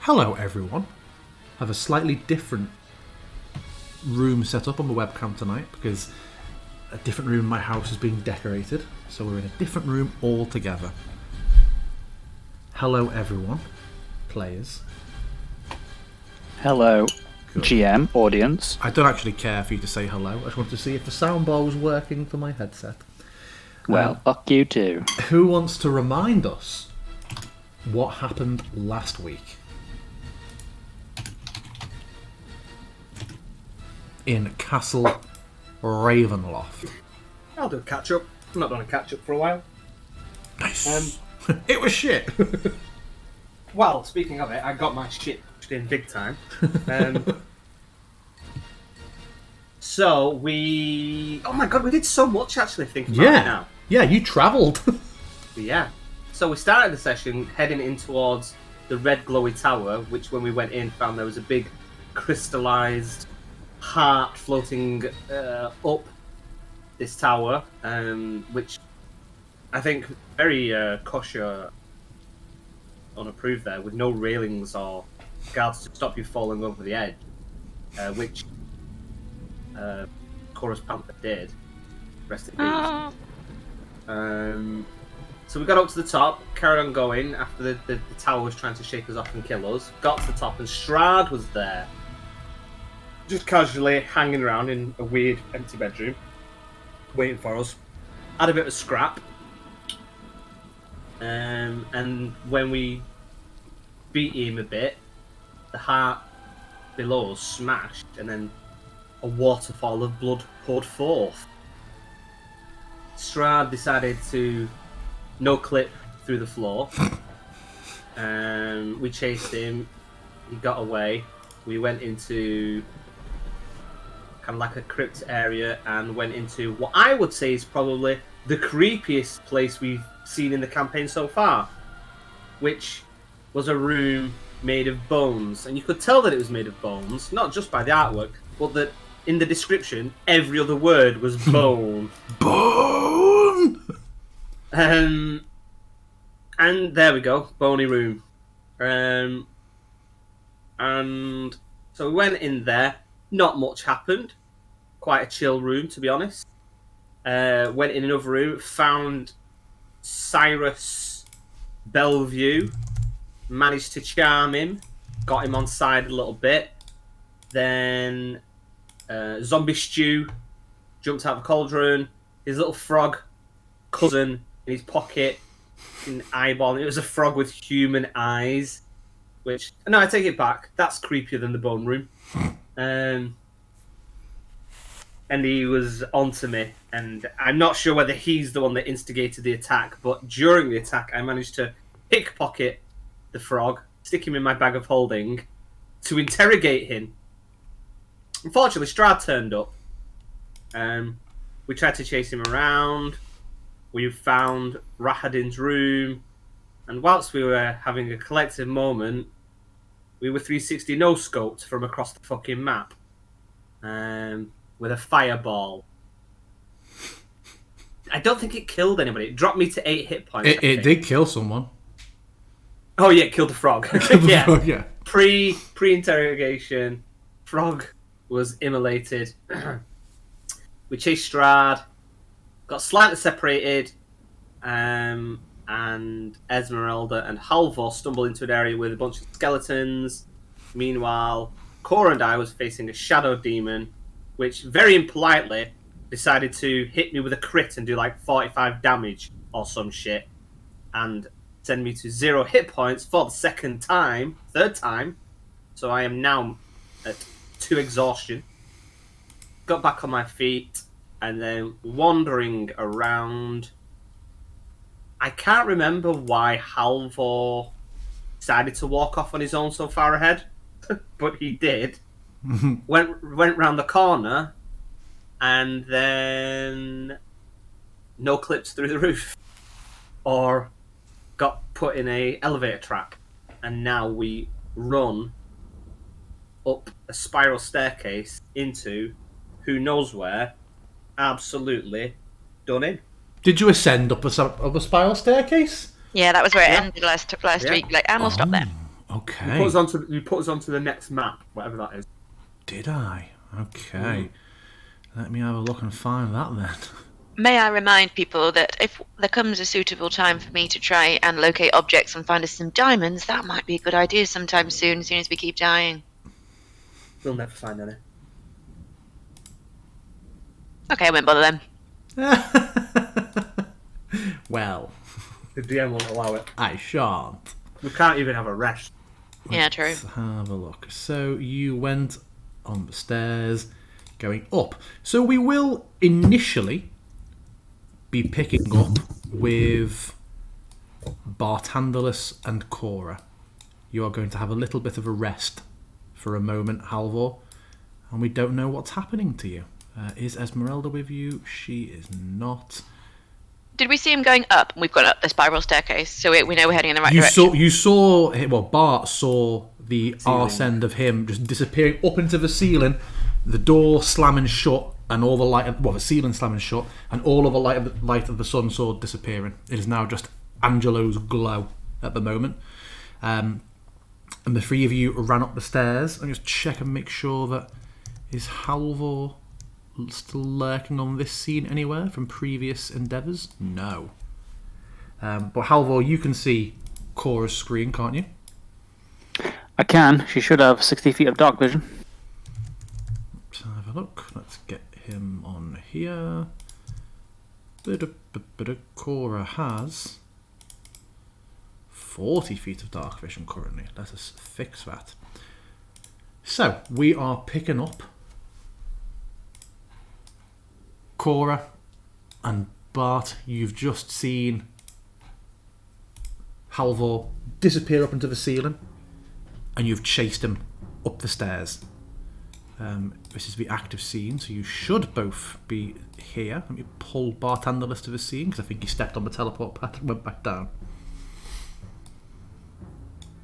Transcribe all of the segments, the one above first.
Hello everyone. I have a slightly different room set up on the webcam tonight because a different room in my house is being decorated, so we're in a different room altogether. Hello everyone, players. Hello, Good. GM, audience. I don't actually care for you to say hello, I just wanted to see if the soundbar was working for my headset. Well, fuck you too. Who wants to remind us what happened last week? In Castle Ravenloft. I'll do a catch up. I've not done a catch up for a while. Nice. It was shit. Well, speaking of it, I got my shit pushed in big time. So we... Oh my god, we did so much actually thinking about it now. Yeah, you travelled. Yeah. So we started the session heading in towards the red glowy tower, which when we went in found there was a big crystallised heart floating up this tower, which I think very kosher unapproved there, with no railings or guards to stop you falling over the edge, which Chorus Panther did. Rest in peace. So we got up to the top, carried on going after the tower was trying to shake us off and kill us. Got to the top and Strahd was there, just casually hanging around in a weird empty bedroom, waiting for us. Had a bit of a scrap. And when we beat him a bit, the heart below us smashed, and then a waterfall of blood poured forth. Strahd decided to no-clip through the floor. We chased him. He got away. We went into kind of like a crypt area and went into what I would say is probably the creepiest place we've seen in the campaign so far, which was a room made of bones. And you could tell that it was made of bones, not just by the artwork, but that in the description, every other word was bone. Bone! And there we go, bony room. And so we went in there. Not much happened. Quite a chill room, to be honest. Went in another room, found Cyrus Bellevue, managed to charm him, got him on side a little bit. Then Zombie Stew jumped out of the cauldron. His little frog cousin in his pocket, an eyeball. It was a frog with human eyes. Which, no, I take it back. That's creepier than the bone room. and he was onto me. And I'm not sure whether he's the one that instigated the attack, but during the attack, I managed to pickpocket the frog, stick him in my bag of holding, to interrogate him. Unfortunately, Strahd turned up. We tried to chase him around. We found Rahadin's room. And whilst we were having a collective moment, we were 360 no-scoped from across the fucking map. With a fireball. I don't think it killed anybody. It dropped me to 8 hit points. It did kill someone. Oh yeah, it killed the frog. Yeah. Frog, yeah. Pre-interrogation, frog was immolated. We chased Strahd, got slightly separated, and Esmeralda and Halvor stumbled into an area with a bunch of skeletons. Meanwhile, Cora and I was facing a shadow demon, which very impolitely decided to hit me with a crit and do like 45 damage or some shit, and send me to 0 hit points for the third time. So I am now at 2 exhaustion. Got back on my feet and then wandering around. I can't remember why Halvor decided to walk off on his own so far ahead, but he did. went round the corner and then no clips through the roof, or got put in a elevator trap, and now we run up a spiral staircase into who knows where. Absolutely done in. Did you ascend up a spiral staircase? Yeah, that was where it ended last week. Like, and we'll stop there. Okay. You put us onto the next map, whatever that is. Did I? Okay. Let me have a look and find that then. May I remind people that if there comes a suitable time for me to try and locate objects and find us some diamonds, that might be a good idea sometime soon, as soon as we keep dying. We'll never find any. Okay, I won't bother them. Well, The DM won't allow it. I shan't. We can't even have a rest. Yeah, true. Let's have a look. So you went on the stairs, going up. So we will initially be picking up with Bartandalus and Cora. You are going to have a little bit of a rest for a moment, Halvor, and we don't know what's happening to you. Is Esmeralda with you? She is not. Did we see him going up? We've gone up the spiral staircase, so we know we're heading in the right direction. Bart saw the arse end of him just disappearing up into the ceiling, the door slamming shut, and all the light, the ceiling slamming shut, and all of the light of the sun sword disappearing. It is now just Angelo's glow at the moment. And the 3 of you ran up the stairs and just check and make sure that is Halvor still lurking on this scene anywhere from previous endeavours? No. But Halvor, you can see Cora's screen, can't you? I can. She should have 60 feet of dark vision. Let's have a look. Let's get him on here. Cora has 40 feet of dark vision currently. Let us fix that. So, we are picking up Cora and Bart. You've just seen Halvor disappear up into the ceiling, and you've chased him up the stairs. This is the active scene, so you should both be here. Let me pull Bartandalus to the scene, because I think he stepped on the teleport path and went back down.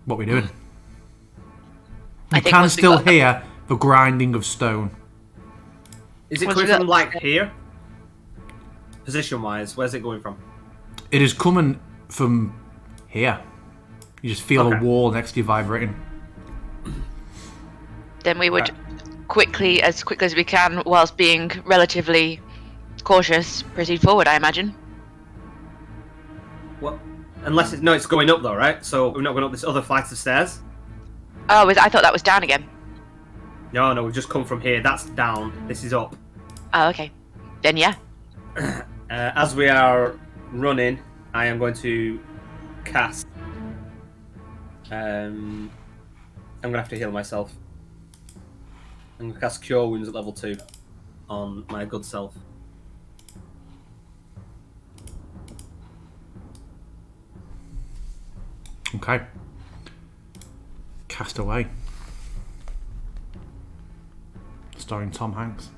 What are we doing? You can still hear the grinding of stone. Is it coming from, like, here? Position-wise, where's it going from? It is coming from here. You just feel a wall next to you vibrating. Then we would quickly as we can, whilst being relatively cautious, proceed forward, I imagine. What? Unless it's going up though, right? So we're not going up this other flight of stairs? Oh, I thought that was down again. No, we've just come from here. That's down. This is up. Oh, okay. Then yeah. As we are running, I am going to cast. I'm going to have to heal myself. I'm going to cast Cure Wounds at level 2 on my good self. Okay. Cast Away. Starring Tom Hanks.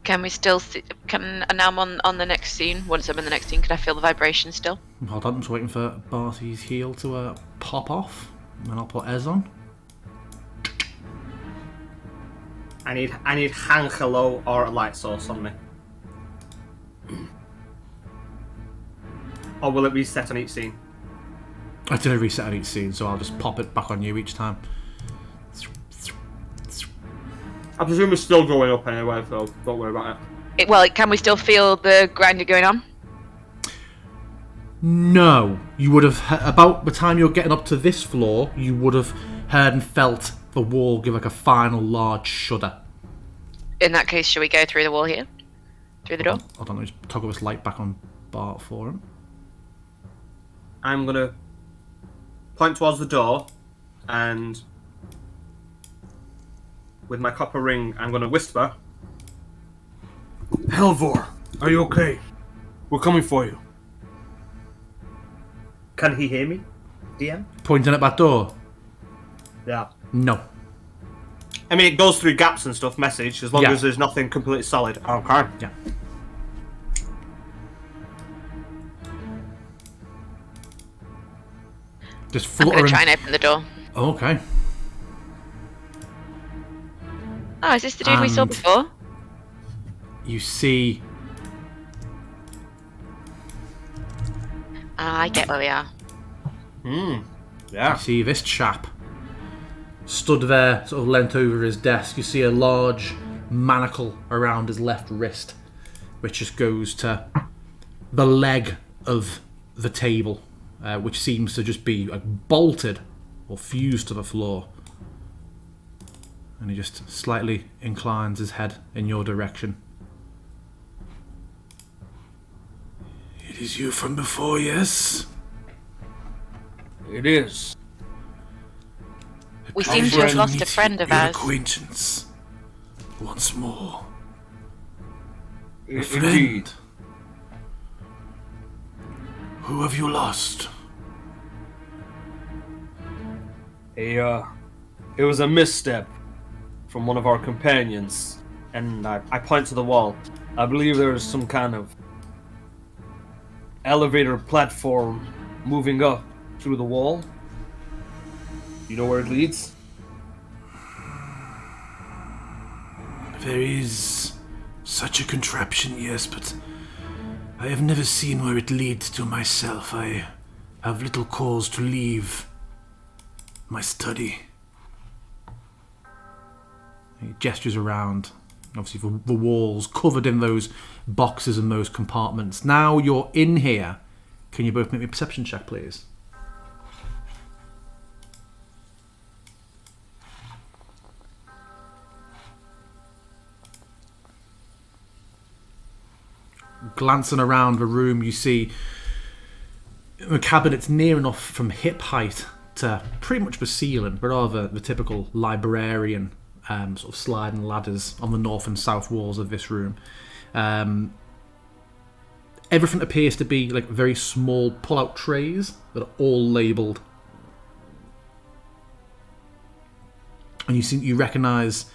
Can we still see, and now I'm on the next scene. Once I'm in the next scene, can I feel the vibration still? Hold on, I'm just waiting for Barty's heal to pop off. And then I'll put Ez on. I need hang hello or a light source on me. Or will it reset on each scene? I did a reset on each scene, so I'll just pop it back on you each time. I presume it's still going up anyway, so don't worry about it. Well, can we still feel the grinder going on? No, you would have about the time you're getting up to this floor, you would have heard and felt the wall give like a final large shudder. In that case, should we go through the wall here? Through the door? Hold on, let me just toggle this light back on Bart for him. I'm gonna point towards the door, and with my copper ring, I'm gonna whisper, "Helvor, are you okay? We're coming for you." Can he hear me, DM? Pointing at that door? Yeah. No. I mean, it goes through gaps and stuff, message, as long Yeah. as there's nothing completely solid. Okay. Yeah. Just I'm going fluttering. to try and open the door. Oh, okay. Oh, is this the dude we saw And- before? You see Ah, I get where we are. Yeah. You see this chap stood there, sort of leant over his desk. You see a large manacle around his left wrist, which just goes to the leg of the table, which seems to just be like bolted or fused to the floor. And he just slightly inclines his head in your direction. It is you from before, yes? It is. We seem to have lost a friend of Your ours. acquaintance once more. A Indeed. friend. Who have you lost? It was a misstep from one of our companions, and I point to the wall. I believe there is some kind of elevator platform moving up through the wall. You know where it leads? There is such a contraption, yes, but I have never seen where it leads to myself. I have little cause to leave my study. He gestures around. Obviously, the walls covered in those boxes and those compartments. Now you're in here. Can you both make me a perception check, please? Glancing around the room, you see the cabinet's near enough from hip height to pretty much the ceiling, but rather the typical librarian sort of sliding ladders on the north and south walls of this room. Everything appears to be like very small pull-out trays that are all labelled. And you recognise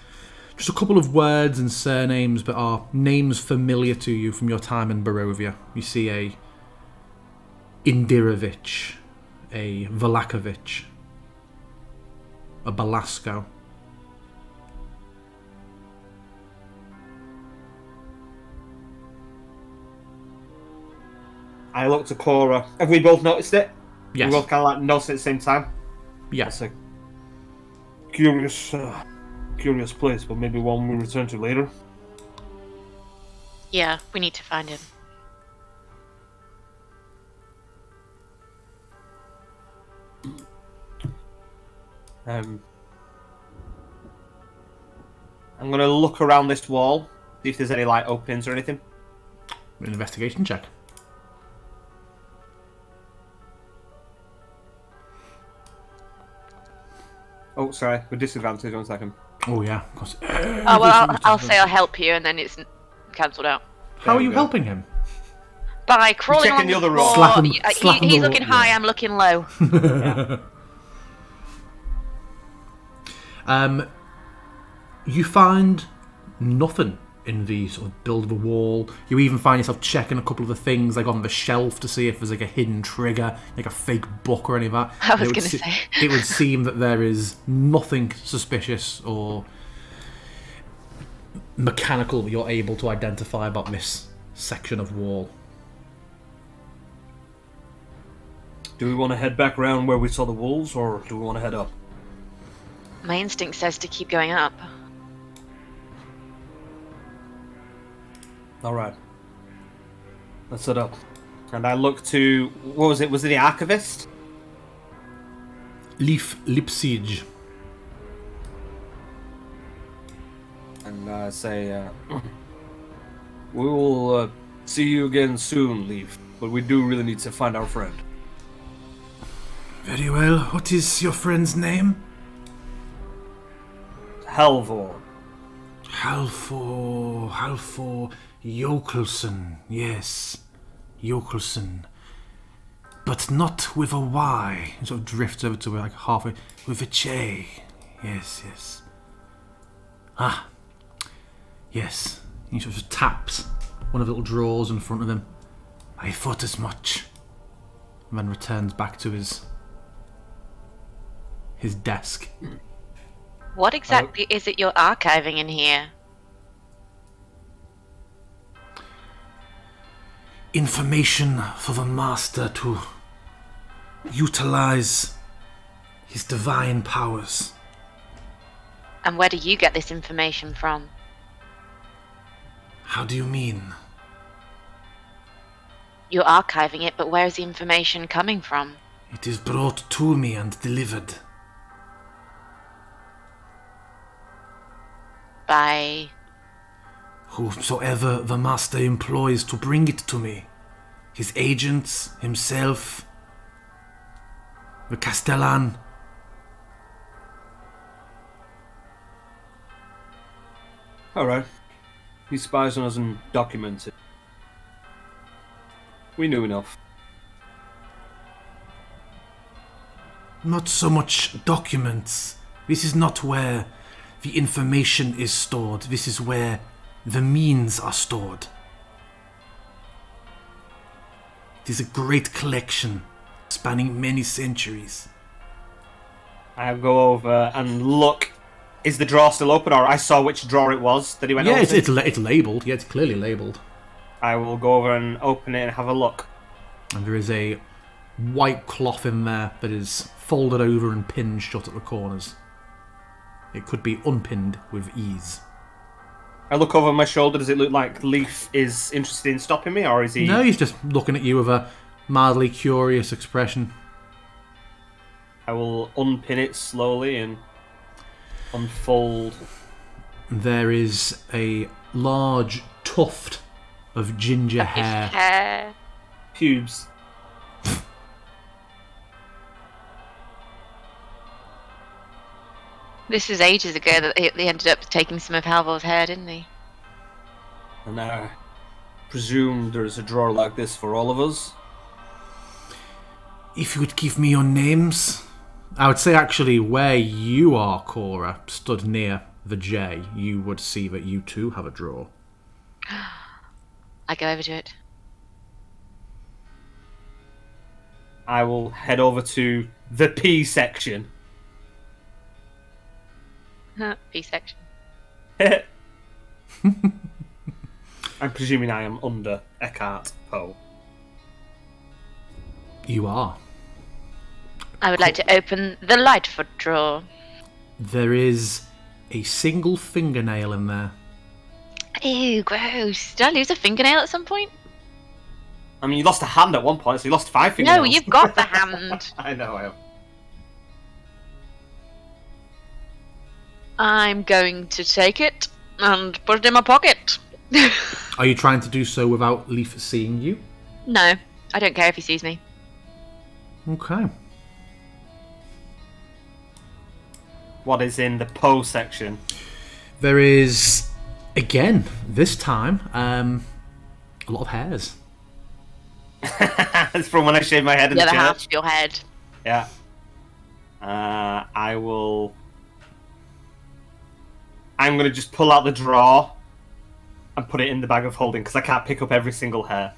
just a couple of words and surnames that are names familiar to you from your time in Barovia. You see a Indirovich, a Valakovich, a Belasco. I look to Cora. Have we both noticed it? Yes. We both kind of like noticed it at the same time. Yes. That's a curious place, but maybe one we return to later. Yeah, we need to find him. I'm gonna look around this wall, see if there's any like openings or anything. An investigation check. Oh, sorry, with disadvantage. 1 second. Oh yeah, of course. Oh well, I'll say I'll help you, and then it's cancelled out. How are you helping him? By crawling checking along the other the rope. floor. Slapping He's the looking rope, high, yeah. I'm looking low. You find nothing in the sort of build of a wall. You even find yourself checking a couple of the things like on the shelf to see if there's like a hidden trigger, like a fake book or any of that. I was And going to say. it would seem that there is nothing suspicious or mechanical that you're able to identify about this section of wall. Do we want to head back around where we saw the wolves, or do we want to head up? My instinct says to keep going up. All right. Let's head up. And I look to... What was it? Was it the archivist? Lipsiege. And I say, we will see you again soon, Leaf. But we do really need to find our friend. Very well. What is your friend's name? Halvor. Halfor Jokelson. Yes, Jokelson. But not with a Y. He sort of drifts over to like halfway. With a J. Yes, yes. Ah. Yes. He sort of taps one of the little drawers in front of him. I thought as much. And then returns back to his desk. What exactly is it you're archiving in here? Information for the Master to utilize his divine powers. And where do you get this information from? How do you mean? You're archiving it, but where is the information coming from? It is brought to me and delivered. By... Whosoever the Master employs to bring it to me. His agents, himself, the Castellan. All right. He spies on us and documents it. We knew enough. Not so much documents. This is not where the information is stored. This is where the means are stored. It is a great collection, spanning many centuries. I go over and look. Is the drawer still open, or I saw which drawer it was that he went Yeah, over? it's labelled. Yeah, it's clearly labelled. I will go over and open it and have a look. And there is a white cloth in there that is folded over and pinned shut at the corners. It could be unpinned with ease. I look over my shoulder. Does it look like Leaf is interested in stopping me, or is he... No, he's just looking at you with a mildly curious expression. I will unpin it slowly and unfold. There is a large tuft of ginger hair. Pubes. This is ages ago that they ended up taking some of Halvor's hair, didn't they? And I presume there's a drawer like this for all of us. If you would give me your names, I would say actually where you are, Cora, stood near the J, you would see that you too have a drawer. I go over to it. I will head over to the P section. B section. I'm presuming I am under Eckhart Poe. You are. I would like to open the Lightfoot drawer. There is a single fingernail in there. Ew, gross. Did I lose a fingernail at some point? I mean, you lost a hand at one point, so you lost 5 fingernails. No, you've got the hand. I know, I have. I'm going to take it and put it in my pocket. Are you trying to do so without Leaf seeing you? No, I don't care if he sees me. Okay. what is in the Poe section. There is, again, this time, a lot of hairs. It's from when I shaved my head in The the other half church. of your head. Yeah. I will. I'm gonna just pull out the drawer and put it in the bag of holding because I can't pick up every single hair.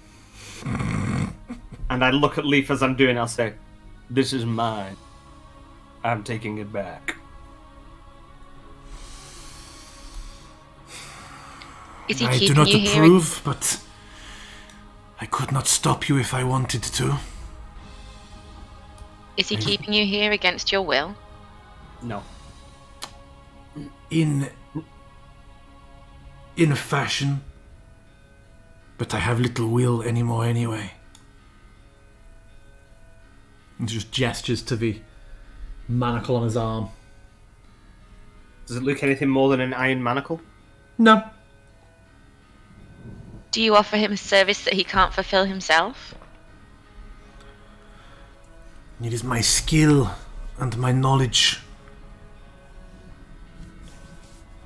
And I look at Leaf as I'm doing it, I'll say, "This is mine. I'm taking it back." Is he I do keeping not you here? approve, but I could not stop you if I wanted to. Is he keeping you here against your will? No. In a fashion, but I have little will anymore anyway. He just gestures to the manacle on his arm. Does it look anything more than an iron manacle? No. Do you offer him a service that he can't fulfill himself? It is my skill and my knowledge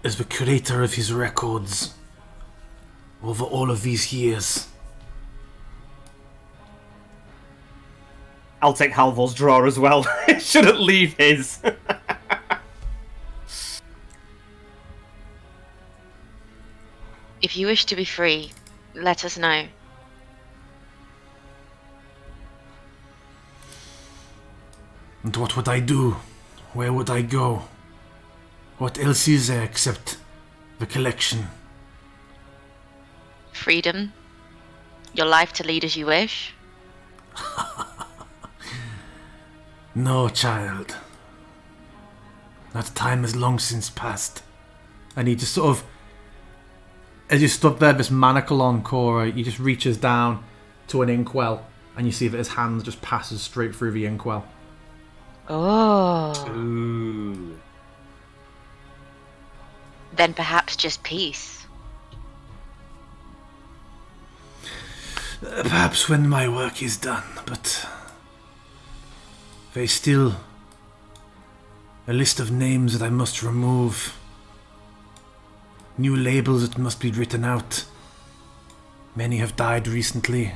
as the curator of his records over all of these years. I'll take Halvor's drawer as well. Shouldn't leave his. If you wish to be free, let us know. And what would I do? Where would I go? What else is there except the collection? Freedom. Your life to lead as you wish. No, child. That time has long since passed. And he just sort of, as you stood there, this manacle on Cora, he just reaches down to an inkwell, and you see that his hand just passes straight through the inkwell. Oh. Ooh. Then perhaps just peace. Perhaps when my work is done, but there's still a list of names that I must remove. New labels that must be written out. Many have died recently.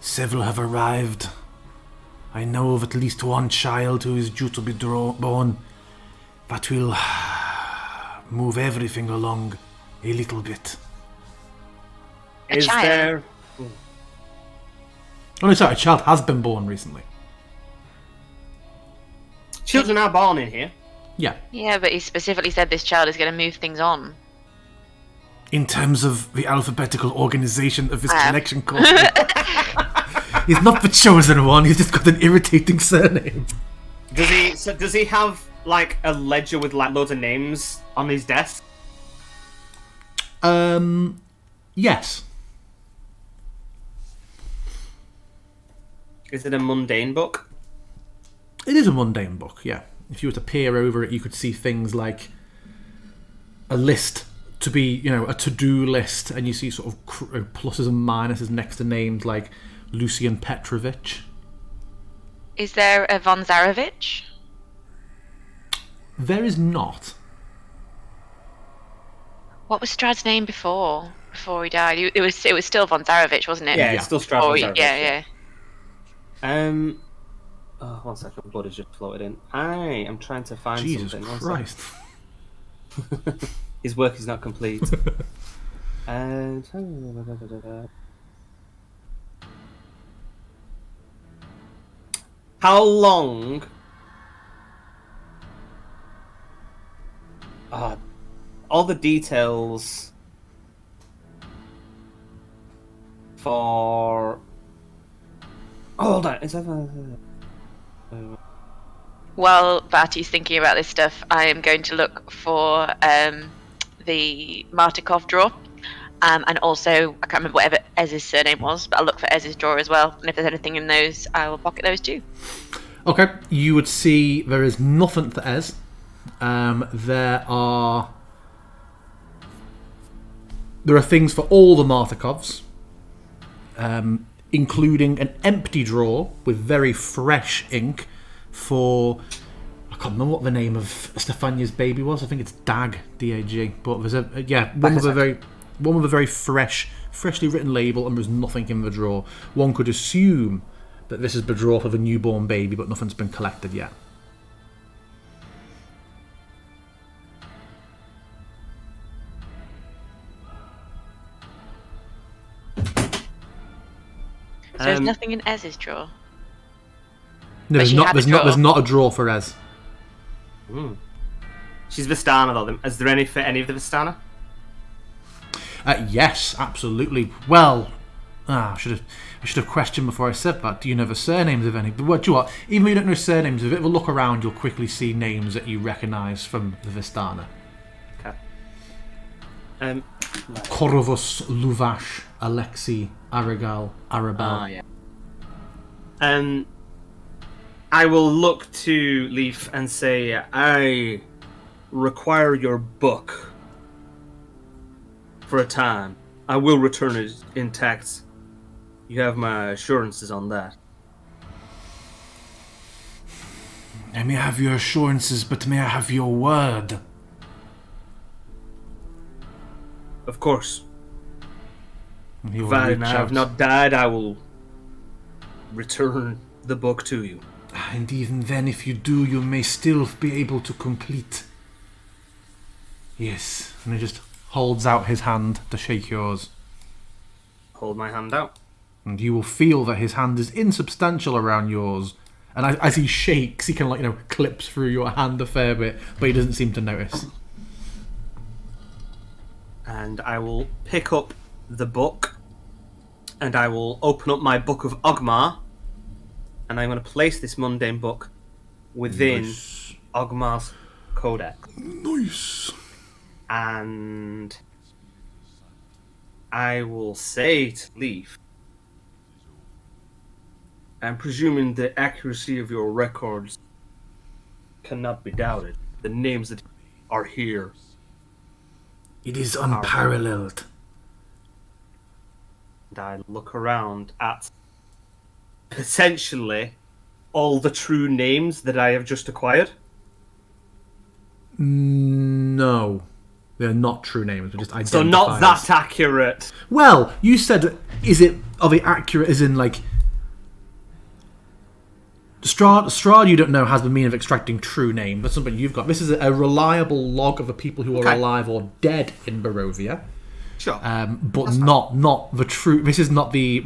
Several have arrived. I know of at least one child who is due to be born. That will move everything along a little bit. Is child. there... Oh no, sorry, a child has been born recently. Children are born in here. Yeah. Yeah, but he specifically said this child is going to move things on. In terms of the alphabetical organization of this Ah. collection course. He's not the chosen one, he's just got an irritating surname. Does he have like a ledger with like loads of names on his desk? Yes. Is it a mundane book? It is a mundane book, yeah. If you were to peer over it, you could see things like a list to be, a to-do list, and you see sort of pluses and minuses next to names like Lucian Petrovich. Is there a Von Zarovich? There is not. What was Strahd's name before he died? It was still Von Zarovich, wasn't it? Yeah, it's still Strahd. Yeah. Oh, 1 second, blood has just floated in. I am trying to find Jesus something. One Christ. second. His work is not complete. And how long? All the details for. Hold on. Is that? While Barty's thinking about this stuff, I am going to look for the Martikov drawer. And also, I can't remember whatever Ez's surname was, but I'll look for Ez's drawer as well. And if there's anything in those, I will pocket those too. Okay, you would see there is nothing for Ez. There are things for all the Martikovs, including an empty drawer with very fresh ink for, I can't remember what the name of Stefania's baby was. I think it's Dag, D-A-G. But there's one with a very freshly written label, and there's nothing in the drawer. One could assume that this is the drawer of a newborn baby, but nothing's been collected yet. So there's nothing in Ez's drawer. No, there's not a drawer for Ez. She's Vistana, though. Is there any for any of the Vistana? Yes, absolutely. Well, I should have questioned before I said that. Do you know the surnames of any? But what do you want? Even though you don't know surnames, if you have a look around, you'll quickly see names that you recognise from the Vistana. Okay. Korovus, Luvash, Alexei, Aragal, Arabelle. Yeah. I will look to Leaf and say, I require your book for a time. I will return it intact. You have my assurances on that. I may have your assurances, but may I have your word? Of course. He will Provided reach I have out. not died, I will return the book to you. And even then, if you do, you may still be able to complete. Yes, and he just holds out his hand to shake yours. Hold my hand out. And you will feel that his hand is insubstantial around yours. And as he shakes, he kind of clips through your hand a fair bit, but he doesn't seem to notice. And I will pick up the book, and I will open up my book of Ogmar, and I'm going to place this mundane book within Ogmar's codex. Nice. And I will say to Leaf, I'm presuming the accuracy of your records cannot be doubted. The names that are here. It is unparalleled. And I look around at potentially all the true names that I have just acquired. No. They're not true names, they're just identifiers. So not that accurate. Well, you said, are they accurate as in, Strahd, you don't know, has the meaning of extracting true name. That's something you've got. This is a reliable log of the people who are alive or dead in Barovia. Sure. But not the true... This is not the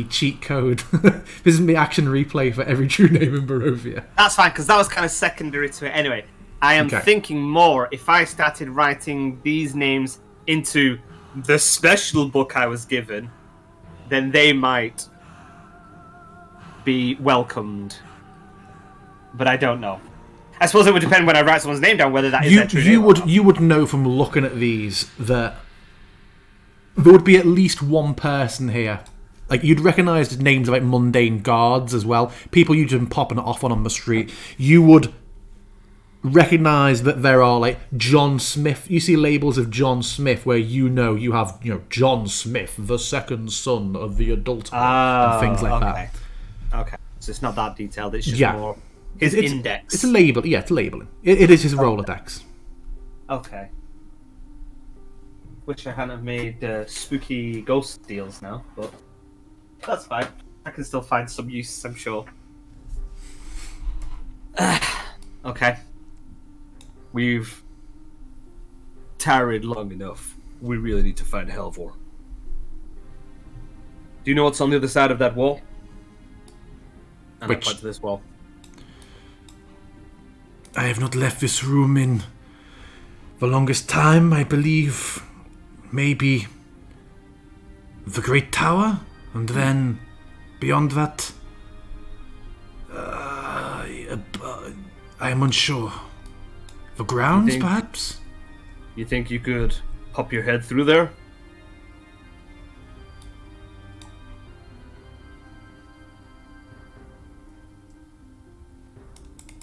cheat code. This isn't the action replay for every true name in Barovia. That's fine, because that was kind of secondary to it. Anyway, I am thinking more, if I started writing these names into the special book I was given, then they might be welcomed. But I don't know. I suppose it would depend when I write someone's name down whether that is their true name. You would know from looking at these that there would be at least one person here. You'd recognise names of mundane guards as well. People you'd been popping it off on the street. You would recognise that there are John Smith. You see labels of John Smith where you have John Smith, the second son of the adult, and things like that. Okay, so it's not that detailed. It's just more his index. It's a label. Yeah, it's labeling. It is his Rolodex. Okay. Wish I hadn't made spooky ghost deals now, but that's fine. I can still find some use, I'm sure. Okay. We've tarried long enough. We really need to find Helvor. Do you know what's on the other side of that wall? And I point to this wall. I have not left this room in the longest time, I believe. Maybe the Great Tower? And then, beyond that, I am unsure. The grounds, perhaps? You think you could pop your head through there?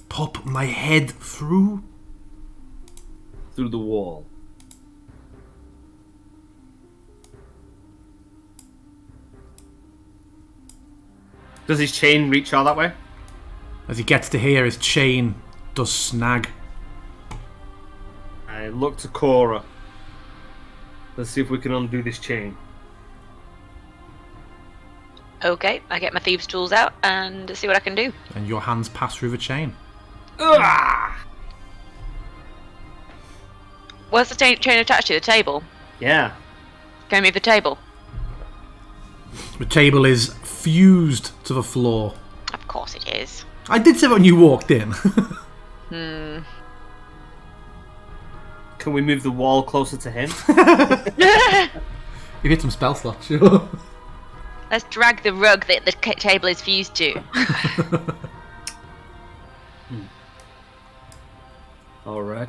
Pop my head through? Through the wall. Does his chain reach all that way? As he gets to here, his chain does snag. I look to Cora. Let's see if we can undo this chain. Okay, I get my thieves' tools out and see what I can do. And your hands pass through the chain. Ah! What's the chain attached to? The table? Yeah. Can I move the table? The table is fused to the floor. Of course it is. I did say that when you walked in. Can we move the wall closer to him? You hit some spell slots, sure. Let's drag the rug that the table is fused to. Alright.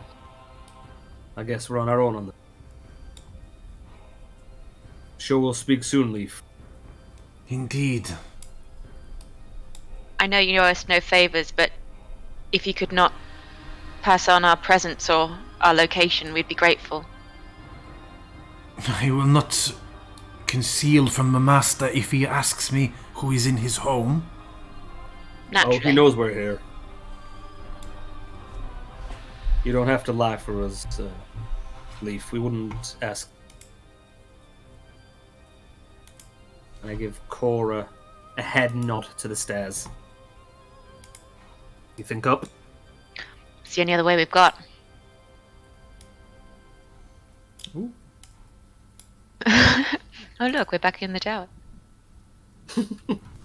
I guess we're on our own on that. Sure we'll speak soon, Leaf. Indeed. I know you owe us no favours, but if you could not pass on our presence or our location, we'd be grateful. I will not conceal from the master if he asks me who is in his home. Naturally. Oh, he knows we're here. You don't have to lie for us, Leaf. We wouldn't ask. And I give Cora a head nod to the stairs. You think up? It's the only other way we've got. Ooh. Oh look, we're back in the tower.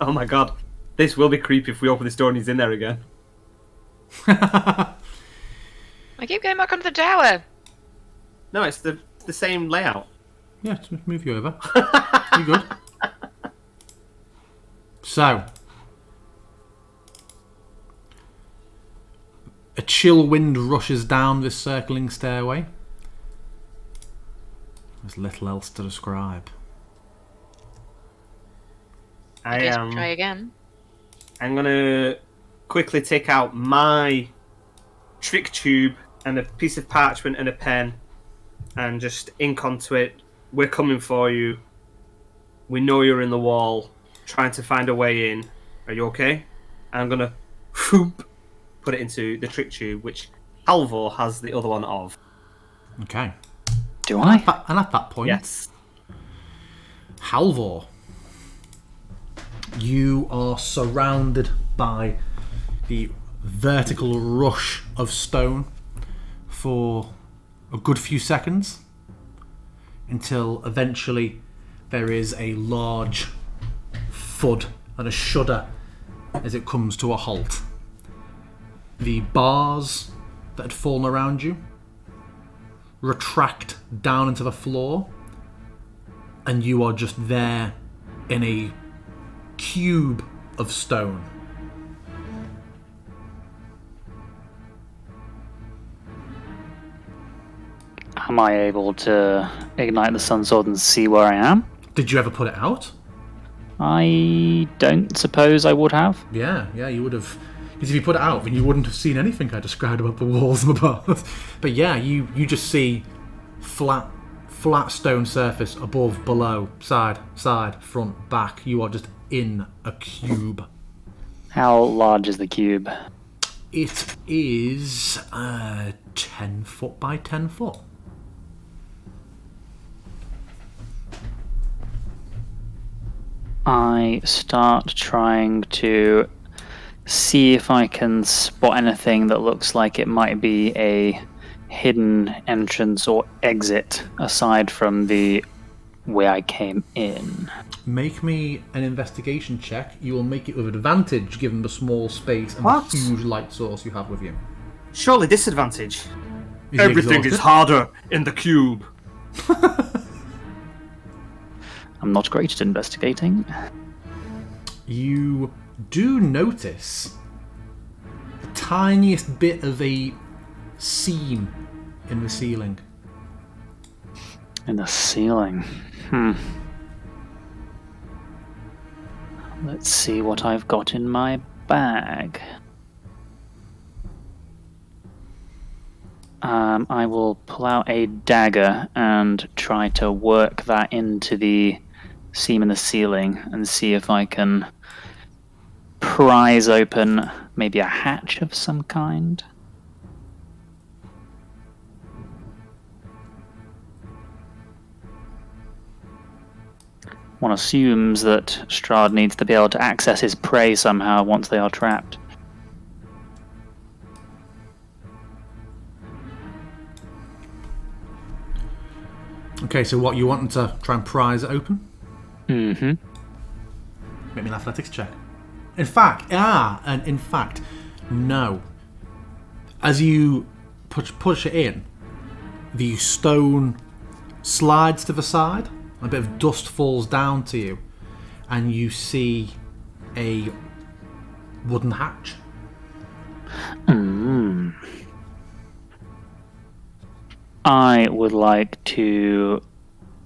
Oh my god. This will be creepy if we open this door and he's in there again. I keep going back onto the tower. No, it's the same layout. Yeah, just move you over. You good? So, a chill wind rushes down this circling stairway. There's little else to describe. I guess we'll try again. I'm gonna quickly take out my trick tube and a piece of parchment and a pen and just ink onto it. We're coming for you. We know you're in the wall, trying to find a way in. Are you okay? And I'm gonna put it into the trick tube, which Halvor has the other one of. Okay. Do I? And at that point, Yes. Halvor, you are surrounded by the vertical rush of stone for a good few seconds until eventually there is a large thud and a shudder as it comes to a halt. The bars that had fallen around you retract down into the floor, and you are just there in a cube of stone. Am I able to ignite the sun sword and see where I am? Did you ever put it out? I don't suppose I would have. Yeah, you would have. Because if you put it out, then you wouldn't have seen anything I described about the walls and the bars. But yeah, you just see flat stone surface above, below, side, front, back. You are just in a cube. How large is the cube? It is 10 foot by 10 foot. I start trying to see if I can spot anything that looks like it might be a hidden entrance or exit aside from the way I came in. Make me an investigation check. You will make it with advantage given the small space and What? the huge light source you have with you. Surely disadvantage. Is he Everything is exhausted? harder in the cube. I'm not great at investigating. You do notice the tiniest bit of a seam in the ceiling. In the ceiling. Let's see what I've got in my bag. I will pull out a dagger and try to work that into the seam in the ceiling and see if I can prise open maybe a hatch of some kind. one assumes that Strahd needs to be able to access his prey somehow once they are trapped. Okay, so what, you want to try and prise it open? Mm-hmm. Make me an athletics check. In fact, no. As you push it in, the stone slides to the side, a bit of dust falls down to you, and you see a wooden hatch. I would like to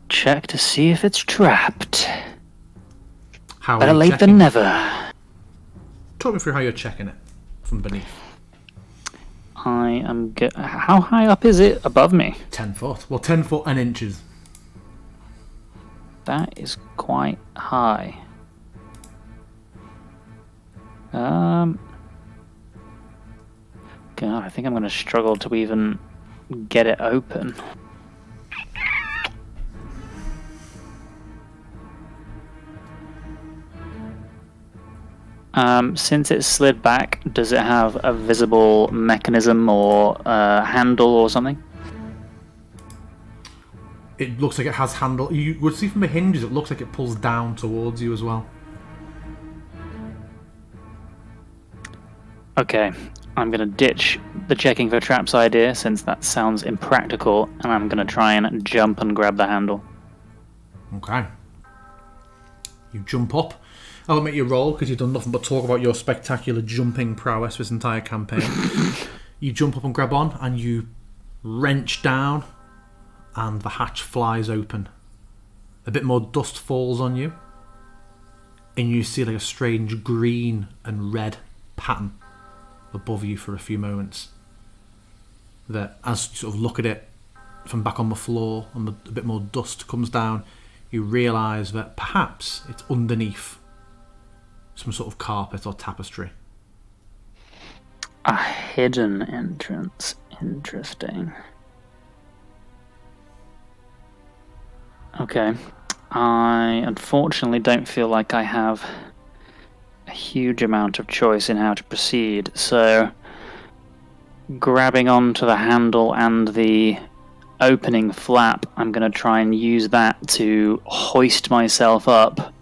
check to see if it's trapped. How Better are you late checking? than never. Talk me through how you're checking it from beneath. I am how high up is it above me? 10 foot. Well, 10 foot and inches. That is quite high. God, I think I'm going to struggle to even get it open. Since it's slid back, does it have a visible mechanism or handle or something? It looks like it has handle. You would see from the hinges, it looks like it pulls down towards you as well. Okay, I'm going to ditch the checking for traps idea since that sounds impractical, and I'm going to try and jump and grab the handle. Okay. You jump up. I'll make you roll because you've done nothing but talk about your spectacular jumping prowess this entire campaign. You jump up and grab on, and you wrench down, and the hatch flies open. A bit more dust falls on you, and you see like a strange green and red pattern above you for a few moments. That as you sort of look at it from back on the floor and a bit more dust comes down, you realise that perhaps it's underneath some sort of carpet or tapestry. A hidden entrance. Interesting. Okay. I unfortunately don't feel like I have a huge amount of choice in how to proceed, so grabbing onto the handle and the opening flap, I'm going to try and use that to hoist myself up,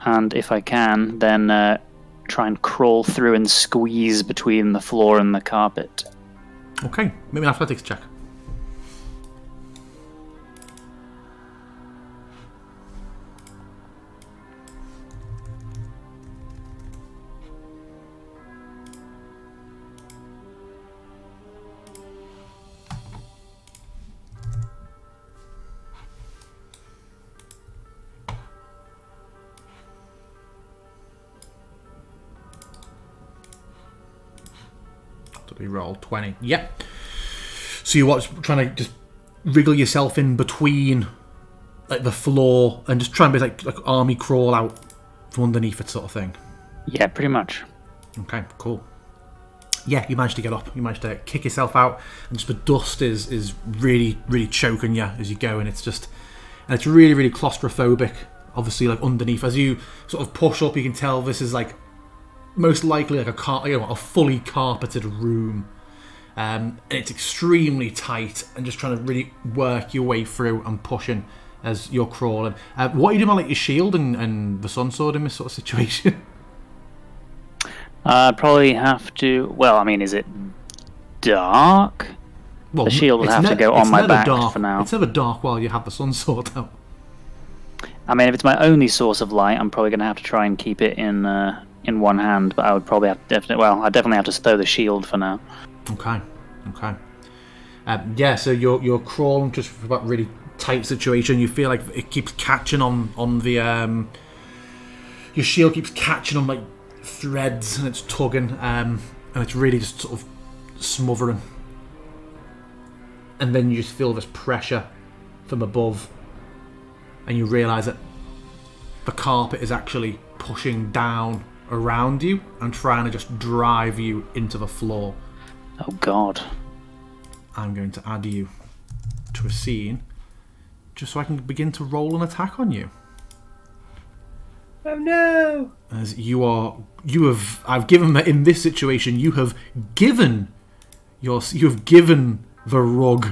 and if I can, then try and crawl through and squeeze between the floor and the carpet. Okay, make me an athletics check. We roll 20. Yep. So you're trying to just wriggle yourself in between like the floor and just try and be like army crawl out from underneath it sort of thing. Yeah, pretty much. Okay, cool. Yeah, you managed to get up. You managed to kick yourself out, and just the dust is really, really choking you as you go, and it's really, really claustrophobic. Obviously, like underneath, as you sort of push up, you can tell this is like most likely like a fully carpeted room, and it's extremely tight, and just trying to really work your way through and pushing as you're crawling. What are you doing about like your shield and the sun sword in this sort of situation? I'd probably have to. Well, I mean, is it dark? Well, the shield will have to go on my back for now. It's never dark while you have the sun sword out. I mean, if it's my only source of light, I'm probably going to have to try and keep it in one hand. But I would probably have to I definitely have to stow the shield for now. Okay. Yeah. So you're crawling just for that really tight situation. You feel like it keeps catching on the your shield keeps catching on like threads, and it's tugging, and it's really just sort of smothering. And then you just feel this pressure from above, and you realise that the carpet is actually pushing down around you and trying to just drive you into the floor. Oh God. I'm going to add you to a scene just so I can begin to roll an attack on you. Oh no! As I've given in this situation. You have given the rug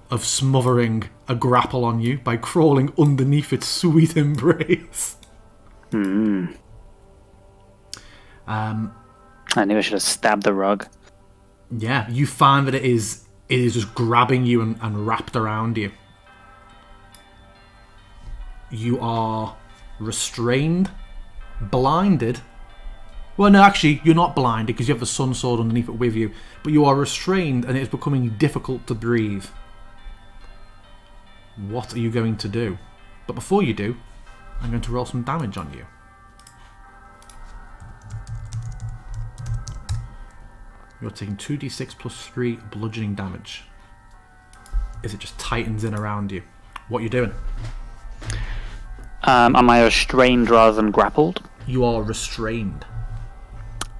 of smothering a grapple on you by crawling underneath its sweet embrace. I knew I should have stabbed the rug. Yeah, you find that it is just grabbing you and wrapped around you. You are restrained, blinded. Well, no, actually, you're not blinded because you have the sun sword underneath it with you. But you are restrained and it is becoming difficult to breathe. What are you going to do? But before you do, I'm going to roll some damage on you. You're taking 2d6 plus 3 bludgeoning damage. As it just tightens in around you. What are you doing? Am I restrained rather than grappled? You are restrained.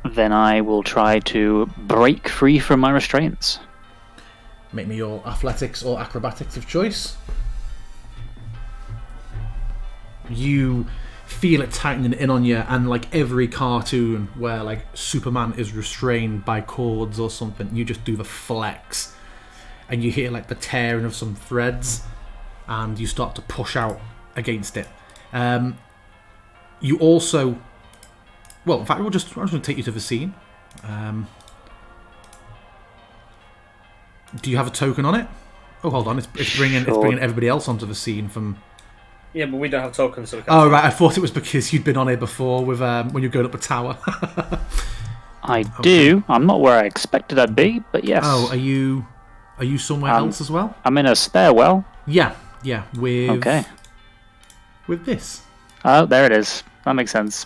Then I will try to break free from my restraints. Make me your athletics or acrobatics of choice. You feel it tightening in on you, and like every cartoon where like Superman is restrained by cords or something, you just do the flex and you hear like the tearing of some threads and you start to push out against it. You also, well, in fact, I'm just going to take you to the scene. Do you have a token on it? Oh, hold on, it's bringing everybody else onto the scene from. Yeah, but we don't have tokens, so we can't. Oh right, I thought it was because you'd been on here before with when you're going up a tower. I do. I'm not where I expected I'd be, but yes. Oh, are you somewhere else as well? I'm in a stairwell. Yeah, with this. Oh, there it is. That makes sense.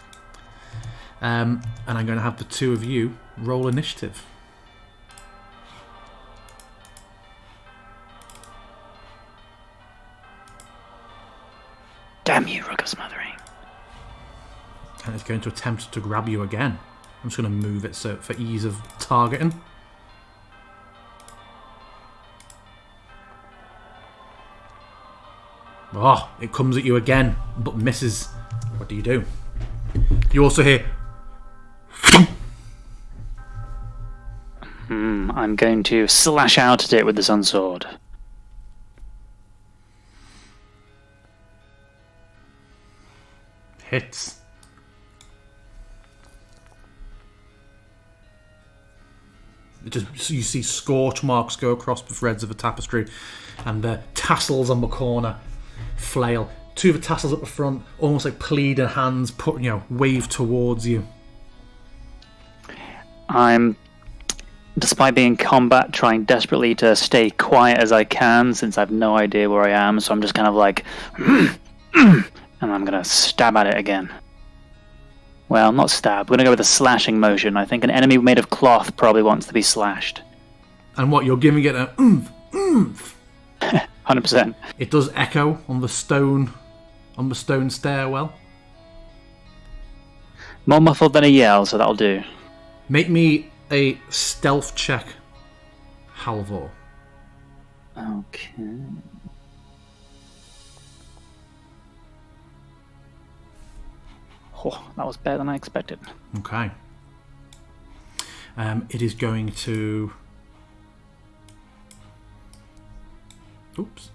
And I'm going to have the two of you roll initiative. Damn you, Rug of Smothering. And it's going to attempt to grab you again. I'm just going to move it so for ease of targeting. Oh, it comes at you again, but misses. What do you do? You also hear. I'm going to slash out at it with the sun sword. Hits. You see scorch marks go across the threads of the tapestry, and the tassels on the corner flail. Two of the tassels at the front, almost like pleading hands, wave towards you. I'm, despite being in combat, trying desperately to stay quiet as I can, since I have no idea where I am. So I'm just kind of like, and I'm going to stab at it again. Well, not stab. We're going to go with a slashing motion. I think an enemy made of cloth probably wants to be slashed. And what, you're giving it a oomph? 100%. It does echo on the stone stairwell. More muffled than a yell, so that'll do. Make me a stealth check, Halvor. Okay. Oh, that was better than I expected. Okay. It is going to... Oops.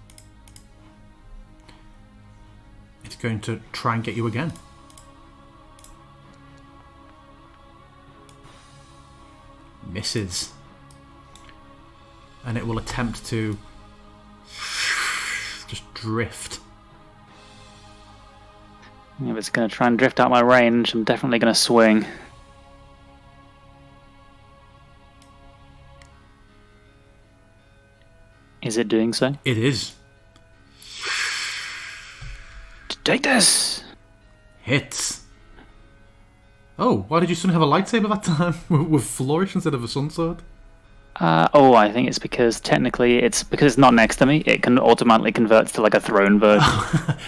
It's going to try and get you again. Misses. And it will attempt to just drift. If it's going to try and drift out my range, I'm definitely going to swing. Is it doing so? It is. Take this! Hits. Oh, why did you suddenly have a lightsaber that time? With flourish instead of a sun sword? I think it's because technically it's not next to me, it can automatically convert to like a throne version.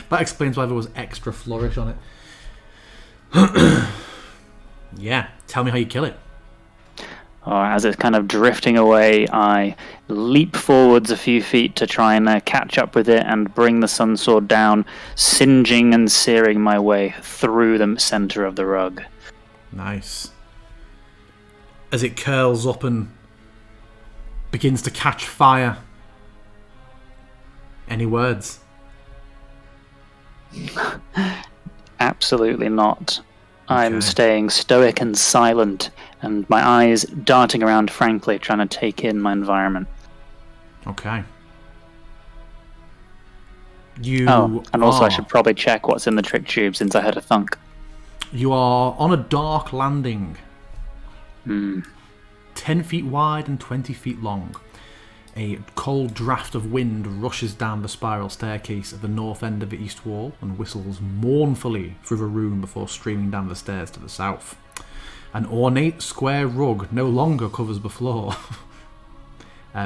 That explains why there was extra flourish on it. Yeah, tell me how you kill it. As it's kind of drifting away, I leap forwards a few feet to try and catch up with it and bring the sun sword down, singeing and searing my way through the center of the rug. Nice. As it curls up and begins to catch fire. Any words? Absolutely not. I'm Okay. staying stoic and silent, and my eyes darting around frankly, trying to take in my environment. Okay. You And also I are- should probably check what's in the trick tube since I heard a thunk. You are on a dark landing. 10 feet wide and 20 feet long. A cold draft of wind rushes down the spiral staircase at the north end of the east wall and whistles mournfully through the room before streaming down the stairs to the south. An ornate square rug no longer covers the floor.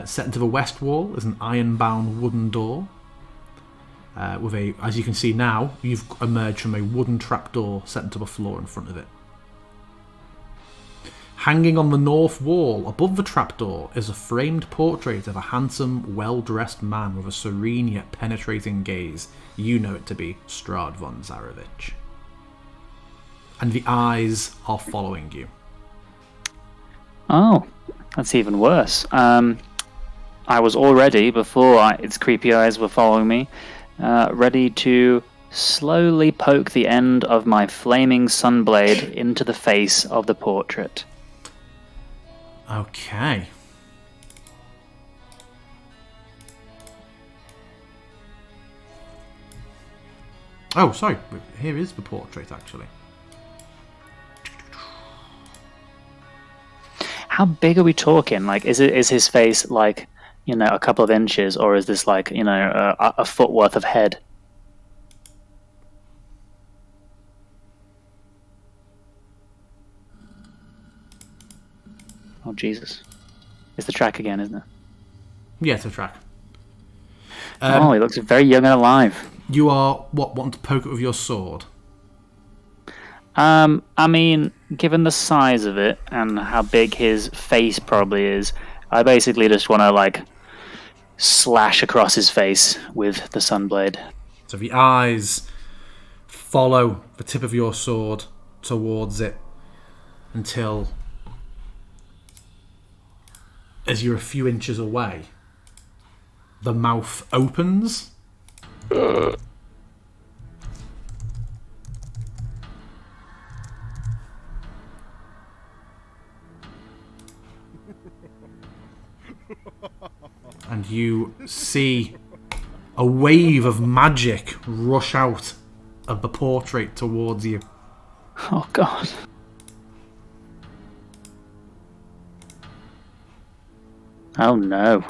Set into the west wall is an iron-bound wooden door. With a, as you can see now, you've emerged from a wooden trapdoor set into the floor in front of it. Hanging on the north wall, above the trapdoor, is a framed portrait of a handsome, well-dressed man with a serene yet penetrating gaze. You know it to be Strahd von Zarovich. And the eyes are following you. Oh, that's even worse. I was already, before its creepy eyes were following me, ready to slowly poke the end of my flaming sunblade into the face of the portrait. Okay. Oh, sorry. Here is the portrait, actually. How big are we talking? Like, is his face like, a couple of inches, or is this like, a foot worth of head? Oh, Jesus. It's the track again, isn't it? Yeah, it's a track. Oh, he looks very young and alive. You are, wanting to poke it with your sword? I mean, given the size of it and how big his face probably is, I basically just want to, slash across his face with the sunblade. So the eyes follow the tip of your sword towards it until, as you're a few inches away, the mouth opens. And you see a wave of magic rush out of the portrait towards you. Oh, God. Oh, no.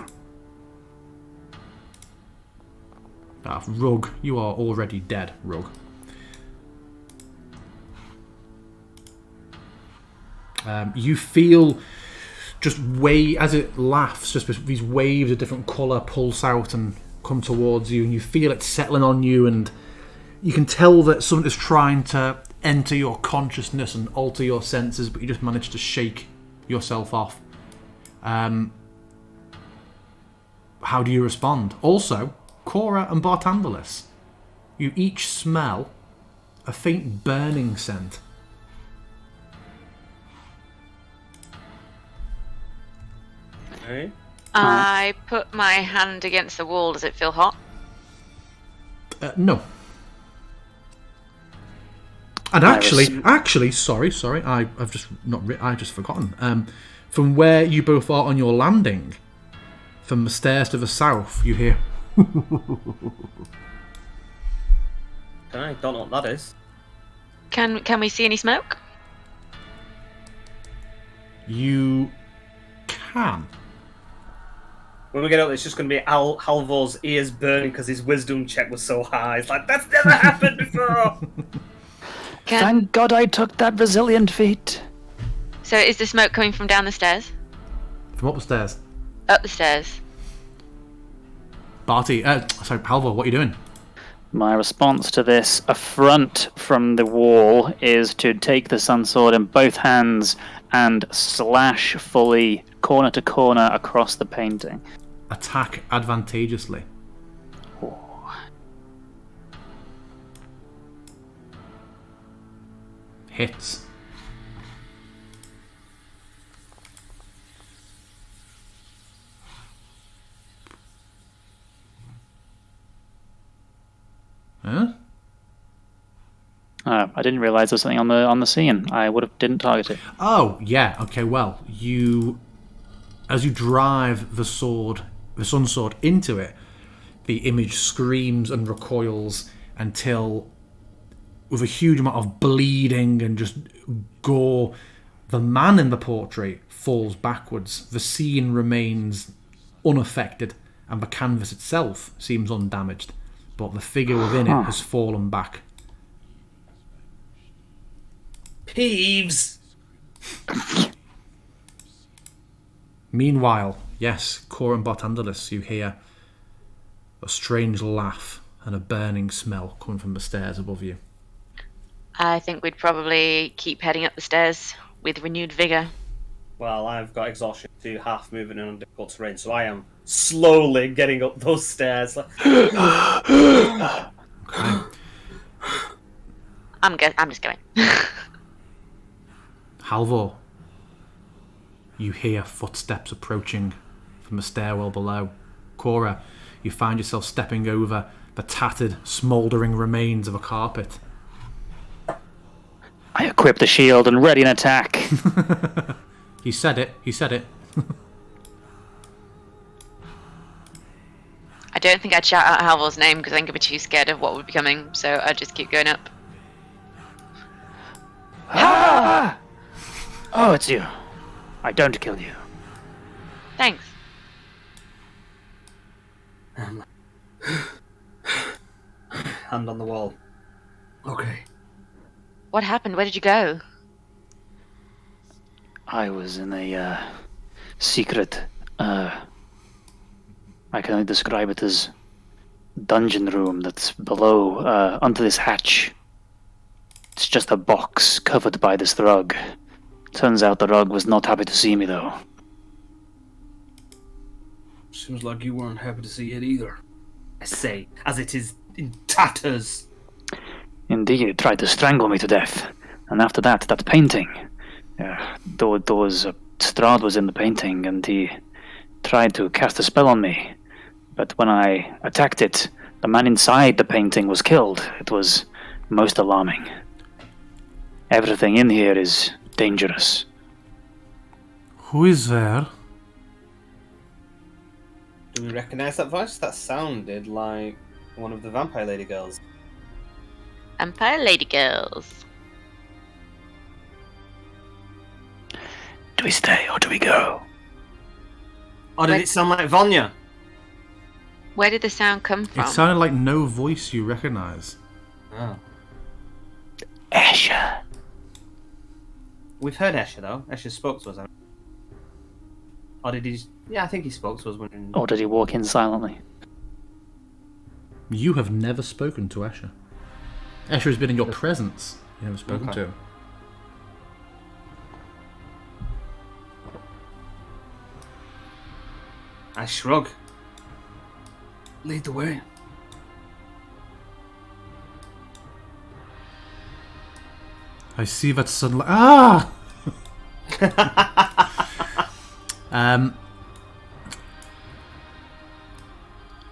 Rug, you are already dead, Rug. You feel just as it laughs, just these waves of different colour pulse out and come towards you, and you feel it settling on you, and you can tell that something is trying to enter your consciousness and alter your senses, but you just manage to shake yourself off. How do you respond? Also, Cora and Bartandalis, you each smell a faint burning scent. Okay. I put my hand against the wall. Does it feel hot? No. And actually, sorry, I've just not. I've just forgotten. From where you both are on your landing, from the stairs to the south, you hear. I don't know what that is. Can we see any smoke? You can. When we get up, it's just going to be Halvor's ears burning because his wisdom check was so high. It's like, that's never happened before! Thank God I took that resilient feat. So is the smoke coming from down the stairs? From up the stairs. Up the stairs. Barty, sorry, Halvor, what are you doing? My response to this affront from the wall is to take the sun sword in both hands and slash fully corner to corner across the painting. Attack advantageously. Hits. Huh? I didn't realize there was something on the scene. I didn't target it. Oh, yeah. Okay, well, as you drive the sun sword into it, the image screams and recoils until, with a huge amount of bleeding and just gore, the man in the portrait falls backwards. The scene remains unaffected, and the canvas itself seems undamaged, but the figure within it has fallen back. Peeves! Meanwhile, yes, Cor and Bartandalis, you hear a strange laugh and a burning smell coming from the stairs above you. I think we'd probably keep heading up the stairs with renewed vigour. Well, I've got exhaustion to half moving in on difficult terrain, so I am slowly getting up those stairs. Okay. I'm just going. Halvor, you hear footsteps approaching from the stairwell below. Cora, you find yourself stepping over the tattered, smouldering remains of a carpet. I equip the shield and ready an attack. He said it. I don't think I'd shout out Halvor's name because I think I'd be too scared of what would be coming, so I'd just keep going up. Ah! Oh, it's you. I don't kill you. Thanks. Hand on the wall. Okay. What happened? Where did you go? I was in a secret, I can only describe it as dungeon room that's below, under this hatch. It's just a box covered by this rug. Turns out the rug was not happy to see me, though. Seems like you weren't happy to see it either. I say, as it is in tatters. Indeed, it tried to strangle me to death. And after that painting. Strahd was in the painting, and he tried to cast a spell on me. But when I attacked it, the man inside the painting was killed. It was most alarming. Everything in here is dangerous. Who is there? Do we recognise that voice? That sounded like one of the vampire lady girls. Vampire Lady Girls. Do we stay or do we go? Oh, did it sound like Vanya? Where did the sound come from? It sounded like no voice you recognise. Oh. Escher. We've heard Escher, though. Escher spoke to us. Or did he... Yeah, I think he spoke to us when... Or did he walk in silently? You have never spoken to Escher. Escher has been in your presence. You never spoken to him. I shrug. Lead the way. I see that sunlight. Ah!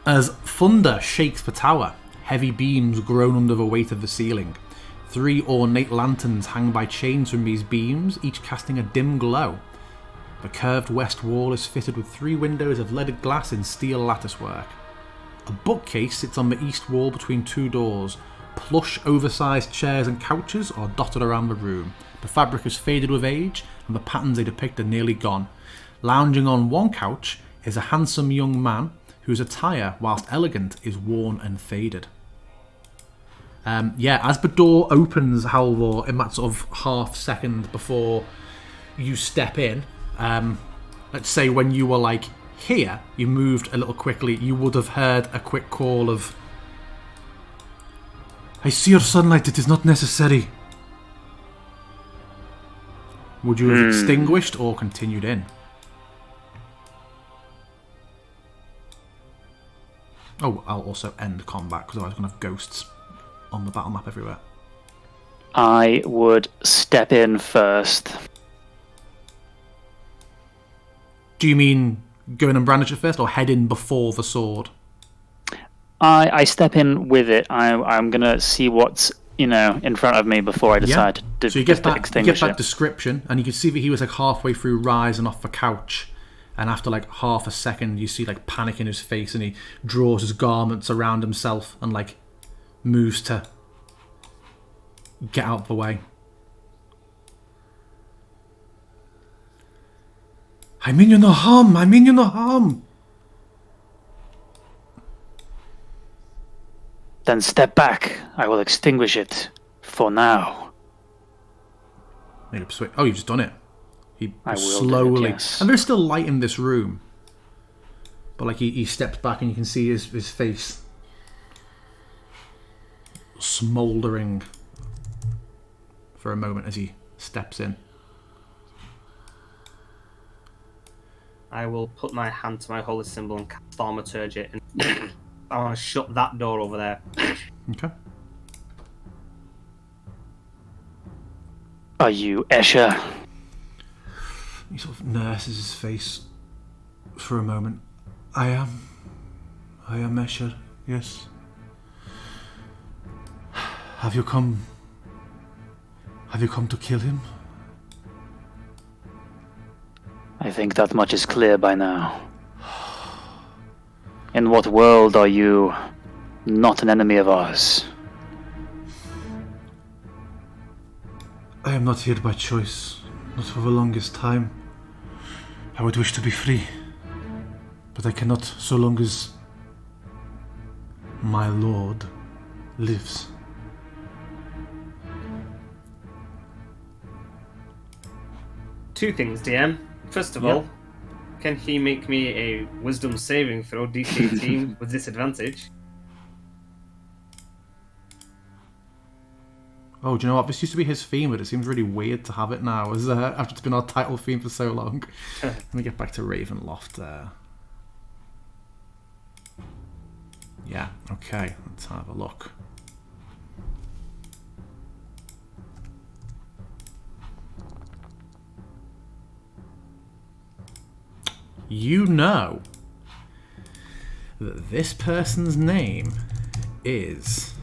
As thunder shakes the tower, heavy beams groan under the weight of the ceiling. 3 ornate lanterns hang by chains from these beams, each casting a dim glow. The curved west wall is fitted with 3 windows of leaded glass in steel latticework. A bookcase sits on the east wall between 2 doors. Plush, oversized chairs and couches are dotted around the room. The fabric has faded with age, and the patterns they depict are nearly gone. Lounging on one couch is a handsome young man whose attire, whilst elegant, is worn and faded. As the door opens, Halvor, in that sort of half second before you step in, let's say when you were like here, you moved a little quickly, you would have heard a quick call of I see your sunlight. It is not necessary. Would you have extinguished or continued in? Oh, I'll also end combat because otherwise I'm going to have ghosts on the battle map everywhere. I would step in first. Do you mean go in and brandish it first or head in before the sword? I step in with it. I'm going to see what's, in front of me before I decide to So you get extinguish that it. description, and you can see that he was like halfway through rising off the couch, and after like half a second, you see like panic in his face, and he draws his garments around himself and like moves to get out of the way. I mean you no harm. I mean you no harm. Then step back. I will extinguish it for now. Need to persuade. Oh, you've just done it. He I will slowly, do it, yes. and there's still light in this room, but like he steps back and you can see his face smouldering for a moment as he steps in. I will put my hand to my holy symbol and cast Thaumaturgy, and I want to shut that door over there. Okay. Are you Escher? He sort of nurses his face for a moment. I am Escher, yes. Have you come to kill him? I think that much is clear by now. In what world are you not an enemy of ours? I am not here by choice, not for the longest time. I would wish to be free, but I cannot so long as my lord lives. Two things, DM. First of all, can he make me a wisdom saving throw, DC 18, with disadvantage? Oh, do you know what? This used to be his theme, but it seems really weird to have it now, as after it's been our title theme for so long. Let me get back to Ravenloft. Yeah, okay, let's have a look. You know that this person's name is...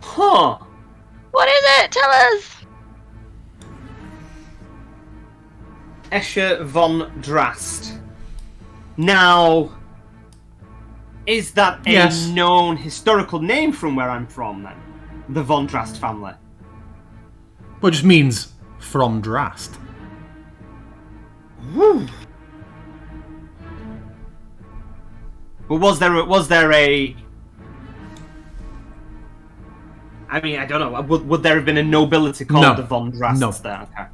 Huh! What is it? Tell us. Escher von Drast. Now, is that a Yes. known historical name from where I'm from, then? The von Drast family. Well, it just means from Drast. But was there a... I mean, I don't know. Would there have been a nobility called No. the von Drasts No. there? Okay.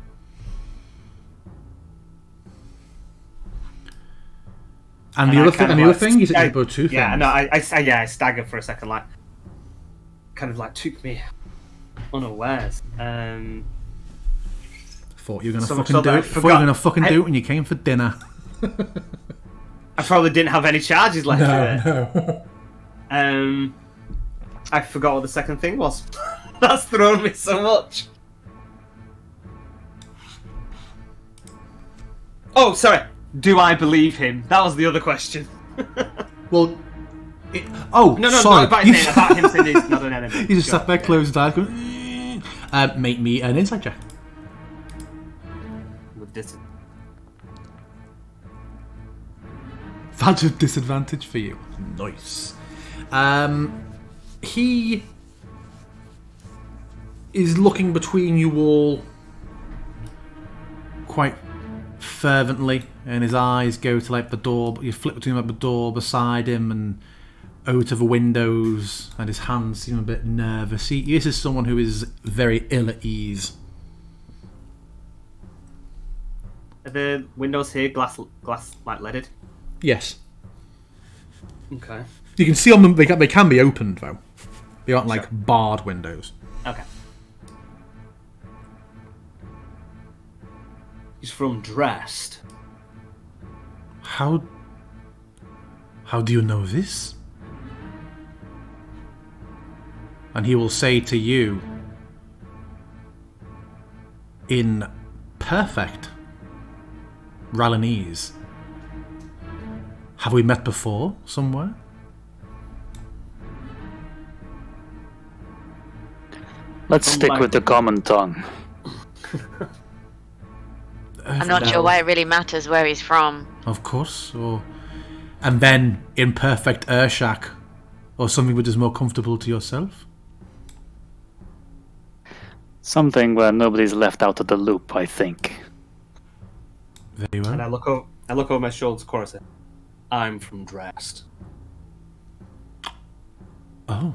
And the other thing is that you both two things. Yeah, no, I staggered for a second, like, kind of like took me unawares. Thought you were gonna So much fucking so do that I it. Thought you were forgot. gonna fucking do it when you came for dinner. I probably didn't have any charges left with it. no. I forgot what the second thing was. That's thrown me so much. Oh, sorry. Do I believe him? That was the other question. Well, No, sorry. not about his name, about him saying he's not an enemy. He just Sure, sat there, yeah. closed his eyes, going. Make me an insight check. With this. That's a disadvantage for you. Nice. He is looking between you all quite fervently, and his eyes go to like the door. You flip between like the door beside him and over to the windows, and his hands seem a bit nervous. This is someone who is very ill at ease. Are the windows here glass like leaded? Yes. Okay. You can see on them, they can be opened, though. They aren't like Sure. barred windows. Okay. He's from Drast. How do you know this? And he will say to you, in perfect Ralanese, have we met before somewhere? Let's stick with the common tongue. I'm not sure why it really matters where he's from. Of course. And then in perfect Urshak, or something which is more comfortable to yourself? Something where nobody's left out of the loop, I think. Very And well. I look over my shoulder to Cora. I'm from Drast. Oh.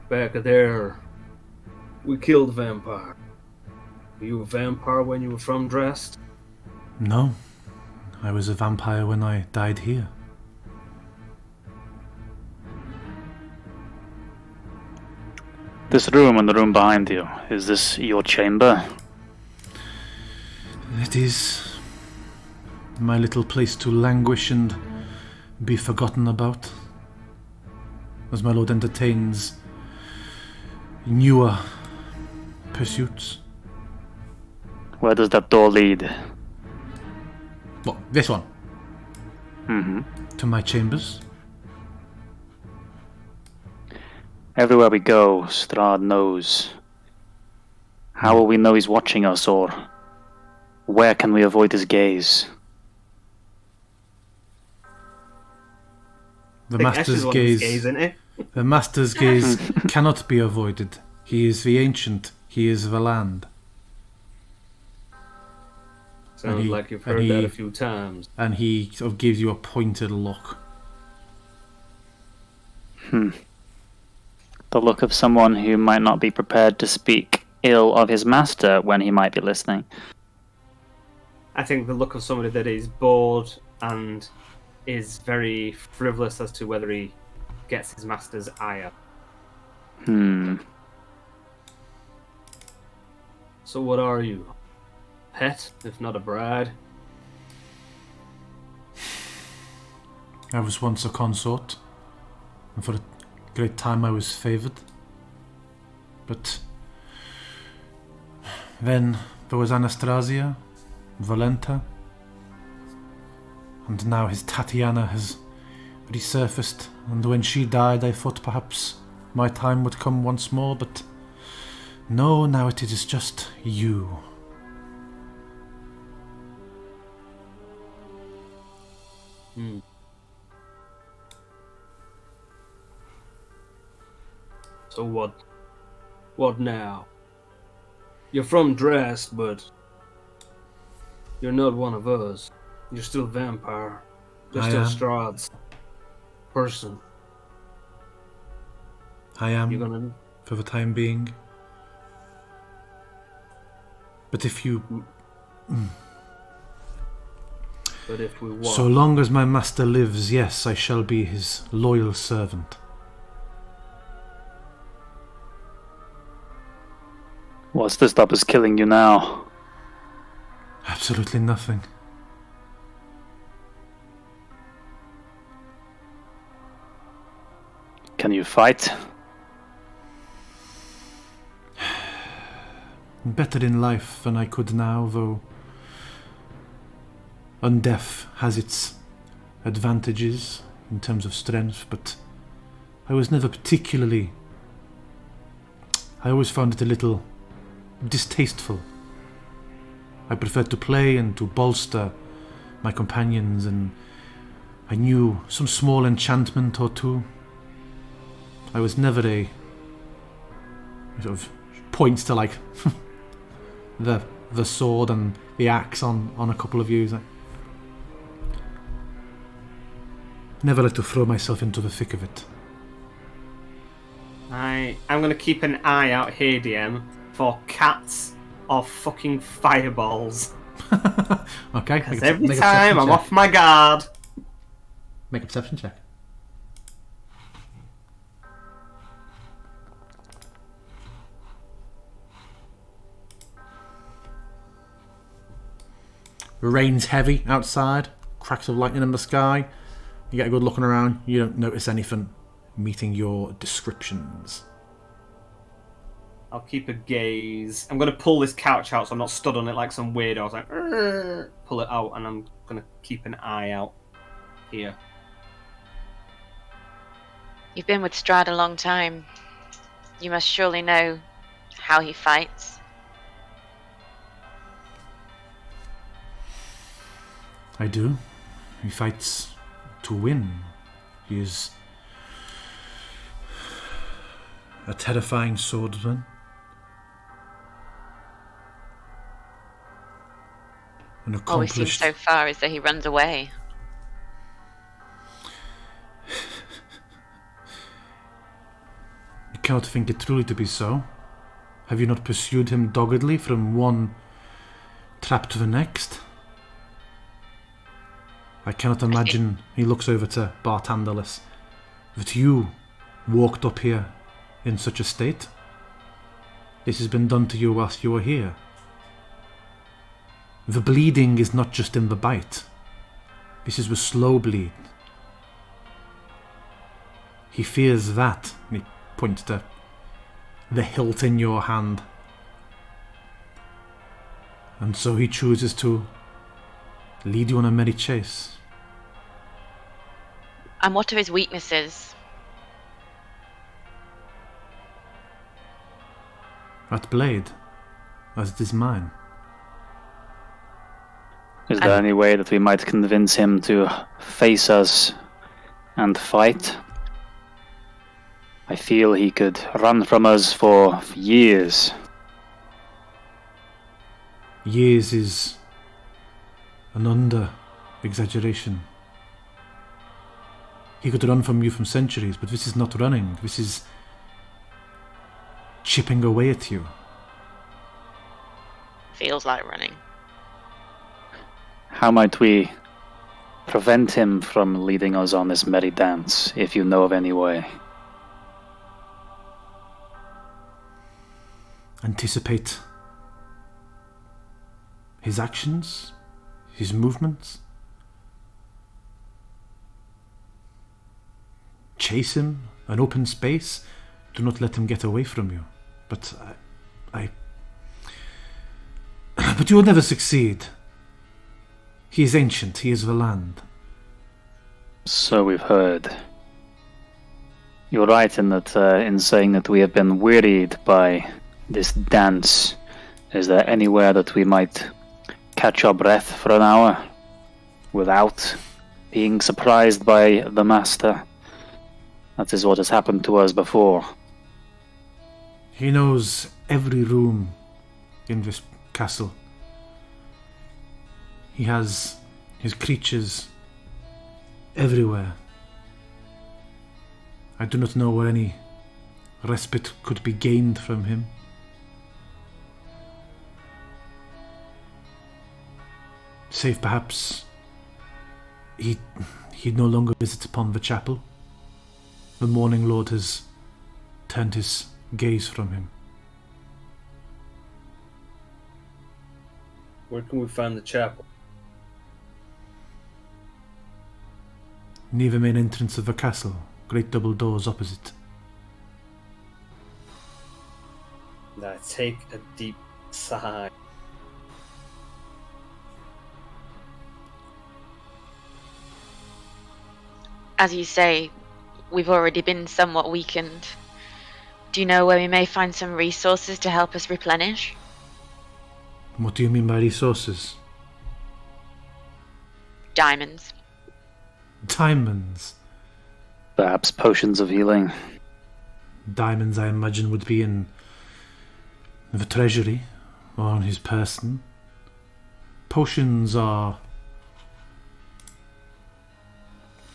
Back there, we killed a vampire. Were you a vampire when you were from Drast? No. I was a vampire when I died here. This room and the room behind you, is this your chamber? It is my little place to languish and be forgotten about, as my lord entertains newer pursuits. Where does that door lead? What, this one? Mm-hmm. To my chambers. Everywhere we go, Strahd knows. How will we know he's watching us, or where can we avoid his gaze? The I think Ash master's is the one who's gaze. isn't it? The master's gaze cannot be avoided. He is the ancient. He is the land. Sounds he- like you've and heard that he- a few times. And he sort of gives you a pointed look. The look of someone who might not be prepared to speak ill of his master when he might be listening. I think the look of somebody that is bored and is very frivolous as to whether he gets his master's ire. So what are you? Pet, if not a bride? I was once a consort, and for a great time I was favoured. But then there was Anastasia, Valenta, and now his Tatiana has resurfaced, and when she died I thought perhaps my time would come once more, but no, now it is just you. So what? What now? You're from Drast, but you're not one of us. You're still vampire. You're I still am. Strahd's person. I am, You're gonna. for the time being. But if you... But if we want. So long as my master lives, yes, I shall be his loyal servant. What's to stop us killing you now? Absolutely nothing. Can you fight? Better in life than I could now, though undeath has its advantages in terms of strength, but I was never particularly... I always found it a little distasteful. I preferred to play and to bolster my companions, and I knew some small enchantment or two. I was never a... sort of points to like the sword and the axe on a couple of you. Like, never like to throw myself into the thick of it. I'm going to keep an eye out here, DM, for cats or fucking fireballs. Okay. Because every time I'm off my guard. Make a perception check. Rain's heavy outside, cracks of lightning in the sky. You get a good looking around, you don't notice anything meeting your descriptions. I'll keep a gaze. I'm going to pull this couch out so I'm not stood on it like some weirdo. I was like, "Arr!" Pull it out, and I'm going to keep an eye out here. You've been with Strahd a long time. You must surely know how he fights. I do. He fights to win. He is a terrifying swordsman. An All we've seen accomplished... so far is that he runs away. You cannot think it truly to be so. Have you not pursued him doggedly from one trap to the next? I cannot imagine, he looks over to Bart Anderlis, that you walked up here in such a state. This has been done to you whilst you were here. The bleeding is not just in the bite. This is the slow bleed. He fears that, and he points to the hilt in your hand. And so he chooses to lead you on a merry chase. And what are his weaknesses? That blade, as it is mine. Is there any way that we might convince him to face us and fight? I feel he could run from us for years. Years is an under-exaggeration. He could run from you from centuries, but this is not running. This is chipping away at you. Feels like running. How might we prevent him from leading us on this merry dance, if you know of any way? Anticipate his actions, his movements. Chase him, an open space. Do not let him get away from you. But but you will never succeed. He is ancient, he is the land. So we've heard. You're right in that, in saying that we have been wearied by this dance. Is there anywhere that we might catch our breath for an hour without being surprised by the master? That is what has happened to us before. He knows every room in this castle. He has his creatures everywhere. I do not know where any respite could be gained from him. Save perhaps he no longer visits upon the chapel. The Morning Lord has turned his gaze from him. Where can we find the chapel? Near the main entrance of the castle, great double doors opposite. And I take a deep sigh. As you say, we've already been somewhat weakened. Do you know where we may find some resources to help us replenish? What do you mean by resources? Diamonds. Diamonds. Perhaps potions of healing. Diamonds, I imagine, would be in the treasury or on his person. Potions are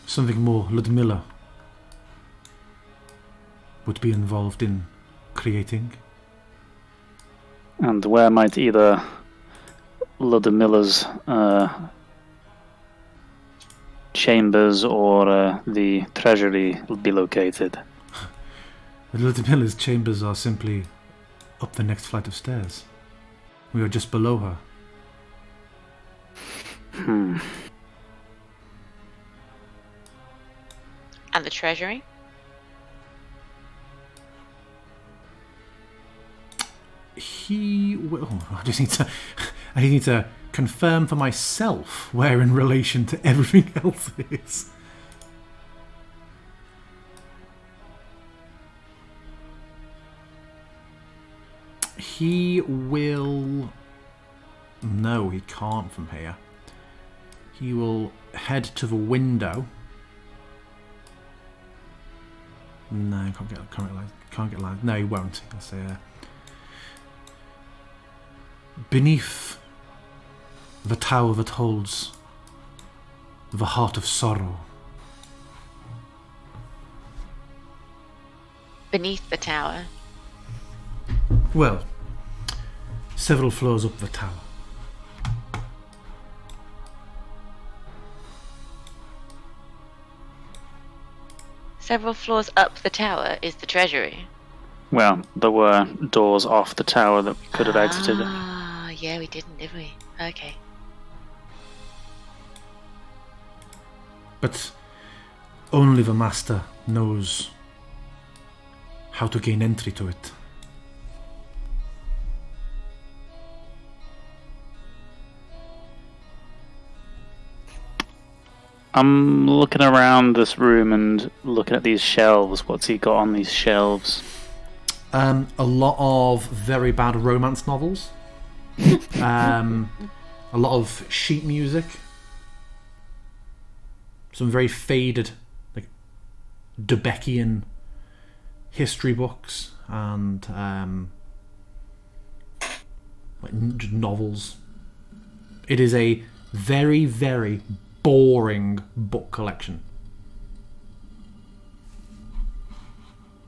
something more Ludmilla would be involved in creating. And where might either Ludmilla's chambers or the treasury be located? The Ludmilla's chambers are simply up the next flight of stairs. We are just below her. Hmm. And the treasury? He will. I need to confirm for myself where in relation to everything else it is. He will. No, he can't from here. He will head to the window. No, can't get live. No, he won't. I'll say beneath the tower that holds the heart of sorrow. Beneath the tower. Well, several floors up the tower. Several floors up the tower is the treasury. Well, there were doors off the tower that we could have exited. Ah, yeah, we didn't, did we? Okay. But only the master knows how to gain entry to it. I'm looking around this room and looking at these shelves. What's he got on these shelves? A lot of very bad romance novels. A lot of sheet music. Some very faded, like Debeckian history books and novels. It is a very, very boring book collection.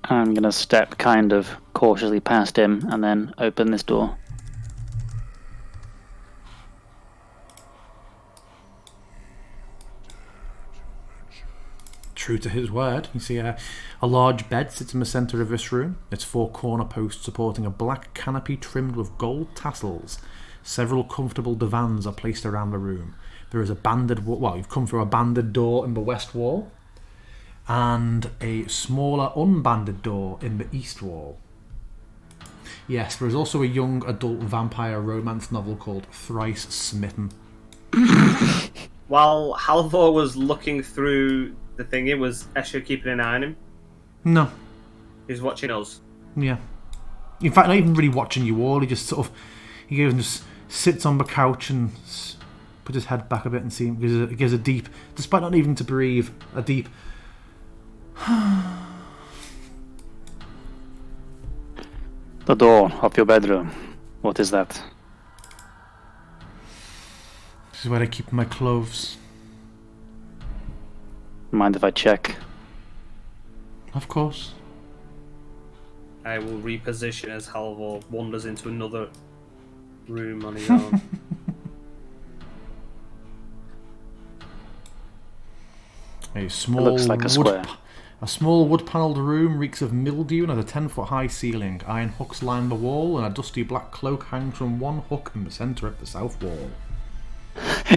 I'm going to step kind of cautiously past him and then open this door. True to his word, you see a large bed sits in the centre of this room. Its four corner posts supporting a black canopy trimmed with gold tassels. Several comfortable divans are placed around the room. There is a banded well, you've come through a banded door in the west wall and a smaller unbanded door in the east wall. Yes, there is also a young adult vampire romance novel called Thrice Smitten. While Halvor was looking through the thingy, was Escher keeping an eye on him? No. He was watching us. Yeah. In fact, not even really watching you all. He just sort of, just sits on the couch and puts his head back a bit and gives a deep, despite not needing to breathe, a deep. The door of your bedroom. What is that? This is where I keep my clothes. Mind if I check? Of course. I will reposition as Halvor wanders into another room on his own. A small It looks like a square. A small wood-panelled room reeks of mildew and has a 10-foot-high ceiling. Iron hooks line the wall, and a dusty black cloak hangs from one hook in the centre of the south wall.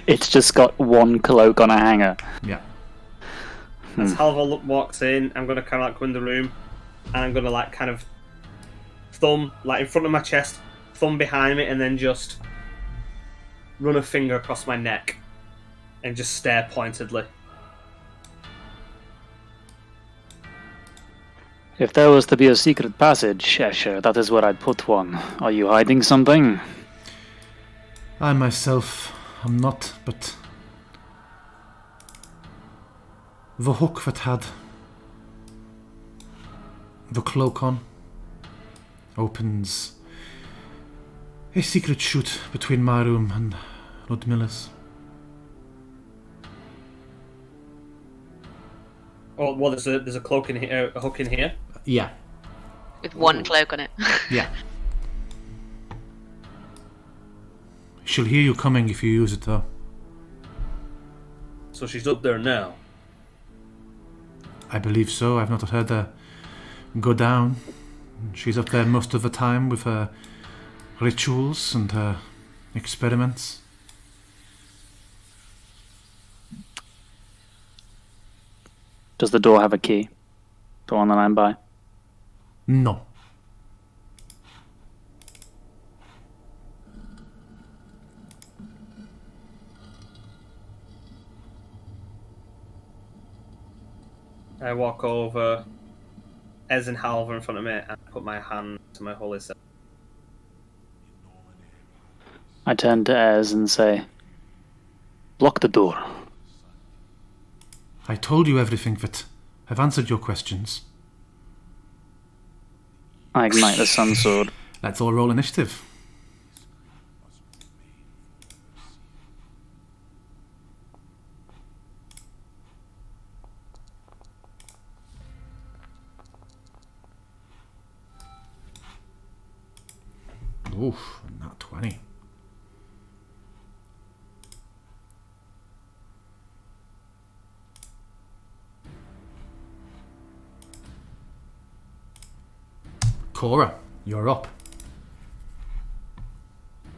It's just got one cloak on a hanger. Yeah. As Halvor walks in, I'm going to kind of like go in the room, and I'm going to like kind of thumb, like in front of my chest, thumb behind me, and then just run a finger across my neck, and just stare pointedly. If there was to be a secret passage, Escher, that is where I'd put one. Are you hiding something? I myself am not, but the hook that had the cloak on opens a secret chute between my room and Ludmilla's. Oh, well, there's a cloak in here, a hook in here. Yeah. With one cloak on it. Yeah. She'll hear you coming if you use it, though. So she's up there now. I believe so. I've not heard her go down. She's up there most of the time with her rituals and her experiments. Does the door have a key? The one that I'm by? No. I walk over, Ez and Halvar in front of me, and put my hand to my holy symbol. I turn to Ez and say, "Lock the door." I told you everything, Vit. I've answered your questions. I ignite the sun sword. Let's all roll initiative. Oof, not 20. Cora, you're up.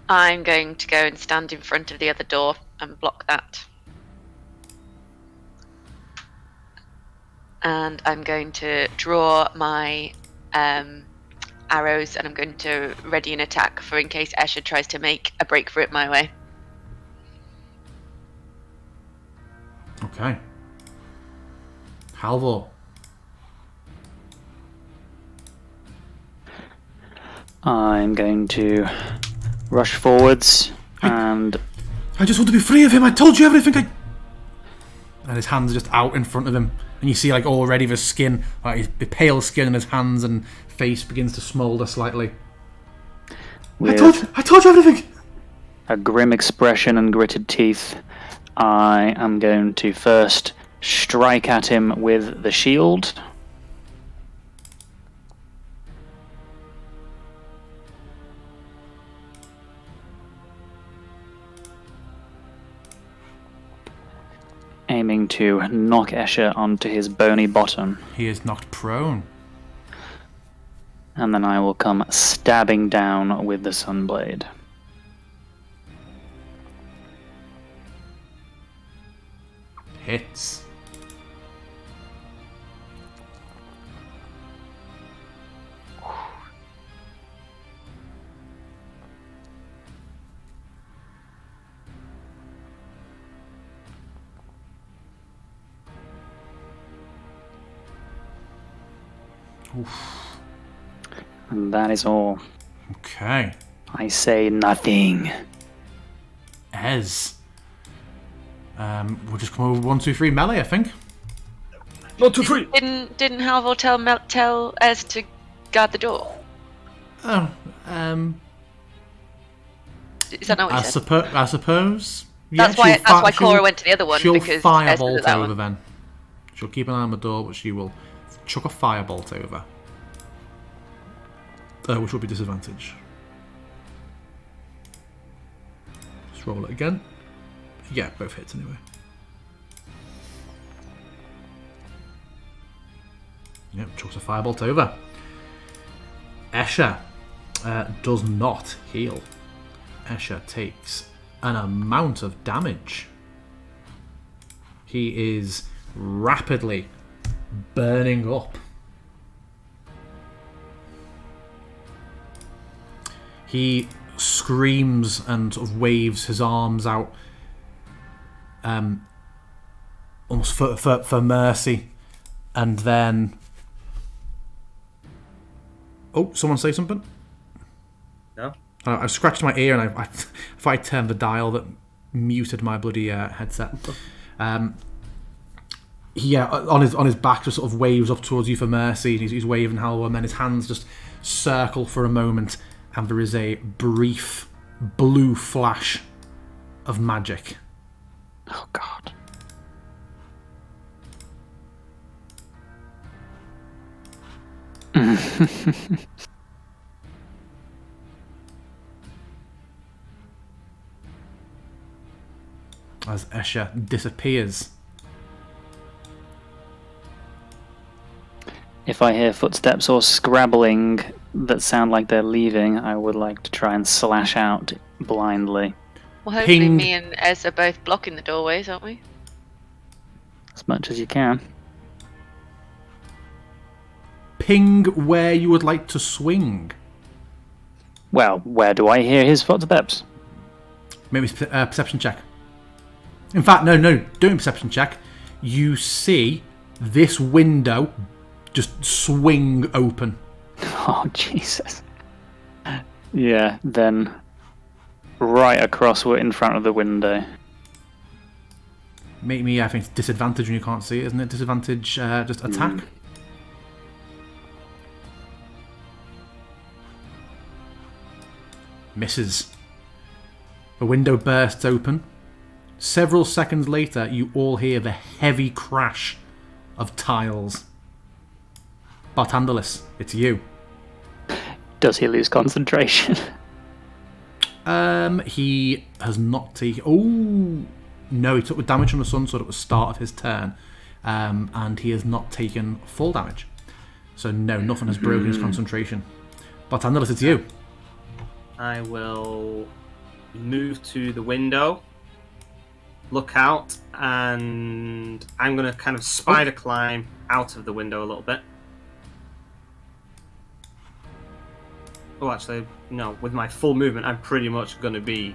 I'm going to go and stand in front of the other door and block that. And I'm going to draw my arrows, and I'm going to ready an attack for in case Escher tries to make a break for it my way. Okay. Halvor. I'm going to rush forwards and I just want to be free of him. I told you everything. And his hands are just out in front of him. And you see, like, already the skin, like his pale skin in his hands and face begins to smoulder slightly. I told you everything. A grim expression and gritted teeth, I am going to first strike at him with the shield. Aiming to knock Escher onto his bony bottom. He is knocked prone. And then I will come stabbing down with the Sunblade. Hits. Oof. And that is all. Okay. I say nothing. Ez. We'll just come over 1, 2, 3 melee, I think. 1, 2, 3. Didn't Halvor tell Ez to guard the door? Oh, Is that not what he said? I suppose. Yeah, That's why Cora went to the other one, She'll because Ez firebolt was at that over one. then. She'll keep an eye on the door, but she will chuck a firebolt over. Which will be disadvantage. Just roll it again. Yeah, both hits anyway. Yep, chucks a firebolt over. Escher does not heal. Escher takes an amount of damage. He is rapidly burning up. He screams and sort of waves his arms out, almost for mercy, and then... Oh, someone say something? No? I scratched my ear and I thought I turned the dial that muted my bloody headset. Yeah, on his back, just sort of waves up towards you for mercy. He's waving Hallow, and then his hands just circle for a moment, and there is a brief blue flash of magic. Oh God. as Escher disappears. If I hear footsteps or scrabbling that sound like they're leaving, I would like to try and slash out blindly. Well, hopefully Ping. me and Ez are both blocking the doorways, aren't we? As much as you can. Ping where you would like to swing. Well, where do I hear his footsteps? Maybe it's a perception check. In fact, no, doing perception check. You see this window just swing open. Oh, Jesus. Yeah, then right across in front of the window. Make me, I think, it's disadvantage when you can't see it, isn't it? Disadvantage, just attack. Misses. The window bursts open. Several seconds later, you all hear the heavy crash of tiles. Bartandalis, it's you. Does he lose concentration? He has not taken... Oh! No, he took the damage from the sun sword at the start of his turn. And he has not taken full damage. So no, nothing has broken his concentration. Bartandalis, it's you. I will move to the window, look out, and I'm going to kind of spider climb out of the window a little bit. Oh, actually, no. With my full movement, I'm pretty much going to be...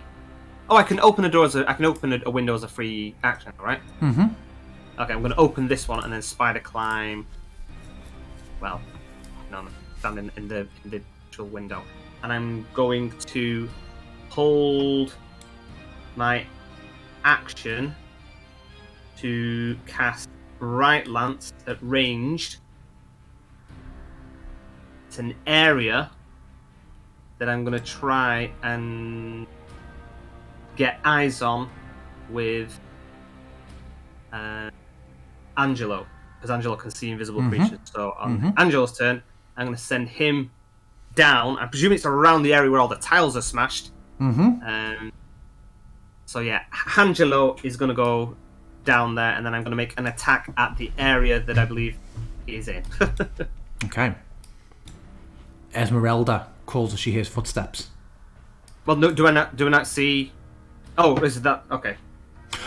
Oh, I can open a door I can open a window as a free action, right? Mm-hmm. Okay, I'm going to open this one and then spider climb. Well, no, stand in the actual window. And I'm going to hold my action to cast Bright Lance at ranged. It's an area that I'm going to try and get eyes on with Angelo, because Angelo can see invisible creatures. So on Angelo's turn, I'm going to send him down. I presume it's around the area where all the tiles are smashed. So yeah, Angelo is going to go down there, and then I'm going to make an attack at the area that I believe he is in. Okay. Esmeralda calls as she hears footsteps. Well, no, do I not see? Oh, is that okay?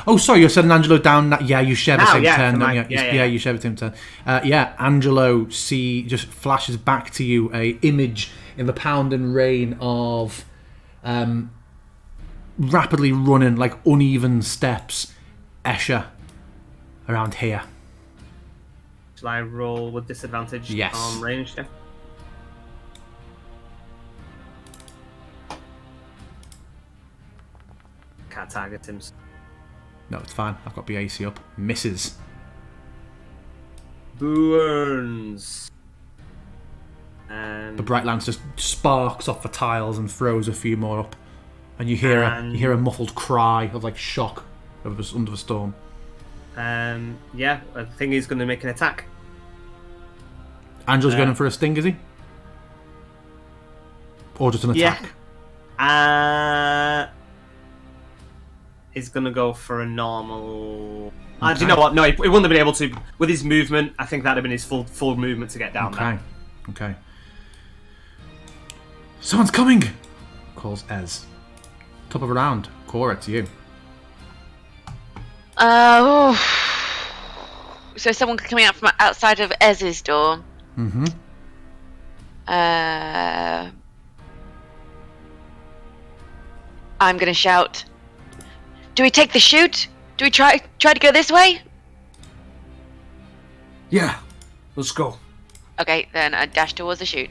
Oh, sorry, you're sending Angelo down. Yeah, you share the Now, same yeah, turn, for don't my- you? yeah. You share the same turn. Yeah, Angelo just flashes back to you a image in the pound and rain of rapidly running, like uneven steps, Escher around here. Shall I roll with disadvantage Yes. on range? Yeah. Can't target him. No, it's fine. I've got BAC up. Misses. Burns. The bright lance just sparks off the tiles and throws a few more up, and you hear a muffled cry of like shock under the storm. Yeah, I think he's going to make an attack. Angelo's going in for a sting, is he? Or just an attack? Yeah. He's going to go for a normal... Do you know what? No, he wouldn't have been able to. With his movement, I think that would have been his full movement to get down there. Okay. Someone's coming! Calls Ez. Top of the round. Cora, it's you. So someone coming out from outside of Ez's door. Mm-hmm. I'm gonna shout. Do we take the chute? Do we try to go this way? Yeah, let's go. Okay, then I dash towards the chute.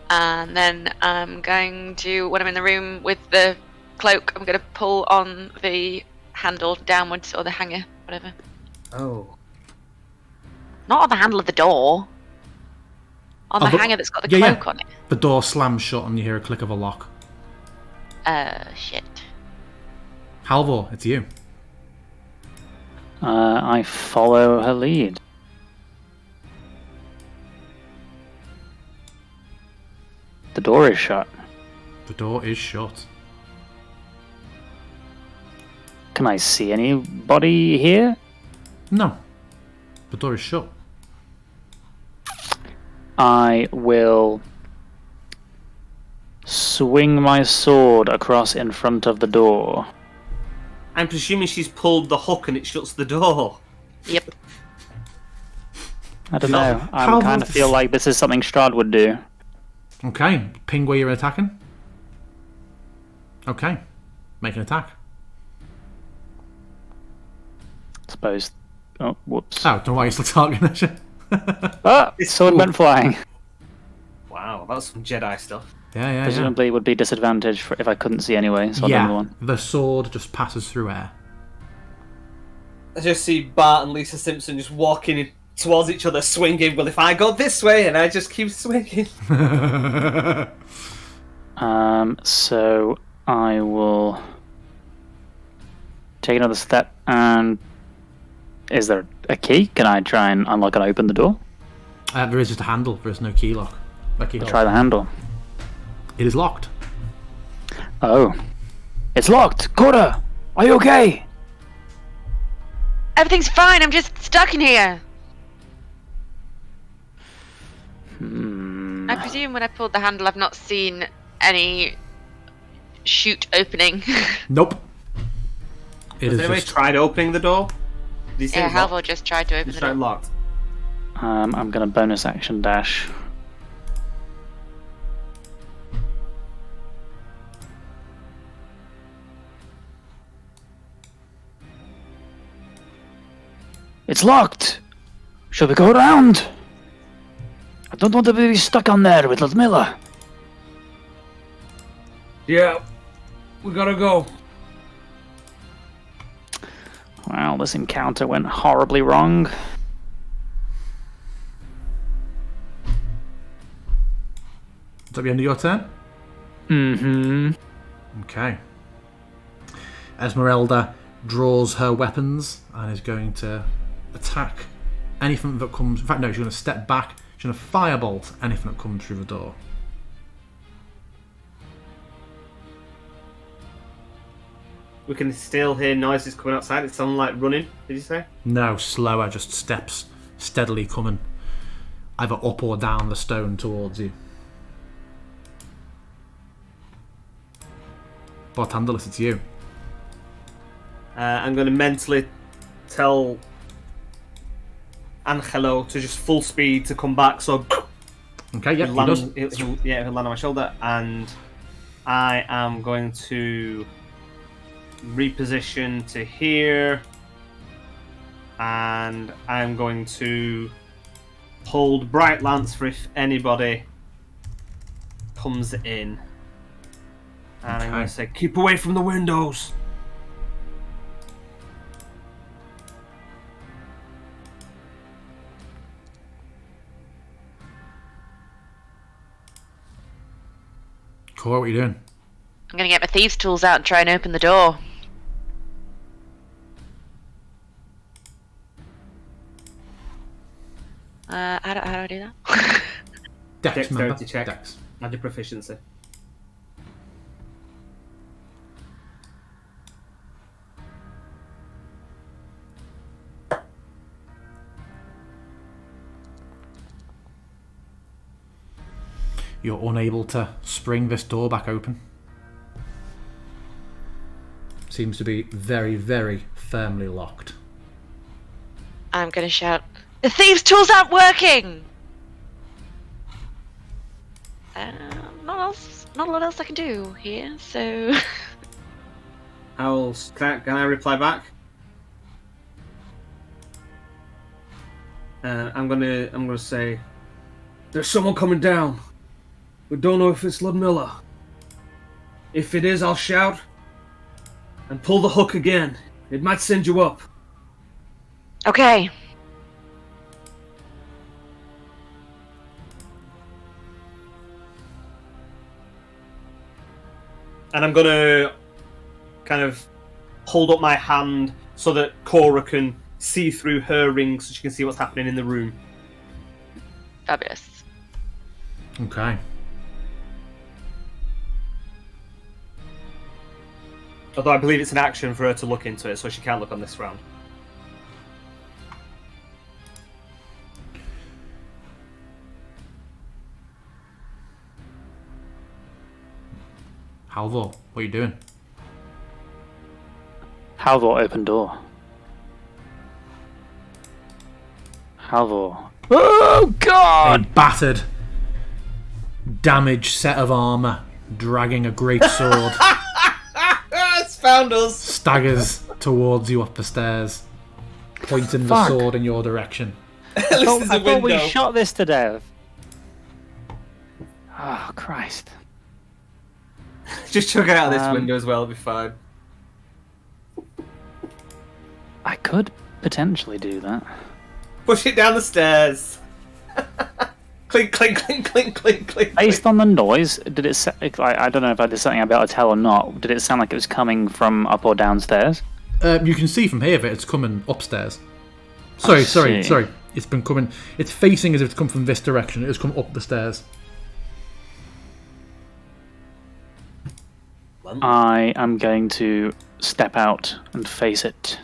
And then I'm going to, when I'm in the room with the cloak, I'm going to pull on the handle downwards, or the hanger, whatever. Oh. Not on the handle of the door. On the hanger that's got the cloak on it. The door slams shut and you hear a click of a lock. Shit. Halvor, it's you. I follow her lead. The door is shut. The door is shut. Can I see anybody here? No. The door is shut. I will swing my sword across in front of the door. I'm presuming she's pulled the hook and it shuts the door. Yep. I don't know. How I kind of does- feel like this is something Strahd would do. Okay. Ping where you're attacking. Okay. Make an attack. Suppose. Oh, whoops. Oh, don't know why you're still targeting it. Ah, It's sword cool. went flying. Wow, that's some Jedi stuff. Yeah. Presumably, it would be disadvantage if I couldn't see anyway. So I'll do Yeah. another one. The sword just passes through air. I just see Bart and Lisa Simpson just walking towards each other, swinging. Well, if I go this way, and I just keep swinging. So I will take another step. And is there a key? Can I try and unlock and open the door? There is just a handle. There is no key lock. Try the handle. It is locked. Oh, it's locked. Cora, are you okay? Everything's fine. I'm just stuck in here. I presume when I pulled the handle, I've not seen any chute opening. Nope. It Has is anybody just. tried opening the door? Did you say Yeah, it was locked? Halvor just tried to open Just the tried door. locked. I'm gonna bonus action dash. It's locked. Should we go around? I don't want to be stuck on there with Ludmilla. Yeah, we gotta go. Well, this encounter went horribly wrong. Is that the end of your turn? Mm-hmm. Okay. Esmeralda draws her weapons and is going to attack anything that comes. In fact, no, she's going to step back. She's going to firebolt anything that comes through the door. We can still hear noises coming outside. It sounded like running, did you say? No, slower, just steps steadily coming either up or down the stone towards you. Bartandalus, it's you. I'm going to mentally tell Angelo to just full speed to come back. So Okay, yeah, he'll he does. land, he'll land on my shoulder, and I am going to reposition to here, and I'm going to hold Bright Lance for if anybody comes in. And I'm going to say, keep away from the windows. Cora, what are you doing? I'm gonna get my thieves' tools out and try and open the door. How do I do that? Dex, Dexterity remember? check. Dex. Add your proficiency. You're unable to spring this door back open. Seems to be very, very firmly locked. I'm gonna shout, "The thieves' tools aren't working!" Not a lot else I can do here, so... Can I reply back? I'm gonna say, There's someone coming down. We don't know if it's Ludmilla. If it is, I'll shout and pull the hook again. It might send you up. Okay. and I'm gonna kind of hold up my hand so that Cora can see through her ring, so she can see what's happening in the room. Fabulous. Okay. Although I believe it's an action for her to look into it, so she can't look on this round. Halvor, what are you doing? Halvor, open door. Halvor. Oh, A God! battered, damaged set of armour, dragging a great sword, It's found us! staggers towards you up the stairs, pointing the Fuck. sword in your direction. At least there's a I thought we window. shot this to death. Oh, Christ. Just chuck it out of this Um, window as well, it'll be fine. I could potentially do that. Push it down the stairs. Clink, clink, clink, clink, clink, clink. Based on the noise, did it? I don't know if there's something I'd be able to tell or not. Did it sound like it was coming from up or downstairs? You can see from here that it's coming upstairs. Sorry. see. It's been coming. It's facing as if it's come from this direction. It has come up the stairs. I am going to step out and face it.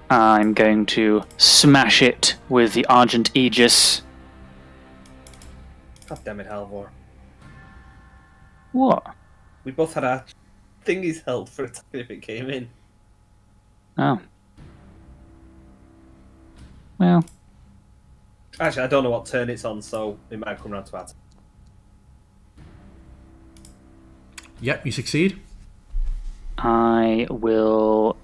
I'm going to smash it with the Argent Aegis. God damn it, Halvor. What? We both had our thingies held for attacking if it came in. Oh. Well, Actually, I don't know what turn it's on, so it might come round to our turn. Yep, you succeed. I will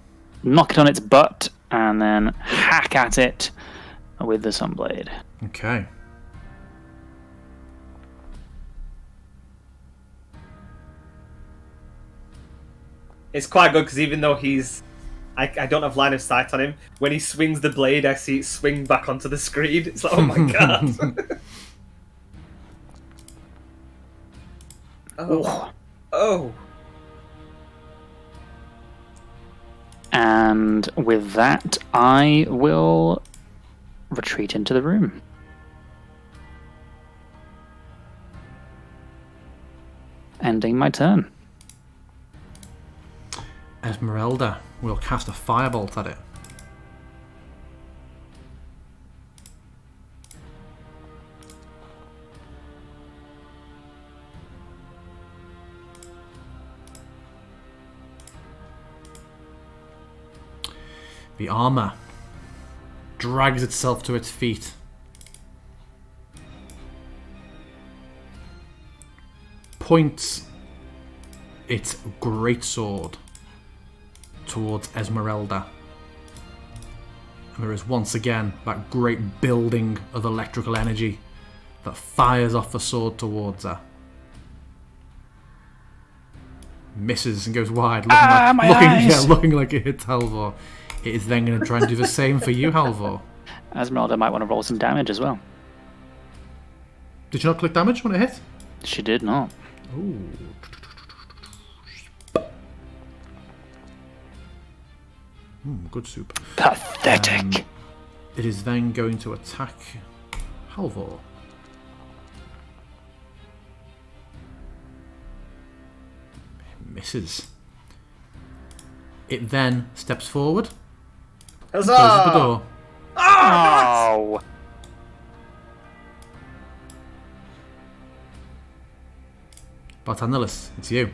knock it on its butt and then hack at it with the Sunblade. Okay. It's quite good because even though he's... I don't have line of sight on him, when he swings the blade, I see it swing back onto the screen. It's like, oh my god. Oh. Oh. And with that, I will retreat into the room. Ending my turn. Esmeralda will cast a firebolt at it. The armour drags itself to its feet. Points its greatsword towards Esmeralda. And there is once again that great building of electrical energy that fires off the sword towards her. Misses and goes wide, looking like it hits Halvor. It is then going to try and do the same for you, Halvor. Esmeralda might want to roll some damage as well. Did you not click damage when it hit? She did not. Ooh. Good soup. Pathetic. It is then going to attack Halvor. Misses. It then steps forward, Huzzah! closes the door. Oh! Bartanilus, it's you.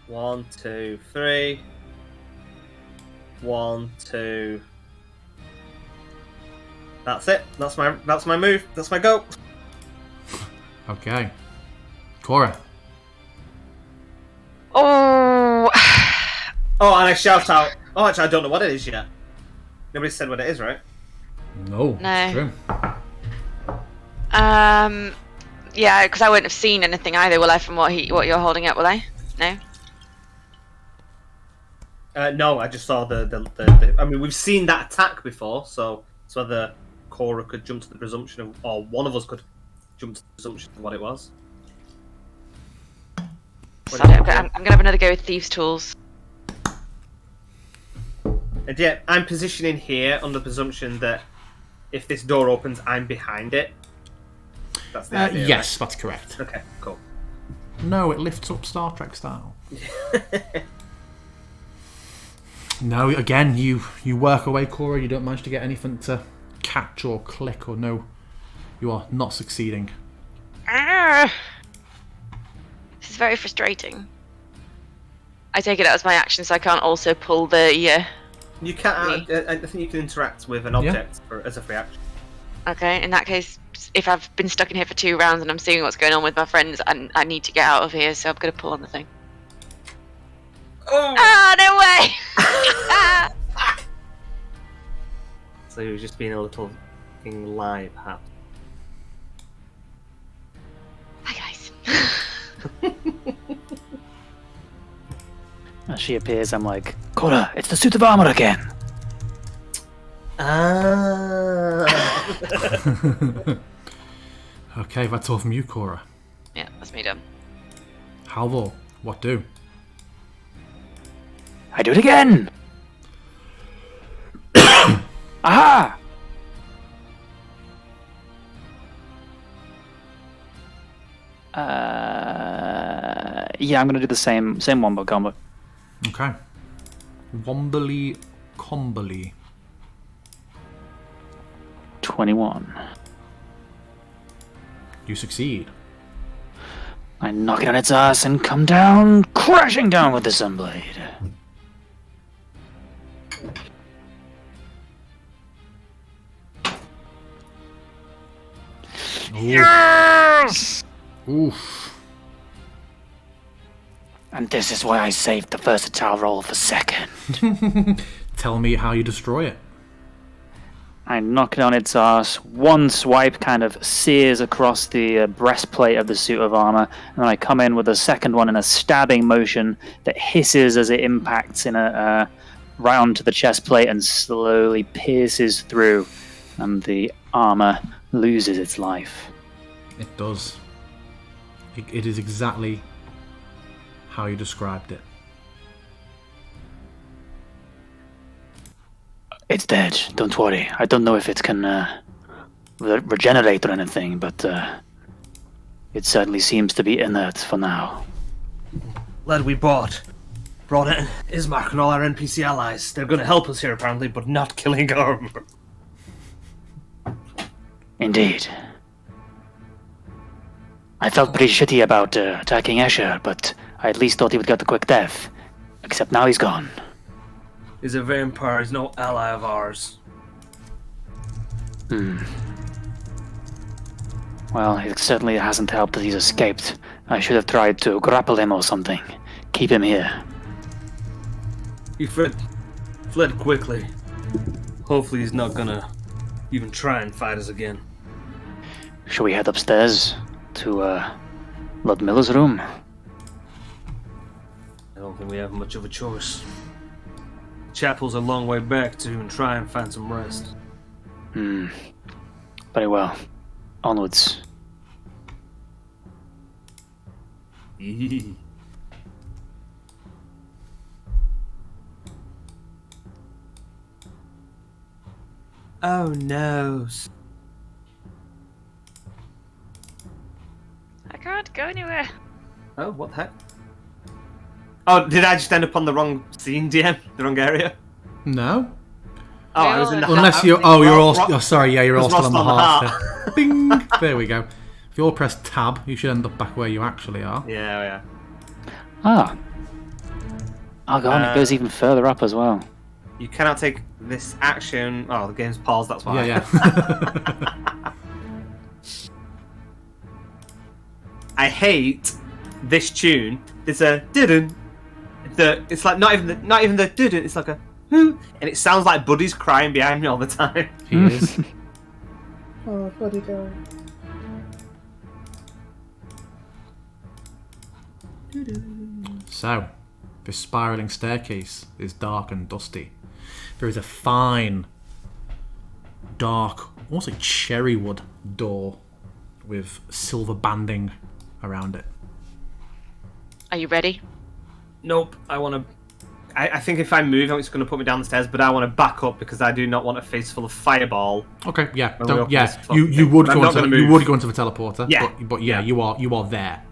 1, 2, 3. 1, 2. That's it. That's my move. That's my go. Okay. Cora. Oh, Oh, and I shout out. Oh, actually, I don't know what it is yet. Nobody said what it is, right? No. No. It's true. yeah, because I wouldn't have seen anything either, will I? From what you're holding up, will I? No. No, I just saw the. I mean, we've seen that attack before, so it's whether Cora could jump to the presumption of, or one of us could jump to the presumption of what it was. So I'm gonna have another go with thieves' tools. And yeah, I'm positioning here on the presumption that if this door opens, I'm behind it. That's the idea. Yes, that's correct. Right? Okay, cool. No, it lifts up Star Trek style. No, again, you work away, Cora. You don't manage to get anything to catch or click or no. You are not succeeding. This is very frustrating. I take it as my action, so I can't also pull the. You can't. I think you can interact with an object as a free action. Okay, in that case, if I've been stuck in here for 2 rounds and I'm seeing what's going on with my friends, I need to get out of here, so I'm going to pull on the thing. Oh! Ah, no way! So he was just being a little fucking lie, perhaps. Hi, guys. As she appears, I'm like, Cora, it's the suit of armor again. Okay, that's all from you, Cora. Yeah, that's me done. Halvor, what do? I do it again! Aha! Yeah, I'm gonna do the same wombo combo. Okay. Wombly Combly. 21. You succeed. I knock it on its ass and come down, crashing down with the Sunblade. Yes! Oof. And this is why I saved the versatile roll for second. Tell me how you destroy it. I knock it on its ass. One swipe kind of sears across the breastplate of the suit of armor, and then I come in with a second one in a stabbing motion that hisses as it impacts in a round to the chest plate and slowly pierces through, and the armor loses its life. It does. It is exactly how you described it. It's dead. Don't worry. I don't know if it can regenerate or anything, but it certainly seems to be inert for now. Lad, we brought in Ismark and all our NPC allies. They're going to help us here, apparently, but not killing armor. Indeed. I felt pretty shitty about attacking Escher, but I at least thought he would get the quick death. Except now he's gone. He's a vampire. He's no ally of ours. Well, it certainly hasn't helped that he's escaped. I should have tried to grapple him or something. Keep him here. He fled quickly. Hopefully he's not gonna even try and fight us again. Shall we head upstairs to Lord Miller's room? I don't think we have much of a choice. Chapel's a long way back to even try and find some rest. Very well. Onwards. Oh no. I can't go anywhere. Oh, what the heck? Oh, did I just end up on the wrong scene, DM? The wrong area? No. Oh, I was in the Unless heart. you're... Oh, you're all... Oh, sorry, yeah, you're all was still on the lost on the heart. Bing! There we go. If you all press tab, you should end up back where you actually are. Yeah. Ah. Oh god, it goes even further up as well. You cannot take this action... Oh, the game's paused, that's why. Yeah. I hate this tune. There's a didn't. It's like not even the didn't. It's like a who, and it sounds like Buddy's crying behind me all the time. He is. Oh, Buddy go. So, this spiralling staircase is dark and dusty. There is a fine, dark, almost like cherry wood door with silver banding around it. Are you ready? Nope, I want to... I think if I move, it's going to put me down the stairs, but I want to back up because I do not want a face full of fireball. Okay, yeah, When we open this fucking you thing. would I'm go not into gonna you move. would go into the teleporter. Yeah. but yeah, you are there.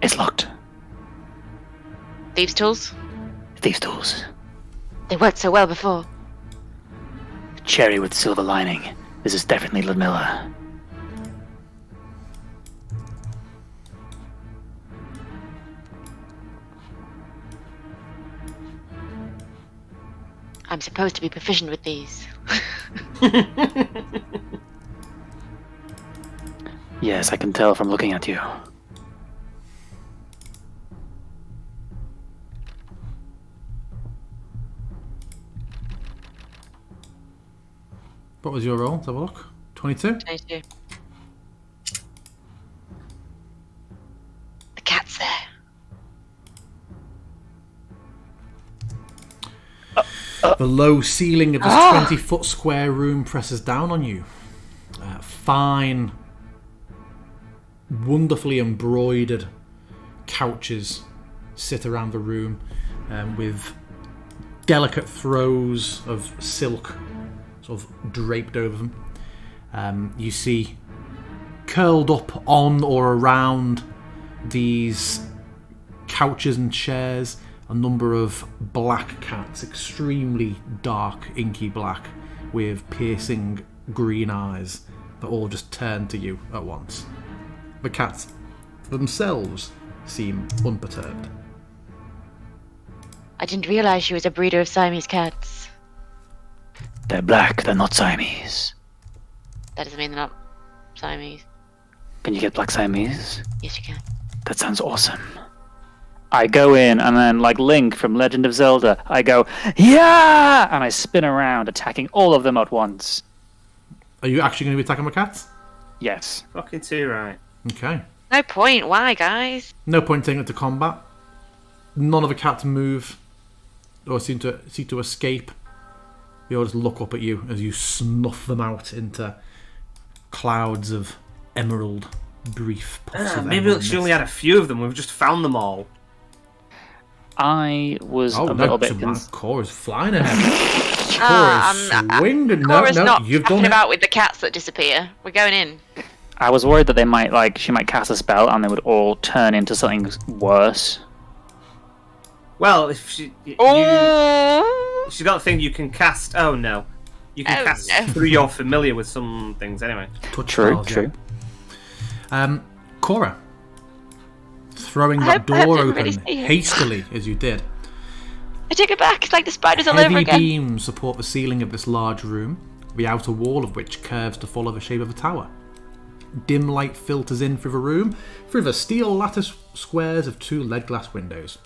It's locked. Thieves' tools? Thieves' tools. They worked so well before. Cherry with silver lining. This is definitely Ludmilla. I'm supposed to be proficient with these. Yes, I can tell from looking at you. What was your roll? Let's have a look. 22? 22. The cat's there. The low ceiling of this 20-foot square room presses down on you. Fine, wonderfully embroidered couches sit around the room with delicate throws of silk sort of draped over them. You see curled up on or around these couches and chairs a number of black cats, extremely dark, inky black, with piercing green eyes that all just turn to you at once. The cats themselves seem unperturbed. I didn't realize she was a breeder of Siamese cats. They're black, they're not Siamese. That doesn't mean they're not Siamese. Can you get black Siamese? Yes, you can. That sounds awesome. I go in, and then, like Link from Legend of Zelda, I go, yeah! And I spin around, attacking all of them at once. Are you actually going to be attacking my cats? Yes. Fucking too right. Okay. No point. Why, guys? No point taking it to combat. None of the cats move or seem to escape. They all just look up at you as you snuff them out into clouds of emerald, brief puffs of Maybe emerald she only mist. had a few of them. We've just found them all. I was a little bit... Cora's flying ahead. Cora's swinging. Cora's not you've done fucking it. about with the cats that disappear. We're going in. I was worried that they might, like, she might cast a spell and they would all turn into something worse. Well, if she... Oh! She got a thing you can cast... Oh, no. You can cast through you're familiar with some things anyway. True. Cora, throwing I that hope I door didn't open really see it. hastily as you did. I take it back. It's like the spiders all over Heavy again. beams support the ceiling of this large room, the outer wall of which curves to follow the shape of a tower. Dim light filters in through the room, through the steel lattice squares of two lead glass windows.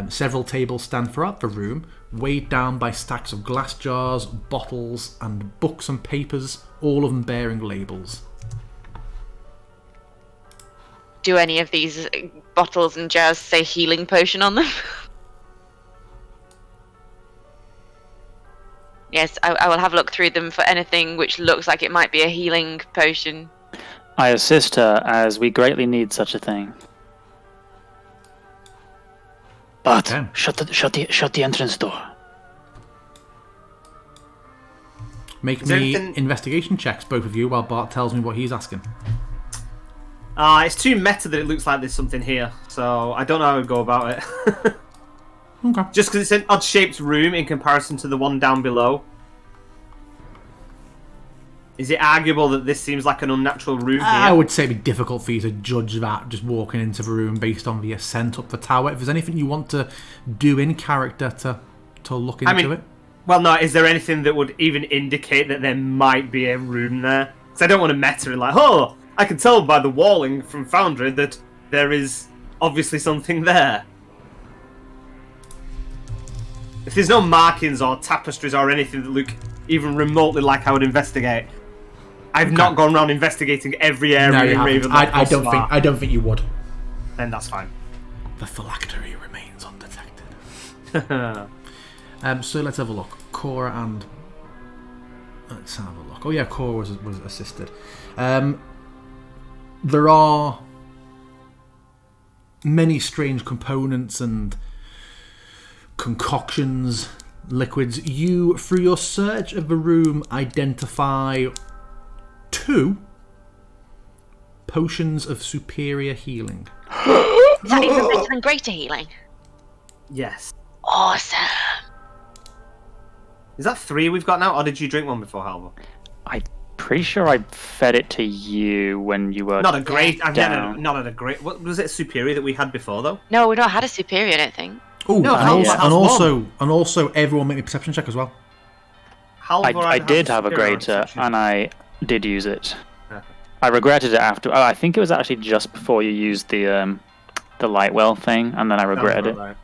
Several tables stand throughout the room, weighed down by stacks of glass jars, bottles, and books and papers, all of them bearing labels. Do any of these bottles and jars say healing potion on them? Yes, I will have a look through them for anything which looks like it might be a healing potion. I assist her, as we greatly need such a thing. But Okay. shut the entrance door. Make Is me everything- investigation checks, both of you, while Bart tells me what he's asking. It's too meta that it looks like there's something here, so I don't know how I would go about it. Okay. Just because it's an odd-shaped room in comparison to the one down below. Is it arguable that this seems like an unnatural room here? I would say it'd be difficult for you to judge that just walking into the room based on the ascent up the tower. If there's anything you want to do in character to look into it. Well, no, is there anything that would even indicate that there might be a room there? Because I don't want to meta and like, oh, I can tell by the walling from Foundry that there is obviously something there. If there's no markings or tapestries or anything that look even remotely like I would investigate, I've not gone around investigating every area No, you in haven't. Ravenloft. I thus far. don't think you would. Then that's fine. The phylactery remains undetected. So let's have a look. Cora and let's have a look. Oh yeah, Cora was assisted. There are many strange components and concoctions, liquids. You, through your search of the room, identify 2 potions of superior healing. Is that even better than greater healing? Yes. Awesome. Is that 3 we've got now, or did you drink one before, Halvor? I'm pretty sure I fed it to you when you were Not a great. I've never down. not had a great. What was it? Superior that we had before though. No, we've not had a superior, I don't think. Oh, No, and also, everyone make me a perception check as well. Halvor I did has have a superior greater, perception. and I did use it. Okay. I regretted it after. Oh, I think it was actually just before you used the Lightwell thing, and then I regretted it. Right.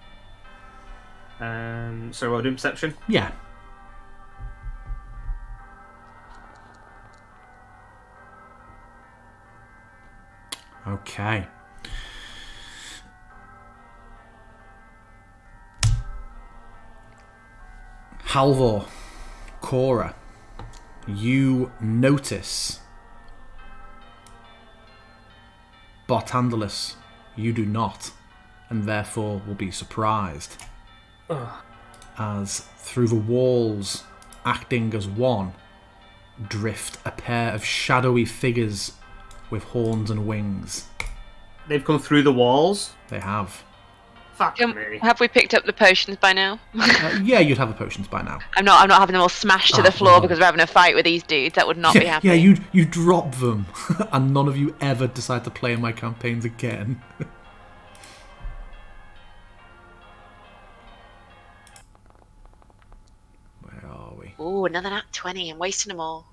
So we're doing perception. Yeah. Okay. Halvor, Cora, you notice. Bartandalus, you do not, and therefore will be surprised. As through the walls, acting as one, drift a pair of shadowy figures with horns and wings. They've come through the walls. They have. Fuck me. Have we picked up the potions by now? Yeah, you'd have the potions by now. I'm not having them all smashed to the floor because we're having a fight with these dudes. That would not be happy. Yeah, you drop them, and none of you ever decide to play in my campaigns again. Where are we? Ooh, another nat 20. I'm wasting them all.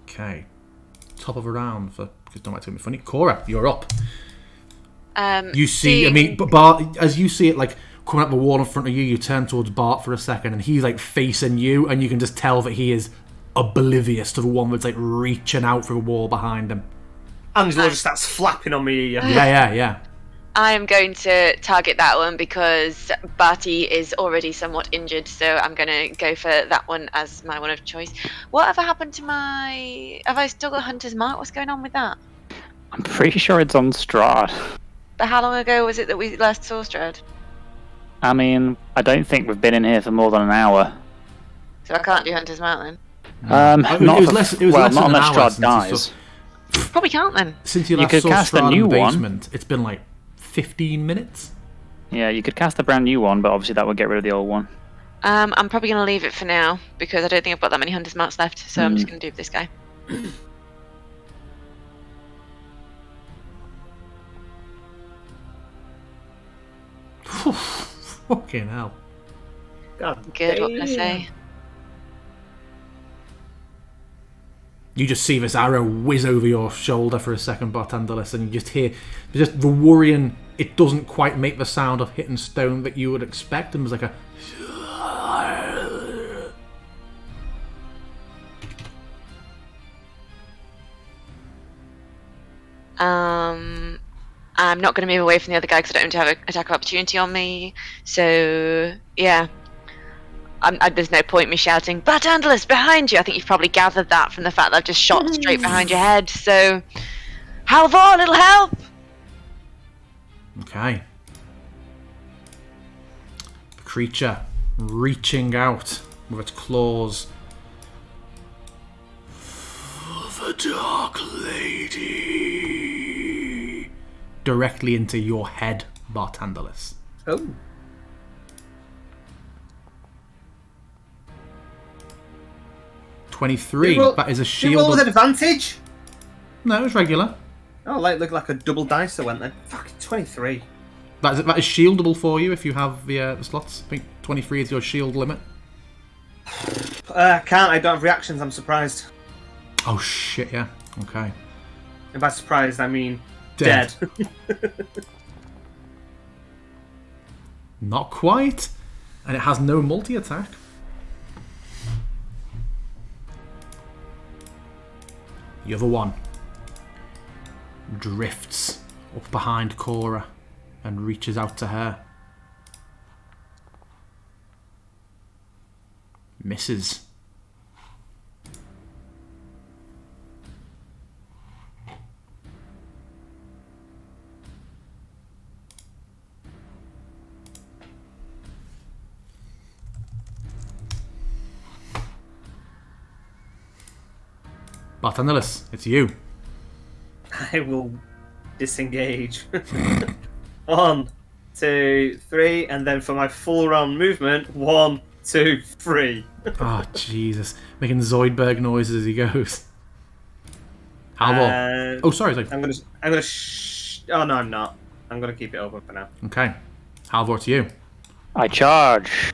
Okay. Top of a round for because don't like to be funny. Cora, you're up. You see, I mean, but Bart, as you see it, like coming up the wall in front of you, you turn towards Bart for a second, and he's like facing you, and you can just tell that he is oblivious to the one that's like reaching out for the wall behind him. Angelo just starts flapping on me. Yeah. I am going to target that one because Barty is already somewhat injured, so I'm going to go for that one as my one of choice. Whatever happened to my... Have I still got Hunter's Mark? What's going on with that? I'm pretty sure it's on Strahd. But how long ago was it that we last saw Strahd? I mean, I don't think we've been in here for more than an hour. So I can't do Hunter's Mark then? It was less than not an unless hour Strahd since dies. Probably can't then. Since you You last could saw cast a Strahd in new the one. basement, it's been like 15 minutes. Yeah, you could cast a brand new one, but obviously that would get rid of the old one. I'm probably going to leave it for now because I don't think I've got that many Hunter's Marks left, so I'm just going to do this guy. Fucking hell. God Good, what can I damn. say? You just see this arrow whiz over your shoulder for a second, Bartandalus, and you just hear just the worrying. It doesn't quite make the sound of hitting stone that you would expect, and there's like a. I'm not going to move away from the other guy because I don't have an attack of opportunity on me. So, yeah. There's no point in me shouting, Bartandalus, behind you! I think you've probably gathered that from the fact that I've just shot straight behind your head. So, Halvor, little help! Okay. The creature reaching out with its claws. For the Dark Lady. Directly into your head, Bartandalus. Oh. $23. That is a Did shield. you roll with advantage? No, it's regular. Oh, like looked like a double dice that went then. Fucking 23. That is shieldable for you if you have the slots. I think 23 is your shield limit. Can't. I don't have reactions. I'm surprised. Oh shit! Yeah. Okay. And by surprised, I mean Dead. dead. Not quite. And it has no multi-attack. The other one drifts up behind Cora and reaches out to her. Misses. Bartanilus, it's you. I will disengage. 1, 2, 3, and then for my full round movement, 1, 2, 3. Oh, Jesus. Making Zoidberg noises as he goes. Halvor. Oh, sorry. I'm gonna. Oh no, I'm not. I'm gonna keep it open for now. Okay. Halvor, to you. I charge.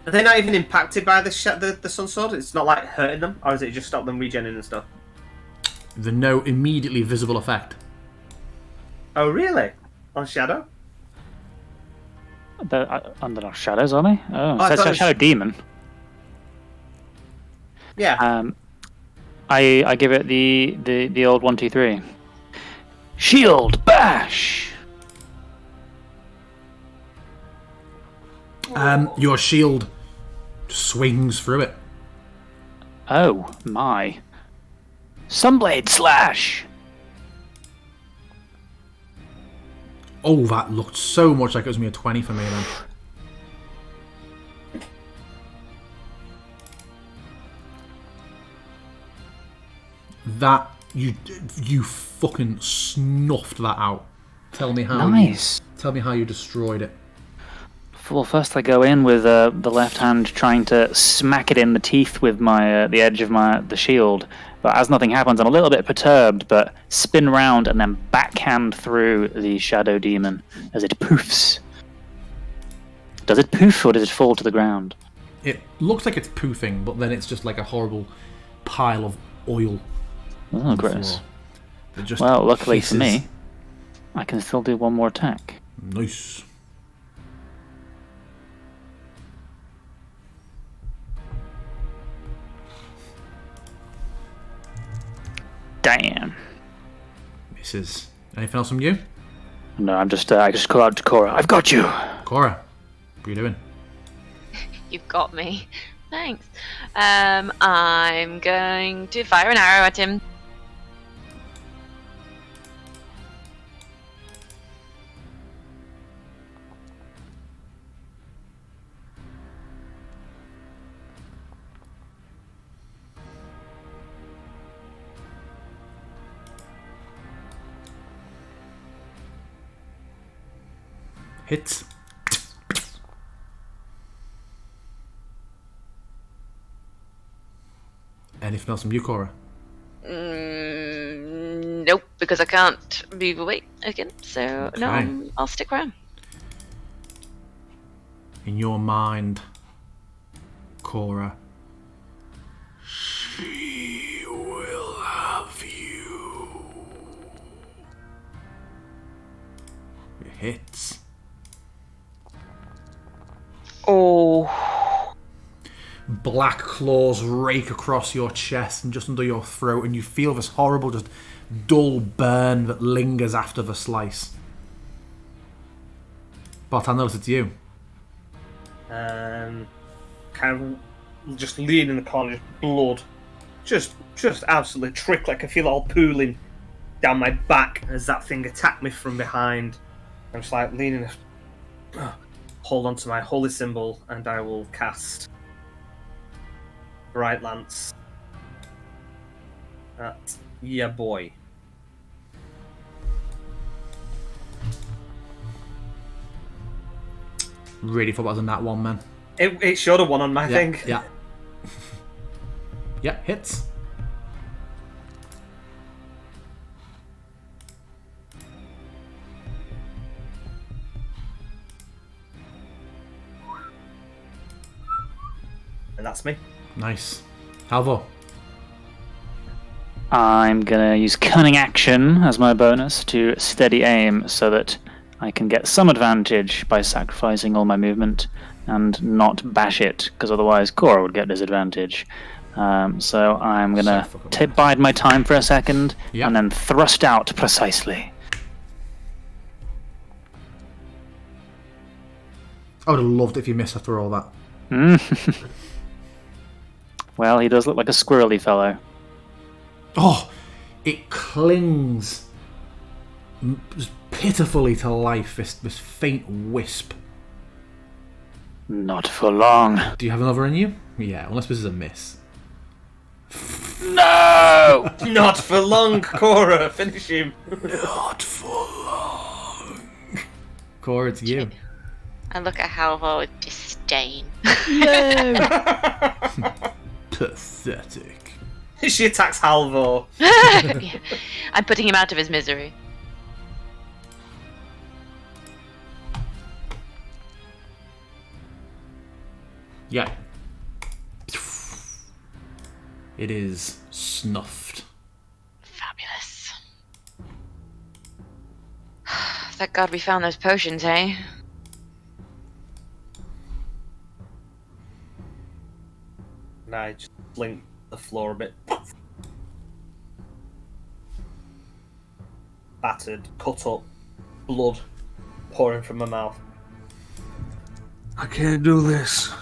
Are they not even impacted by the sun sword? It's not like hurting them, or is it just stop them regenerating and stuff? The no immediately visible effect. Oh really? On Shadow? They're under our shadows, are they? Oh, I that's thought a it was- shadow demon. Yeah. I give it the old 1, 2, 3. Shield bash. Your shield swings through it. Oh my. Sunblade slash. Oh, that looked so much like it was going to be a 20 for me then. That, you fucking snuffed that out. Tell me how Nice. Tell me how you destroyed it. Well, first I go in with the left hand, trying to smack it in the teeth with my the edge of the shield. But as nothing happens, I'm a little bit perturbed. But spin round and then backhand through the shadow demon as it poofs. Does it poof or does it fall to the ground? It looks like it's poofing, but then it's just like a horrible pile of oil. Oh, on the gross. floor. It just Well, luckily for hisses. me, I can still do one more attack. Nice. Damn. Misses. Anything else from you? No, I just call out to Cora. I've got you. Cora, what are you doing? You've got me. Thanks. I'm going to fire an arrow at him. Hits. Anything else from you, Cora? Nope, because I can't move away again. So no, Okay. I'll stick around. In your mind, Cora, she will have you. It hits. Oh, Black claws rake across your chest and just under your throat, and you feel this horrible, just dull burn that lingers after the slice. But I notice it's you. Kind of just leaning in the corner, just blood, just absolutely trickle. I can feel it all pooling down my back as that thing attacked me from behind. I'm just like leaning, hold on to my holy symbol, and I will cast Bright Lance at yeah boy. Really thought that was in that one, man. It showed a 1 on my thing. Yeah. Yeah, hits. And that's me. Nice. Halvor. I'm gonna use cunning action as my bonus to steady aim so that I can get some advantage by sacrificing all my movement and not bash it, because otherwise Cora would get disadvantage. So I'm gonna bide my time for a second Yep. and then thrust out precisely. I would have loved it if you missed after all that. Well, he does look like a squirrely fellow. Oh, it clings pitifully to life, this faint wisp. Not for long. Do you have another in you? Yeah, unless this is a miss. No! Not for long, Cora. Finish him. Not for long. Cora, it's you. I look at Halvor with disdain. Pathetic. She attacks Halvor. Yeah. I'm putting him out of his misery. Yeah. It is snuffed. Fabulous. Thank God we found those potions, eh? And I just blink the floor a bit. Battered, cut up, blood pouring from my mouth. I can't do this.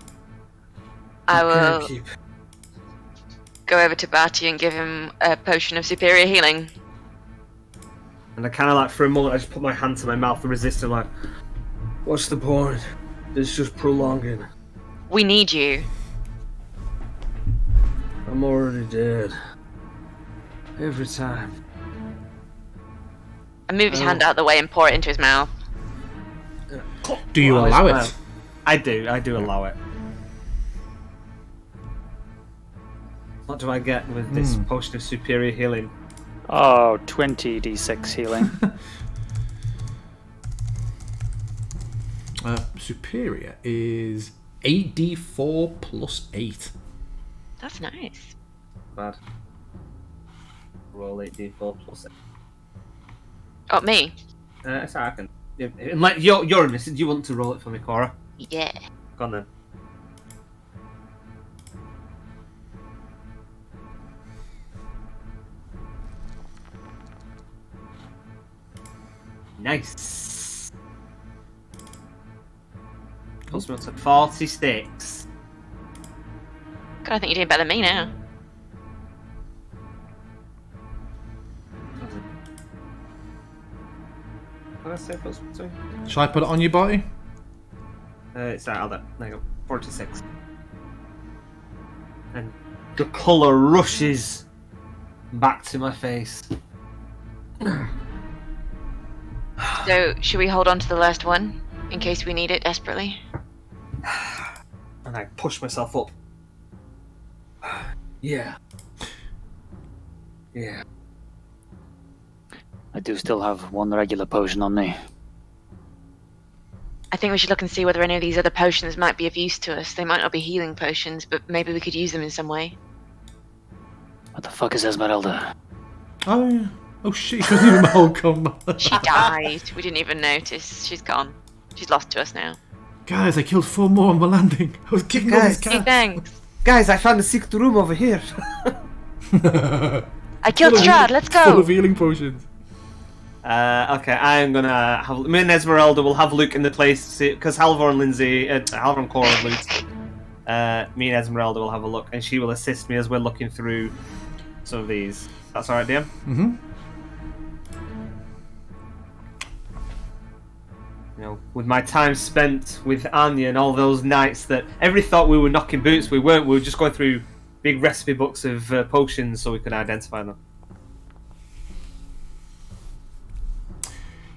I Can't will keep. go over to Barty and give him a potion of superior healing. And I kind of like, for a moment, I just put my hand to my mouth and resist and like, What's the point? It's just prolonging. We need you. I'm already dead. Every time. I move his hand out of the way and pour it into his mouth. Do you Well, allow well, it? I do allow it. What do I get with this potion of superior healing? Oh, 20 d6 healing. Superior is 8d4 plus 8. That's nice. Bad. Roll 8d4 plus 8. Oh, me? So I can. Like you're in this. Do you want to roll it for me, Cora? Yeah. Go on then. Nice. Puts me up to 46. God, I think you're doing better than me now. What did I say plus 2? Shall I put it on your body? It's out there. There you go. 46. And the colour rushes back to my face. So, should we hold on to the last one in case we need it desperately? And I push myself up. Yeah. Yeah. I do still have one regular potion on me. I think we should look and see whether any of these other potions might be of use to us. They might not be healing potions, but maybe we could use them in some way. What the fuck is Esmeralda? Oh, yeah. Oh shit, she wasn't even welcome. She died. We didn't even notice. She's gone. She's lost to us now. Guys, I killed 4 more on the landing. I was kicking all these Guys, Hey, cats. thanks. Guys, I found a secret room over here. I killed Strahd. Let's Full go. of healing potions. Okay, I am gonna have. Me and Esmeralda will have a look in the place because Halvor and Lindsay, Halvor and Cora and loot. Me and Esmeralda will have a look, and she will assist me as we're looking through some of these. That's all right, DM. Mm-hmm. You know, with my time spent with Anya and all those nights that everybody thought we were knocking boots, we weren't. We were just going through big recipe books of potions so we could identify them.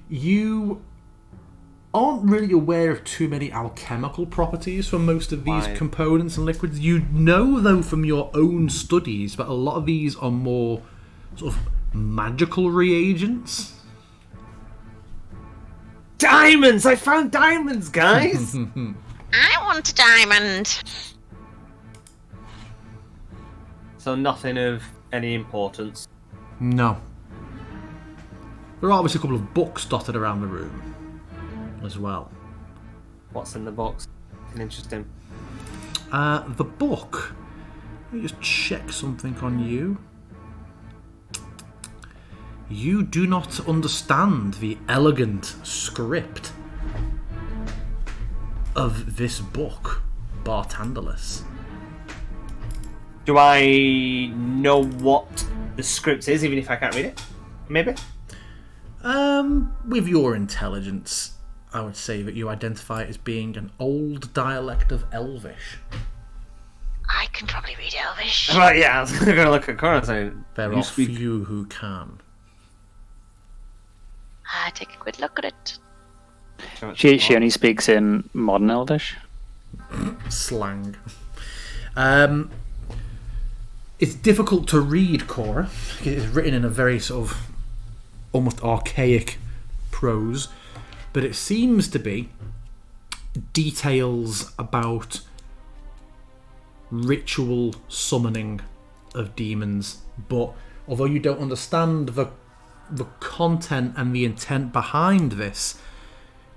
You aren't really aware of too many alchemical properties for most of these Why? components and liquids. You know, though, from your own studies, that a lot of these are more sort of magical reagents. Diamonds! I found diamonds, guys! I want a diamond. So nothing of any importance. No. There are obviously a couple of books dotted around the room as well. What's in the box? Interesting. The book. Let me just check something on you. You do not understand the elegant script of this book, Bartandalis. Do I know what the script is, even if I can't read it? Maybe? With your intelligence, I would say that you identify it as being an old dialect of Elvish. I can probably read Elvish. Well, yeah, I was going to look at Cora and say, There you are speak. few who can. Take a quick look at it. She only speaks in modern Elvish. Slang. It's difficult to read, Cora. It's written in a very sort of almost archaic prose, but it seems to be details about ritual summoning of demons. But although you don't understand the content and the intent behind this,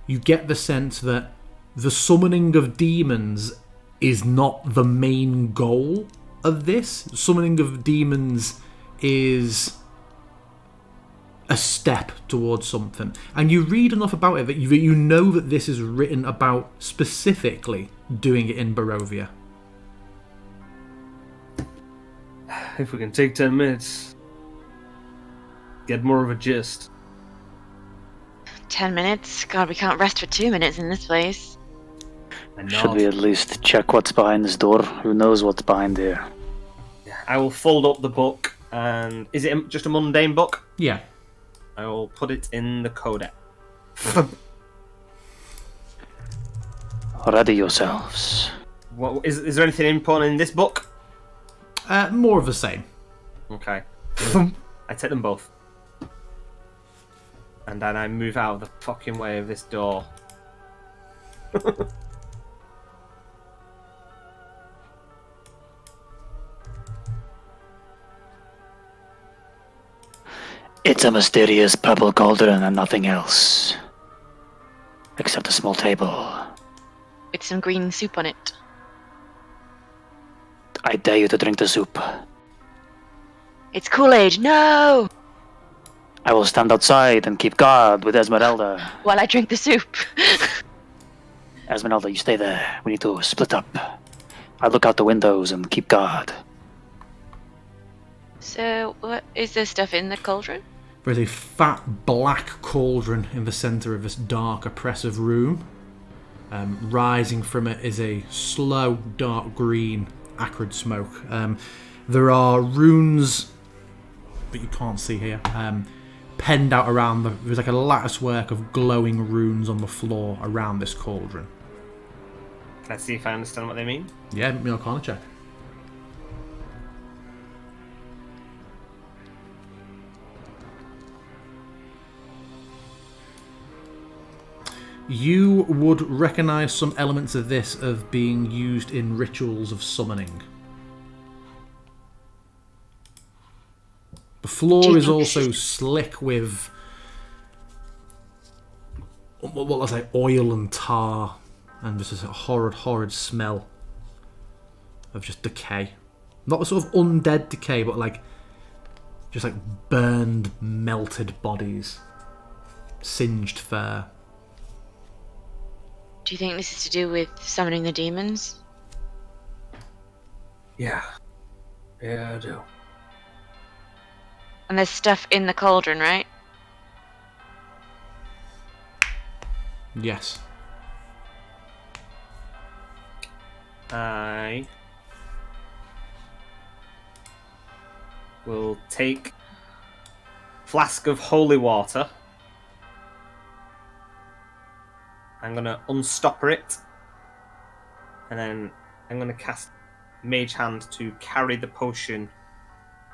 you get the sense that the summoning of demons is not the main goal of this. Summoning of demons is a step towards something. And you read enough about it that you know that this is written about specifically doing it in Barovia. If we can take 10 minutes, get more of a gist. 10 minutes? God, we can't rest for 2 minutes in this place. And Should nod. we at least check what's behind this door? Who knows what's behind there? I will fold up the book, and is it just a mundane book? Yeah. I will put it in the codex. Ready yourselves. What is there anything important in this book? More of the same. Okay. I take them both. And then I move out of the fucking way of this door. It's a mysterious purple cauldron and nothing else. Except a small table. With some green soup on it. I dare you to drink the soup. It's Kool-Aid, no! I will stand outside and keep guard with Esmeralda. While I drink the soup. Esmeralda, you stay there. We need to split up. I look out the windows and keep guard. So, what is there stuff in the cauldron? There's a fat black cauldron in the centre of this dark, oppressive room. Rising from it is a slow, dark green, acrid smoke. There are runes that you can't see here, penned out around there's like a lattice work of glowing runes on the floor around this cauldron. Can I see if I understand what they mean? Yeah, me Arcana check. You would recognise some elements of this of being used in rituals of summoning. The floor is also slick with what let's say oil and tar, and just a horrid smell of just decay. Not the sort of undead decay, but like just like burned, melted bodies, singed fur. Do you think this is to do with summoning the demons? Yeah. Yeah, I do. And there's stuff in the cauldron, right? Yes. I will take flask of holy water. I'm gonna unstopper it, and then I'm gonna cast Mage Hand to carry the potion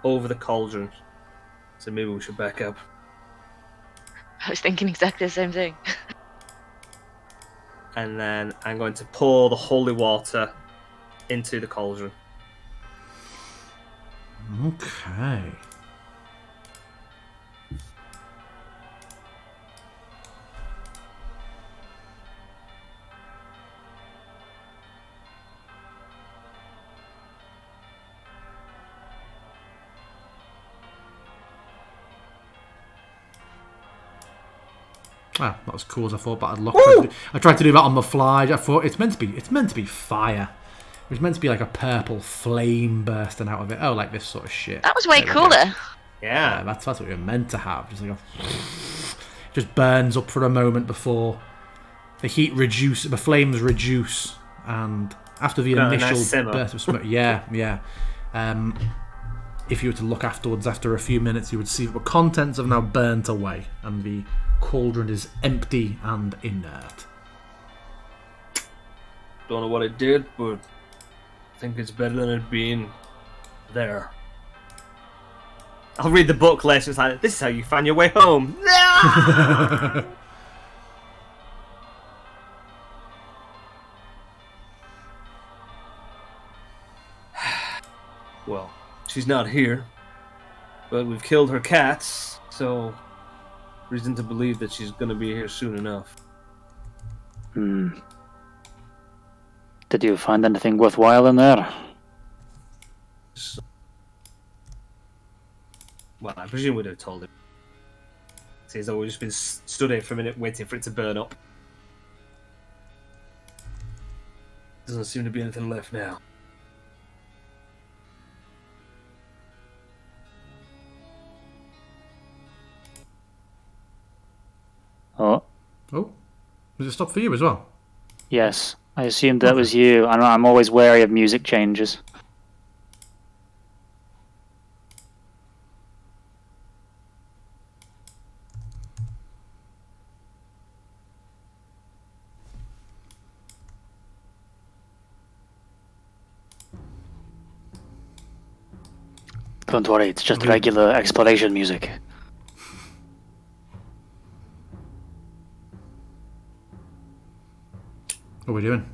over the cauldron. So maybe we should back up. I was thinking exactly the same thing. And then I'm going to pour the holy water into the cauldron. Okay. Ah, not as cool as I thought, but I tried to do that on the fly. I thought it's meant to be fire. It's meant to be like a purple flame bursting out of it. Oh, like this sort of shit. That was way There we go. cooler. Yeah. That's what you're meant to have. Just like just burns up for a moment before the heat the flames reduce, and After the Got a initial nice simmer. burst of smoke, yeah. If you were to look afterwards, after a few minutes, you would see that the contents have now burnt away, and the cauldron is empty and inert. Don't know what it did, but I think it's better than it being there. I'll read the book later. It's like, this is how you find your way home. Well, she's not here, but we've killed her cats, so reason to believe that she's gonna be here soon enough. Did you find anything worthwhile in there? Well, I presume we'd have told him. See, as though we've just been stood here for a minute waiting for it to burn up. Doesn't seem to be anything left now. Oh, Oh, was it stop for you as well? yes. I assumed that was you. I'm always wary of music changes. Don't worry, it's just regular exploration music. What are we doing?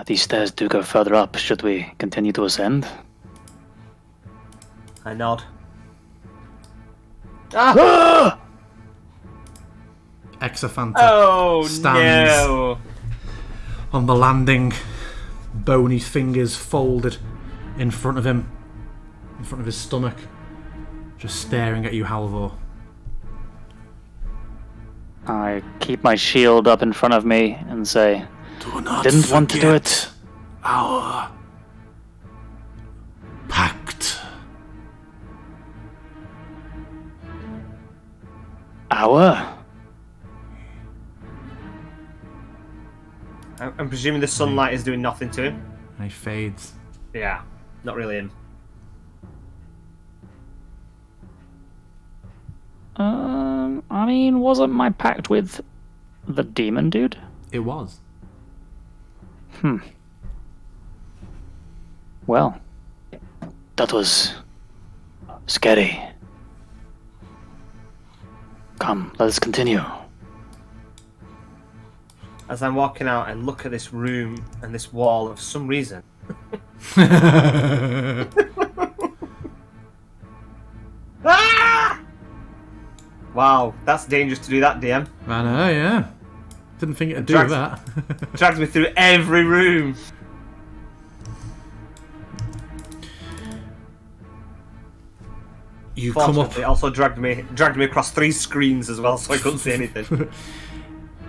These stairs do go further up. Should we continue to ascend? I nod. Exophanta Oh, stands no. on the landing, bony fingers folded in front of him, in front of his stomach, just staring at you, Halvor. I keep my shield up in front of me and say, Do not didn't want to do it. forget our pact. Our? I'm presuming the sunlight is doing nothing to him. And he fades. Yeah, not really him. I mean, wasn't my pact with the demon dude? It was. Well, that was scary. Come, let us continue. As I'm walking out, I look at this room and this wall for some reason. Ah! Wow, that's dangerous to do that, DM. I know, yeah. Didn't think it'd do Drags- that. Dragged me through every room. You come up. Fortunately, it also dragged me across 3 screens as well, so I couldn't see anything.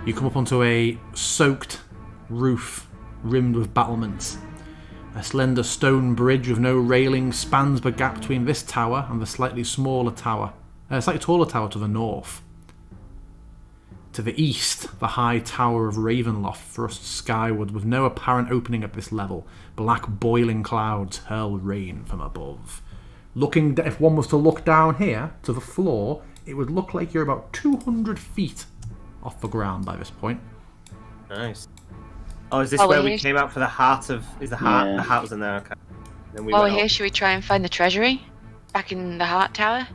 You come up onto a soaked roof rimmed with battlements. A slender stone bridge with no railing spans the gap between this tower and the slightly taller tower to the north. To the east, the high tower of Ravenloft thrusts skyward with no apparent opening at this level. Black boiling clouds hurl rain from above. If one was to look down here to the floor, it would look like you're about 200 feet off the ground by this point. Nice. Oh, is this Oh, where we're we here. came out for the heart of... Is the heart? Yeah. The heart was in there, okay. Then we While we're went here, up. should we try and find the treasury? Back in the Heart Tower?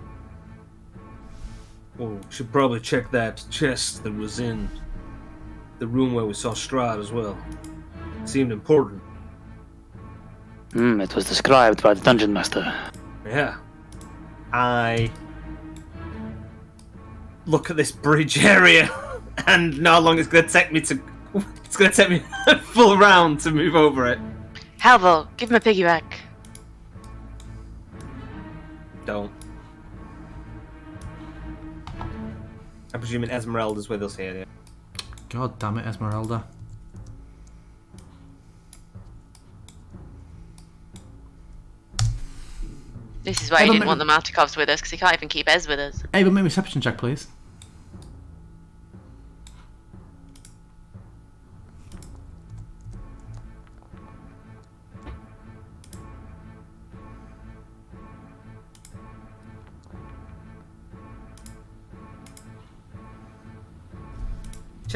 Oh, should probably check that chest that was in the room where we saw Strahd as well. Seemed important. It was described by the dungeon master. Yeah. I look at this bridge area, and no long it's going to take me to... It's going to take me a full round to move over it. Halvor, give him a piggyback. Don't. I'm presuming Esmeralda's with us here. Yeah? God damn it, Esmeralda. This is why he Evan, didn't want the Martikovs with us, because he can't even keep Ez with us. Ava, make me a perception check, please.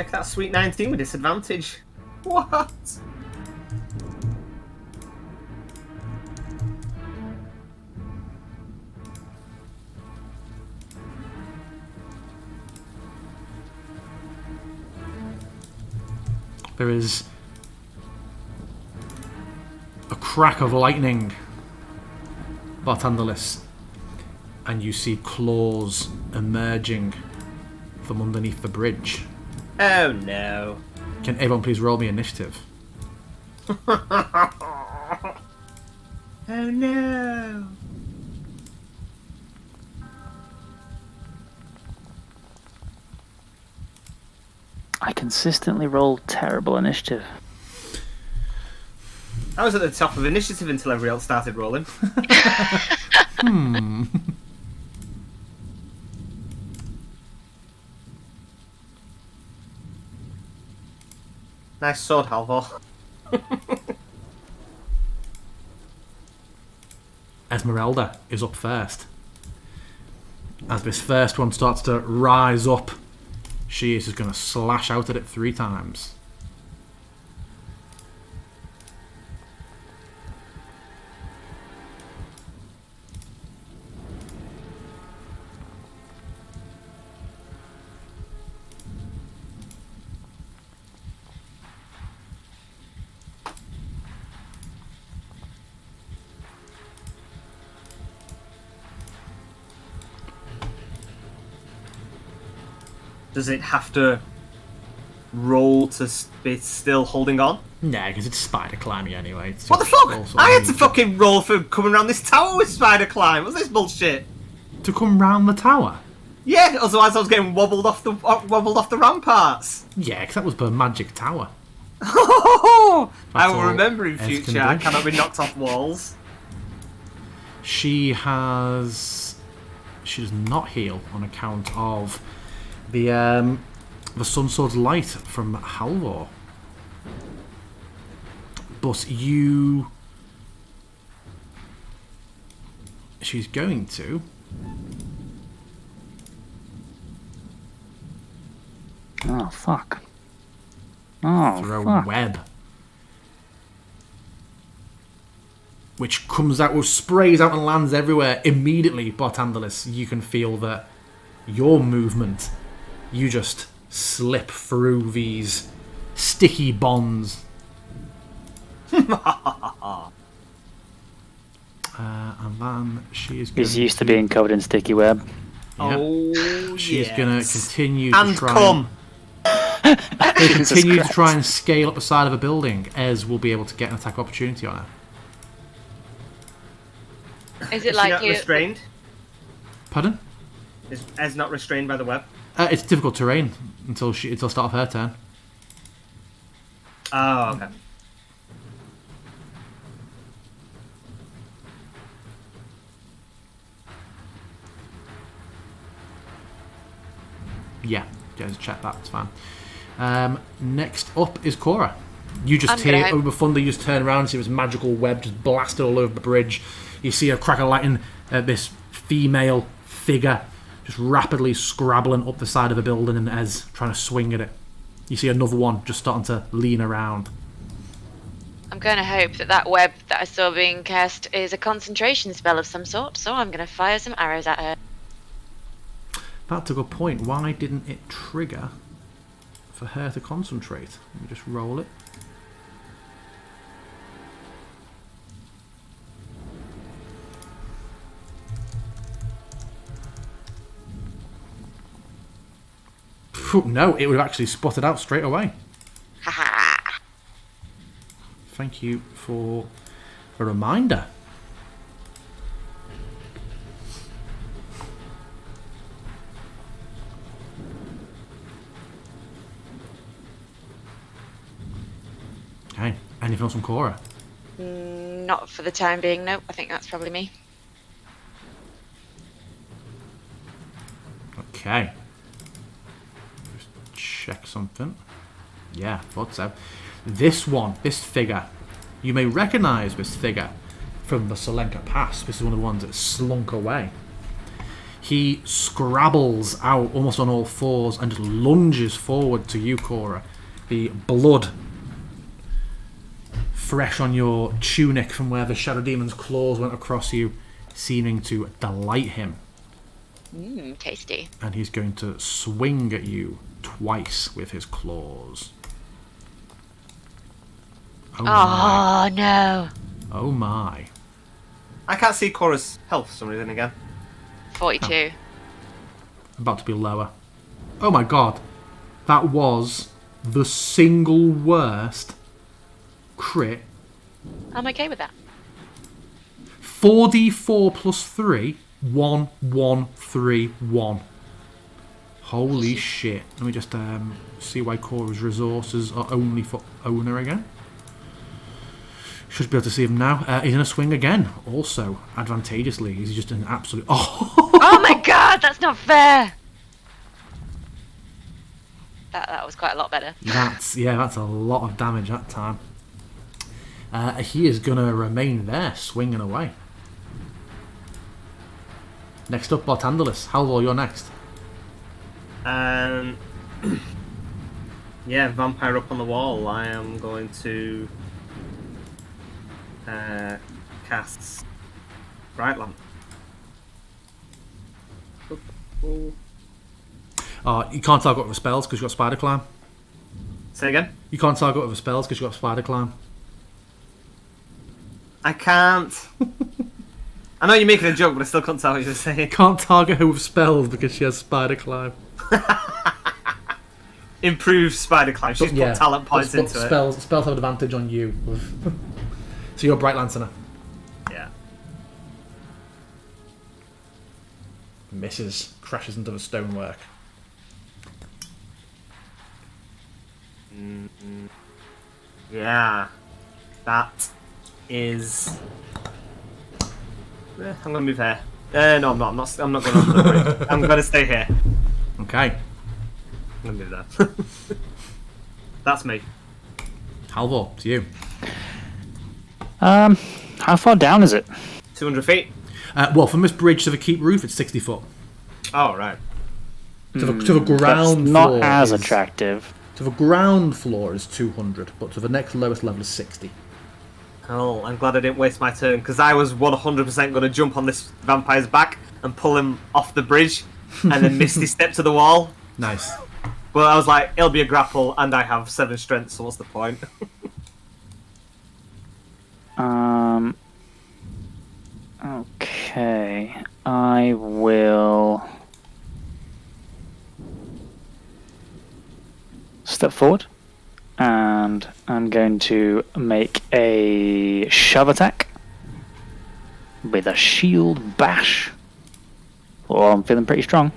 Check that sweet 19 with disadvantage. What? There is a crack of lightning, Bartandalis, and you see claws emerging from underneath the bridge. Oh no. Can everyone please roll me initiative? Oh no. I consistently roll terrible initiative. I was at the top of initiative until everybody else started rolling. Nice sword, Halvor. Esmeralda is up first. As this first one starts to rise up, she is just going to slash out at it 3 times. Does it have to roll to be still holding on? Nah, because it's spider climbing anyway. It's What the just fuck? all sort I of had to neat. fucking roll for coming around this tower with spider climb. What's this bullshit? To come round the tower? Yeah, otherwise I was getting wobbled off the ramparts. Yeah, because that was per magic tower. I will all remember in Ez future. can I do. cannot be knocked off walls. She does not heal on account of the Sun Sword's light from Halvor. But she's going to Oh, fuck. Oh, throw fuck. web, which comes out, sprays out and lands everywhere immediately. Bartandalis, you can feel that your movement, you just slip through these sticky bonds. And then she is going He's used to being covered in sticky web. Yeah. Oh, She's yes. going to continue And to try come. continue to Christ. try and scale up the side of a building. Ez will be able to get an attack opportunity on her. Is Is it she like not you? restrained? Pardon? Is Ez not restrained by the web? It's difficult terrain until start of her turn. Oh, okay. Yeah, just check that. It's fine. Next up is Cora. You just I'm gonna hear hope- over thunder. You just turn around and see this magical web just blasted all over the bridge. You see a crack of lightning. This female figure just rapidly scrabbling up the side of the building, and Ez trying to swing at it. You see another one just starting to lean around. I'm going to hope that web that I saw being cast is a concentration spell of some sort, so I'm going to fire some arrows at her. That's a good point. Why didn't it trigger for her to concentrate? Let me just roll it. Phew, no, it would have actually spotted out straight away. Haha. Thank you for a reminder. Okay, anything else from Cora? Not for the time being, nope. I think that's probably me. Okay. Just check something. Yeah, thought so. This figure, you may recognise this figure from the Solenka Pass. This is one of the ones that slunk away. He scrabbles out almost on all fours and just lunges forward to you, Cora. The blood fresh on your tunic from where the Shadow Demon's claws went across you, seeming to delight him. Tasty. And he's going to swing at you twice with his claws. Oh my. Oh, no. Oh my. I can't see Cora's health for some reason again. 42. About to be lower. Oh my god. That was the single worst crit. I'm okay with that. 4d4 plus 3. 1, 1, 3, 1. Holy shit. Let me just see why Cora's resources are only for owner again. Should be able to see him now. He's in a swing again. Also, advantageously, he's just an absolute... Oh my god, that's not fair! That was quite a lot better. That's a lot of damage that time. He is going to remain there, swinging away. Next up, Bartandalus. Halvor, you're next. Yeah, vampire up on the wall. I am going to cast Bright Lamp. You can't target with spells because you've got Spider Climb. Say again? You can't target with spells because you've got Spider Climb. I can't. I know you're making a joke, but I still can't tell what you're saying. Can't target her with spells because she has Spider Climb. Improve Spider Climb. She's put talent points into spells have an advantage on you. So you're Bright Lancer. Yeah. Misses. Crashes into the stonework. Yeah. That is... I'm going to move here. No, I'm not. I'm not going under the bridge. I'm going to stay here. Okay. I'm going to move there. That's me. Halvor, it's you. How far down is it? 200 feet. Well, from this bridge to the keep roof, it's 60 foot. Oh, right. To the ground That's not floor as is- attractive. To the ground floor is 200, but to the next lowest level is 60. Oh, I'm glad I didn't waste my turn, because I was 100% going to jump on this vampire's back and pull him off the bridge, and then Misty step to the wall. Nice. But I was like, it'll be a grapple, and I have 7 strength, so what's the point? Okay. I will step forward, and I'm going to make a shove attack with a shield bash. Oh, I'm feeling pretty strong.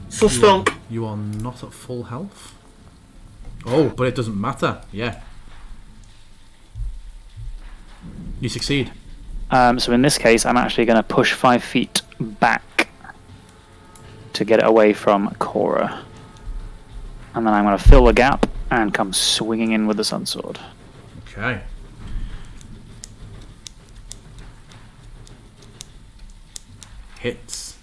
So stunk. You are not at full health. Oh, but it doesn't matter. Yeah. You succeed. So in this case, I'm actually going to push 5 feet back to get it away from Cora. And then I'm going to fill the gap and come swinging in with the Sun Sword. Okay. Hits.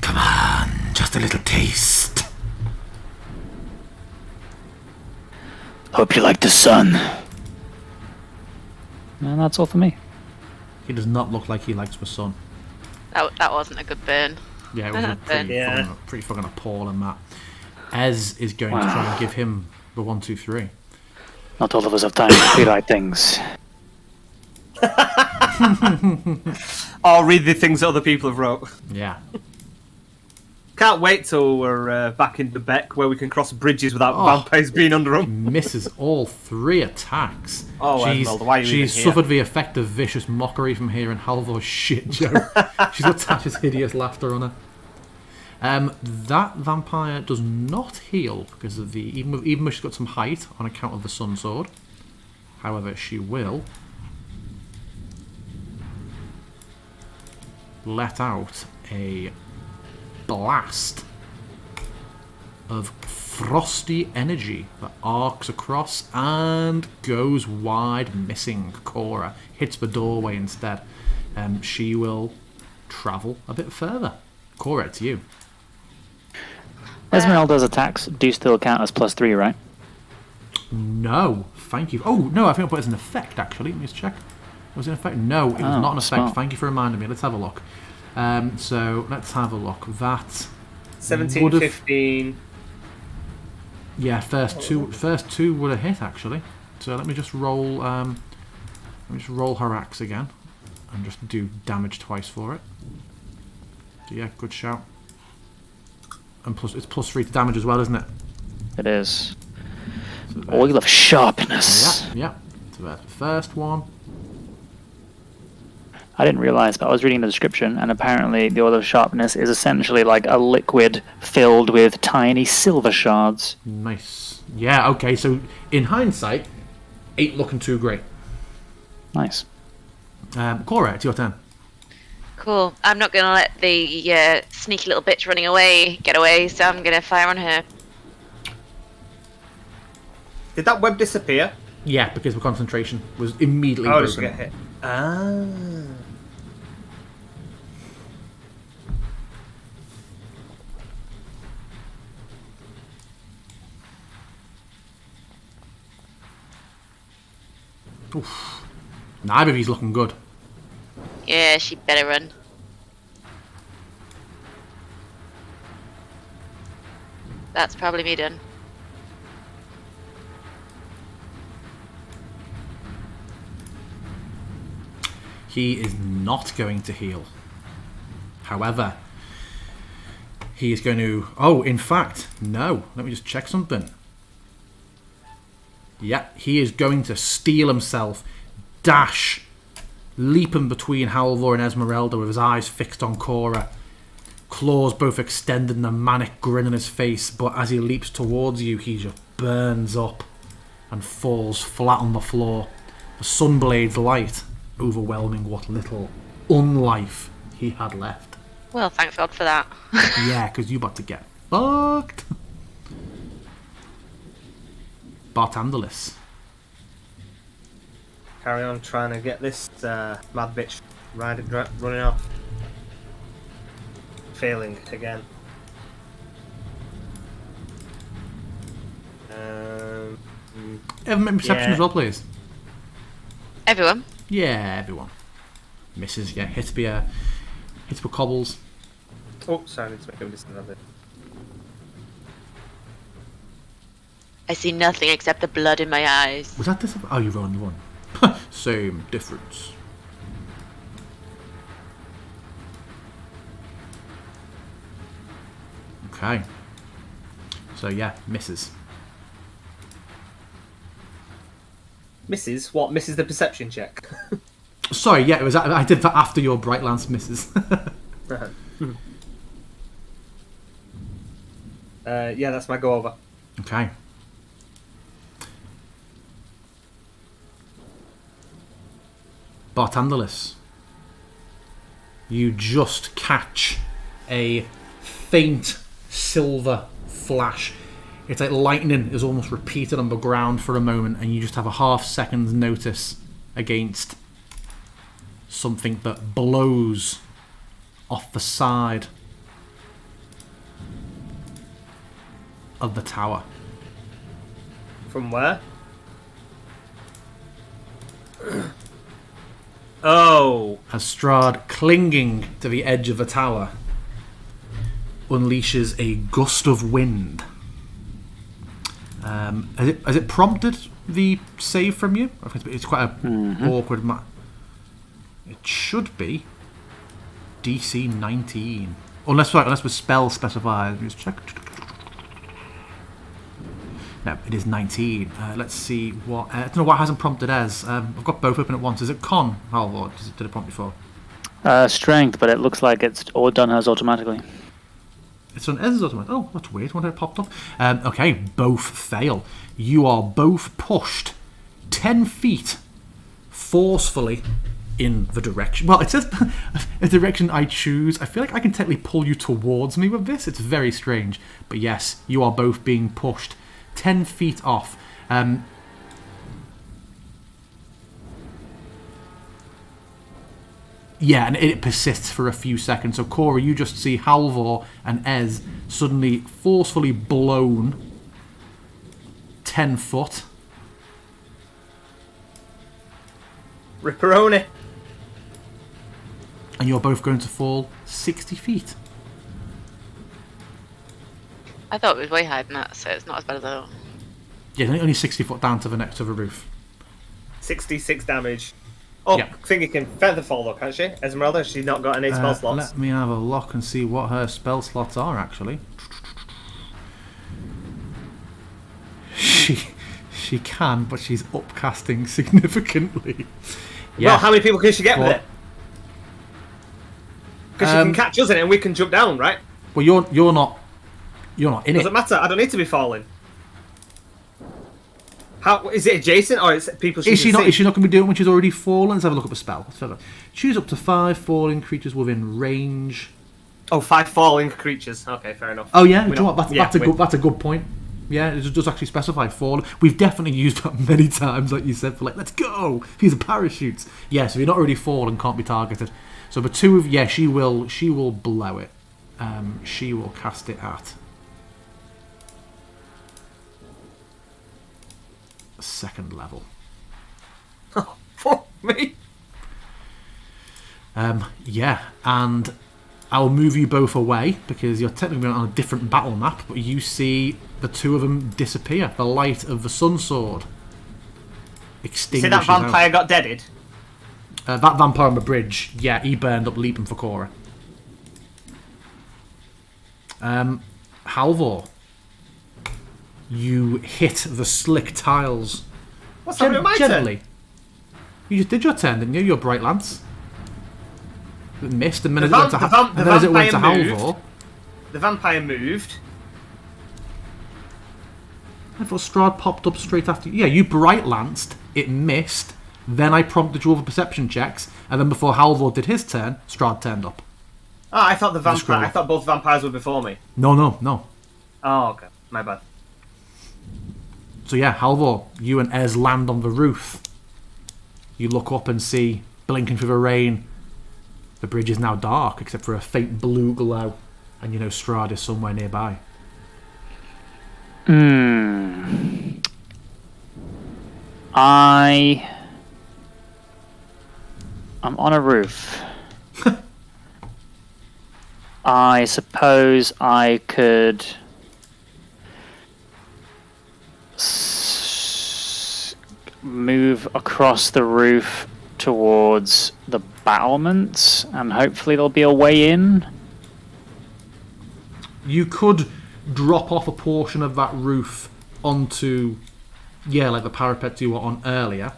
Come on, just a little taste. Hope you like the sun. And that's all for me. He does not look like he likes the sun. That wasn't a good burn. Yeah, it was a pretty, Yeah. pretty fucking appalling, that. Ez is going to try and give him the 1, 2, 3. Not all of us have time to do right things. Or read the things that other people have wrote. Yeah. Can't wait till we're back in the Beck, where we can cross bridges without vampires being under them. Misses all 3 attacks. Oh, Esmeralda, why are you she's even here? suffered the effect of vicious mockery from hearing Halvor's shit joke. She's got Tasha's hideous laughter on her. That vampire does not heal because of the even though she's got some height on account of the Sun Sword. However, she will let out a blast of frosty energy that arcs across and goes wide, missing Cora. Hits the doorway instead. She will travel a bit further. Cora, it's you. Esmeralda's attacks do still count as +3, right? No, thank you. Oh, no, I think I put it as an effect, actually. Let me just check. Was it an effect? No, it was not an effect. Smart. Thank you for reminding me. Let's have a look. So, let's have a look. That... 17, would've- 15. Yeah, first two would have hit, actually. So let me just roll... her axe again. And just do damage twice for it. So yeah, good shout. And plus, it's +3 to damage as well, isn't it? It is. Oil of sharpness. Yeah. So that's the first one. I didn't realize, but I was reading the description, and apparently the oil of sharpness is essentially like a liquid filled with tiny silver shards. Nice. Yeah, okay, so in hindsight, ain't looking too great. Nice. Cora, it's your turn. Cool. I'm not going to let the sneaky little bitch running away get away, so I'm going to fire on her. Did that web disappear? Yeah, because the concentration was immediately Oh, just broken. get hit. Ah. Oof. Neither of these looking good. Yeah, she better run. That's probably me done. He is not going to heal. However, he is going to... Oh, in fact, no. Let me just check something. Yeah, he is going to steel himself, dash, leap in between Halvor and Esmeralda with his eyes fixed on Cora. Claws both extended and a manic grin on his face, but as he leaps towards you, he just burns up and falls flat on the floor. The Sunblade's light overwhelming what little unlife he had left. Well, thank God for that. Yeah, because you about to get fucked. Bartandalis. Carry on trying to get this mad bitch running off. Failing again. Everyone make perception Yeah. as well, please. Everyone. Yeah, everyone. Misses, yeah. Hits with cobbles. Oh, sorry, I need to make a distance of it. I see nothing except the blood in my eyes. Was that this? Oh, you won. Same difference. Okay. So yeah, misses. Misses? What? Misses the perception check? Sorry, yeah, it was. I did that after your bright lance misses. Yeah, that's my go over. Okay. Bartandalis. You just catch a faint silver flash. It's like lightning is almost repeated on the ground for a moment, and you just have a half second's notice against something that blows off the side of the tower. From where? Oh! As Strahd, clinging to the edge of the tower, unleashes a gust of wind. Has it prompted the save from you? I think it's quite a awkward. It should be DC 19, unless the spell specifies. Let me just check. No, it is 19. Let's see what. I don't know what hasn't prompted as. I've got both open at once. Is it con, Hal, or did it prompt before? Strength, but it looks like it's all done as automatically. It's on Ez's automatic. Oh, that's weird. Wonder it popped up. Okay, both fail. You are both pushed 10 feet forcefully in the direction. Well, it says a direction I choose. I feel like I can technically pull you towards me with this. It's very strange. But yes, you are both being pushed 10 feet off. Yeah, and it persists for a few seconds. So, Cora, you just see Halvor and Ez suddenly forcefully blown 10 foot. Ripperoni. And you're both going to fall 60 feet. I thought it was way higher than that, so it's not as bad as I thought. Yeah, only 60 foot down to the next to the roof. 66 damage. Oh, Yeah. Finger can feather fall though, can't she? Esmeralda, she's not got any spell slots. Let me have a look and see what her spell slots are, actually. She can, but she's upcasting significantly. Yeah. Well, how many people can she get with Well, it? Because she can catch us in it and we can jump down, right? Well, you're not in it. Doesn't matter. I don't need to be falling. How is it adjacent or is it people? Is she not going to be doing it when she's already fallen? Let's have a look at the spell. Let's have a look. Choose up to 5 falling creatures within range. Oh, 5 falling creatures. Okay, fair enough. Oh yeah, We're do you know not- what? That's a good point. Yeah, it does actually specify fallen. We've definitely used that many times, like you said, for like, let's go. These are parachutes. Yeah, so if you're not already fallen, can't be targeted. So the two of she will blow it. She will cast it at second level. Oh, fuck me. Yeah, and I'll move you both away because you're technically on a different battle map, but you see the two of them disappear. The light of the sun sword extinguishes. See that vampire got deaded? That vampire on the bridge, yeah, he burned up leaping for Cora. Halvor, you hit the slick tiles. What's happening with my turn? Gently. You just did your turn, didn't you? Your bright lance. It missed, and then as it went to Halvor. The vampire moved. I thought Strahd popped up straight after you. Yeah, you bright lanced, it missed, then I prompted you over perception checks, and then before Halvor did his turn, Strahd turned up. Oh, I thought the scroll. I thought both vampires were before me. No. Oh, okay. My bad. So yeah, Halvor, you and Ez land on the roof. You look up and see, blinking through the rain, the bridge is now dark, except for a faint blue glow, and you know Strahd is somewhere nearby. I'm on a roof. I suppose I could move across the roof towards the battlements, and hopefully there'll be a way in. You could drop off a portion of that roof onto, yeah, like the parapet you were on earlier.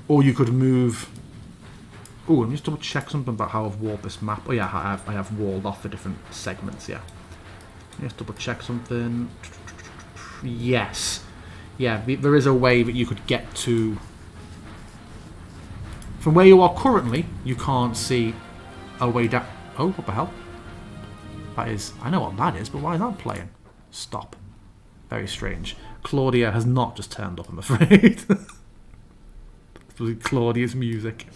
Or you could move. Oh, let me just double check something about how I've walled this map. Oh yeah, I have walled off the different segments. Yeah. Let me just double check something. Yes. Yeah, there is a way that you could get to. From where you are currently, you can't see a way down. Oh, what the hell? That is. I know what that is, but why is that playing? Stop. Very strange. Claudia has not just turned up, I'm afraid. Claudia's music.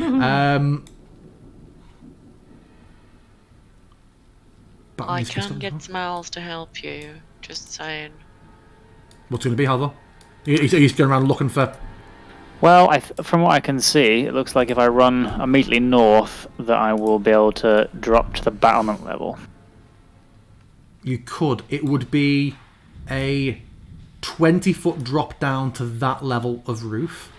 I can get smells to help you. Just saying. What's going to be, Halvor? He's going around looking for. Well, from what I can see, it looks like if I run immediately north, that I will be able to drop to the battlement level. You could. It would be a 20-foot drop down to that level of roof.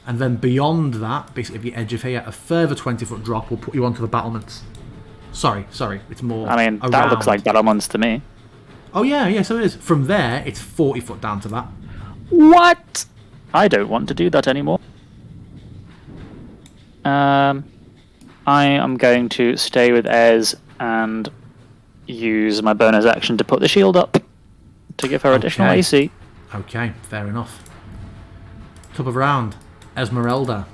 And then beyond that, basically the edge of here, a further 20-foot drop will put you onto the battlements. Sorry. It's more. I mean, that looks like battlements to me. Oh, yeah, so it is. From there, it's 40 foot down to that. What? I don't want to do that anymore. I am going to stay with Ez and use my bonus action to put the shield up to give her additional AC. Okay, fair enough. Top of round, Esmeralda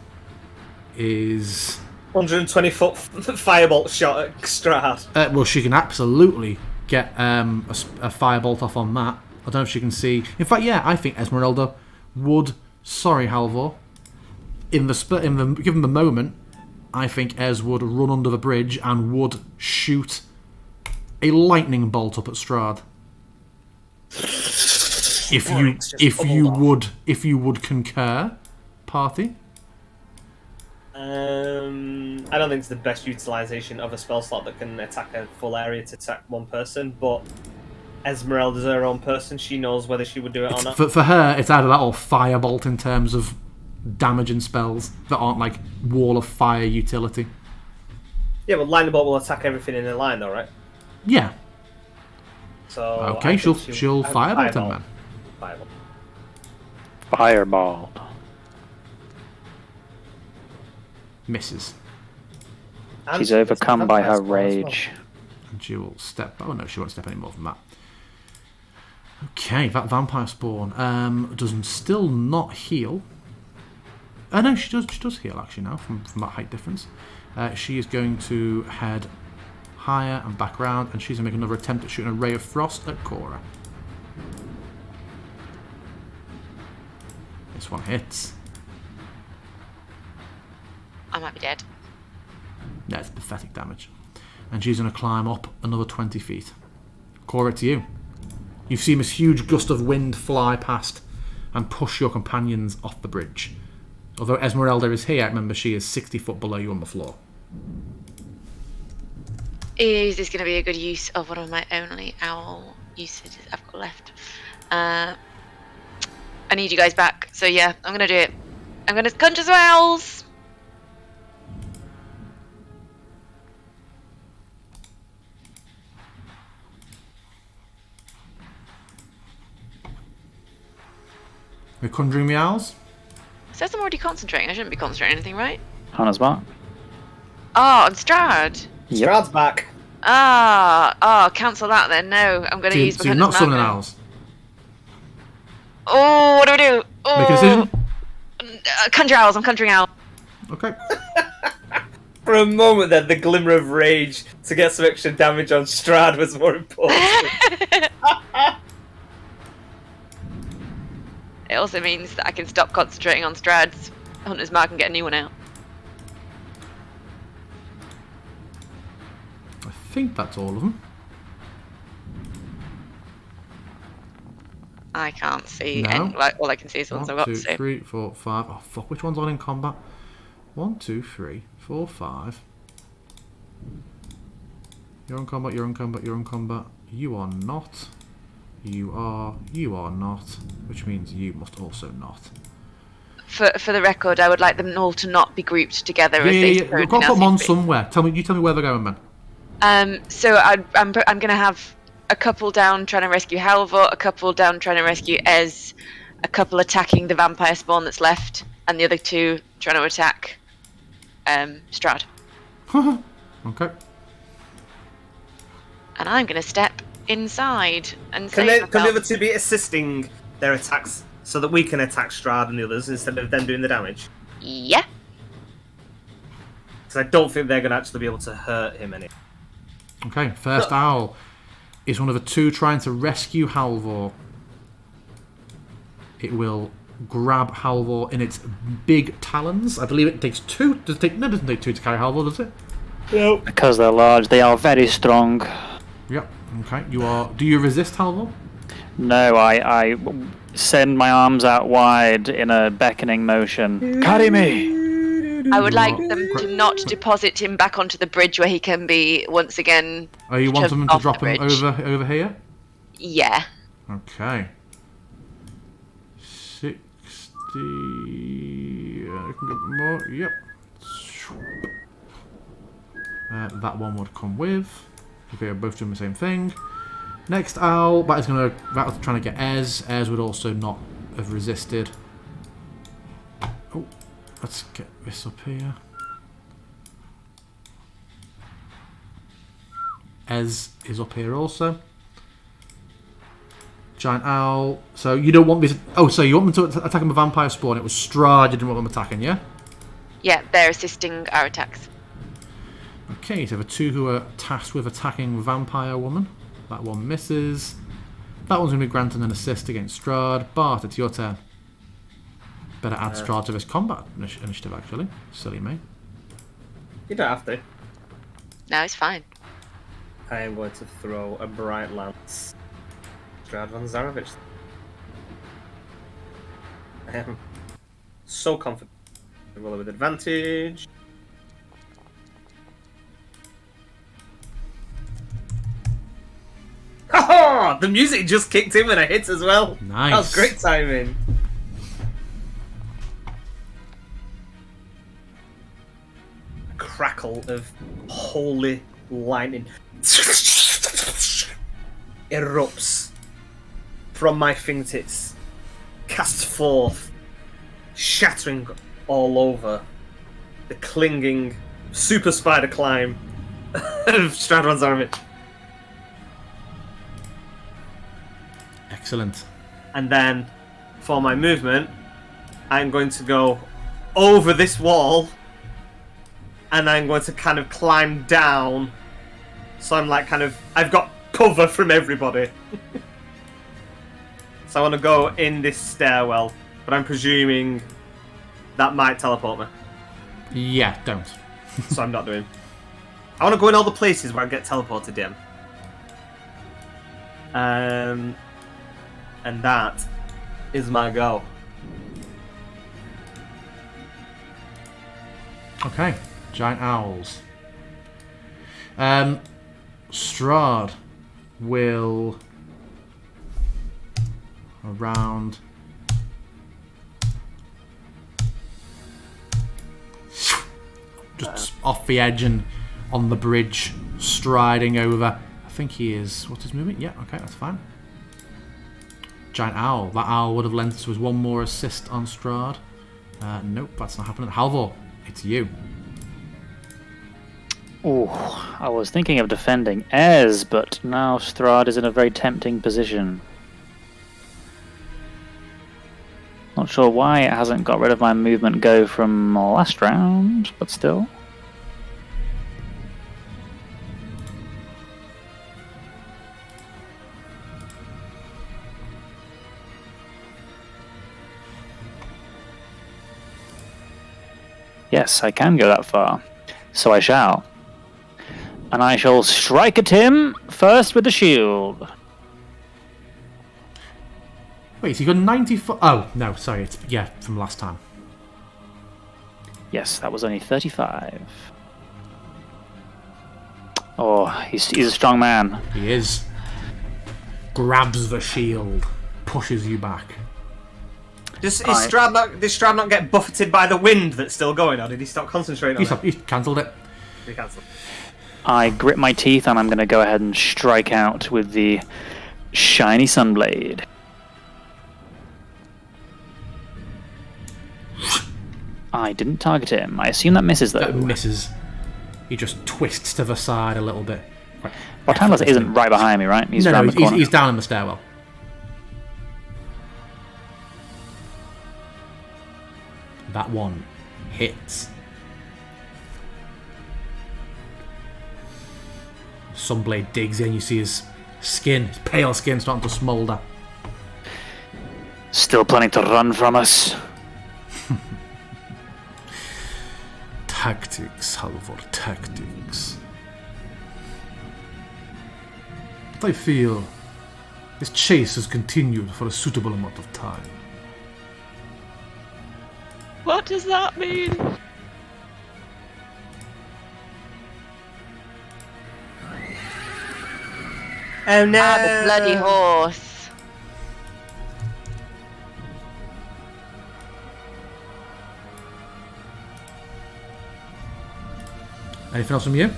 is... 120-foot firebolt shot at Strahd. well, she can absolutely get a firebolt off on that. I don't know if she can see... In fact, yeah, I think Esmeralda would... Sorry, Halvor. Given the moment, I think Ez would run under the bridge and would shoot a lightning bolt up at Strahd. If you would concur, party. I don't think it's the best utilization of a spell slot that can attack a full area to attack one person, but Esmeralda's her own person. She knows whether she would do it or not. For her, it's either that or firebolt in terms of damage and spells that aren't like wall of fire utility. Yeah, but lightning bolt will attack everything in a line, though, right? Yeah. So okay, she'll firebolt him then. Fireball. Misses. She's overcome by her rage. And she will step... Oh no, she won't step any more than that. Okay, that vampire spawn does still not heal. Oh no, she does heal actually now from that height difference. She is going to head higher and back around, and she's going to make another attempt at shooting a ray of frost at Cora. This one hits. I might be dead. Yeah, it's pathetic damage. And she's going to climb up another 20 feet. Cora, it's you. You've seen this huge gust of wind fly past and push your companions off the bridge. Although Esmeralda is here, remember she is 60 foot below you on the floor. Is this going to be a good use of one of my only owl usages I've got left? I need you guys back, so yeah, I'm going to do it. I'm going to conjure some owls! We're conjuring the owls? It says I'm already concentrating. I shouldn't be concentrating anything, right? Hannah's mark. Oh, on Strahd. Yep. Strahd's back. Cancel that then. No, I'm going to use my So you're not summoning owls? Oh, what do I do? Oh, Make a decision? Conjure owls. I'm conjuring owls. Okay. For a moment then, the glimmer of rage to get some extra damage on Strahd was more important. It also means that I can stop concentrating on Strahd's Hunter's Mark and get a new one out. I think that's all of them. I can't see. No. Any, like, all I can see is the ones I've got 1, to 2, see. 3, 4, 5. Oh fuck! Which one's on in combat? 1, 2, 3, 4, 5. You're on combat. You're on combat. You're on combat. You are not. You are not. Which means you must also not. For the record, I would like them all to not be grouped together. Yeah. We've got to put them on somewhere. Tell me where they're going, man. So I'm going to have a couple down trying to rescue Halvor, a couple down trying to rescue Ez, a couple attacking the vampire spawn that's left, and the other two trying to attack Strahd. Okay. And I'm going to step inside and Can save the myself. other two be assisting their attacks so that we can attack Strahd and the others instead of them doing the damage? Yeah. Because I don't think they're going to actually be able to hurt him any. Okay. First owl is one of the two trying to rescue Halvor. It will grab Halvor in its big talons. I believe it takes two. It doesn't take two to carry Halvor, does it? Nope. Because they're large, they are very strong. Yep. Okay. Do you resist Halvor? No, I send my arms out wide in a beckoning motion. Carry me! I would like them to not deposit him back onto the bridge where he can be once again. Oh, you want them shoved to off drop the him bridge. over here? Yeah. Okay. 60. I can get more. Yep. That one would come with. If they're both doing the same thing. Next owl. That's trying to get Ez. Ez would also not have resisted. Oh, let's get this up here. Ez is up here also. Giant owl. So you don't want me to... Oh, so you want me to attack him with vampire spawn. It was Strahd you didn't want them attacking, yeah? Yeah, they're assisting our attacks. Okay, so the two who are tasked with attacking Vampire Woman. That one misses. That one's going to be granted an assist against Strahd. Bart, it's your turn. Better add Strahd to this combat initiative, actually. Silly me. You don't have to. No, it's fine. I am going to throw a bright lance. Strahd von Zarovich. I am so confident. I roll it with advantage. Ha! The music just kicked in when I hit as well. Nice. That was great timing. A crackle of holy lightning erupts from my fingertips, cast forth, shattering all over the clinging super spider climb of Strahd von Zarovich. Excellent. And then, for my movement, I'm going to go over this wall, and I'm going to kind of climb down. So I'm like I've got cover from everybody. So I want to go in this stairwell, but I'm presuming that might teleport me. Yeah, don't. So I'm not doing. I want to go in all the places where I get teleported in. And that is my go. Okay, giant owls. Strahd will around. Just off the edge and on the bridge, striding over. I think he is. What's his movement? Yeah, okay, that's fine. Giant owl. That owl would have lent us one more assist on Strahd. Nope, that's not happening. Halvor, it's you. Oh, I was thinking of defending Ez, but now Strahd is in a very tempting position. Not sure why it hasn't got rid of my movement go from last round, but still. Yes, I can go that far. So I shall. And I shall strike at him first with the shield. Wait, so you got 94... Oh, no, sorry. It's from last time. Yes, that was only 35. Oh, he's a strong man. He is. Grabs the shield. Pushes you back. Did Strahd not get buffeted by the wind that's still going, or did he stop concentrating on it? He cancelled it. He cancelled. I grit my teeth and I'm going to go ahead and strike out with the shiny sunblade. I didn't target him. I assume that misses, though. That misses. He just twists to the side a little bit. Bartandus isn't right behind me, right? He's around the corner. He's down in the stairwell. That one hits. Sunblade digs in. You see his skin, his pale skin, starting to smoulder. Still planning to run from us. Tactics, Halvor, tactics. But I feel this chase has continued for a suitable amount of time. What does that mean? Oh no! The bloody horse. Anything else from you?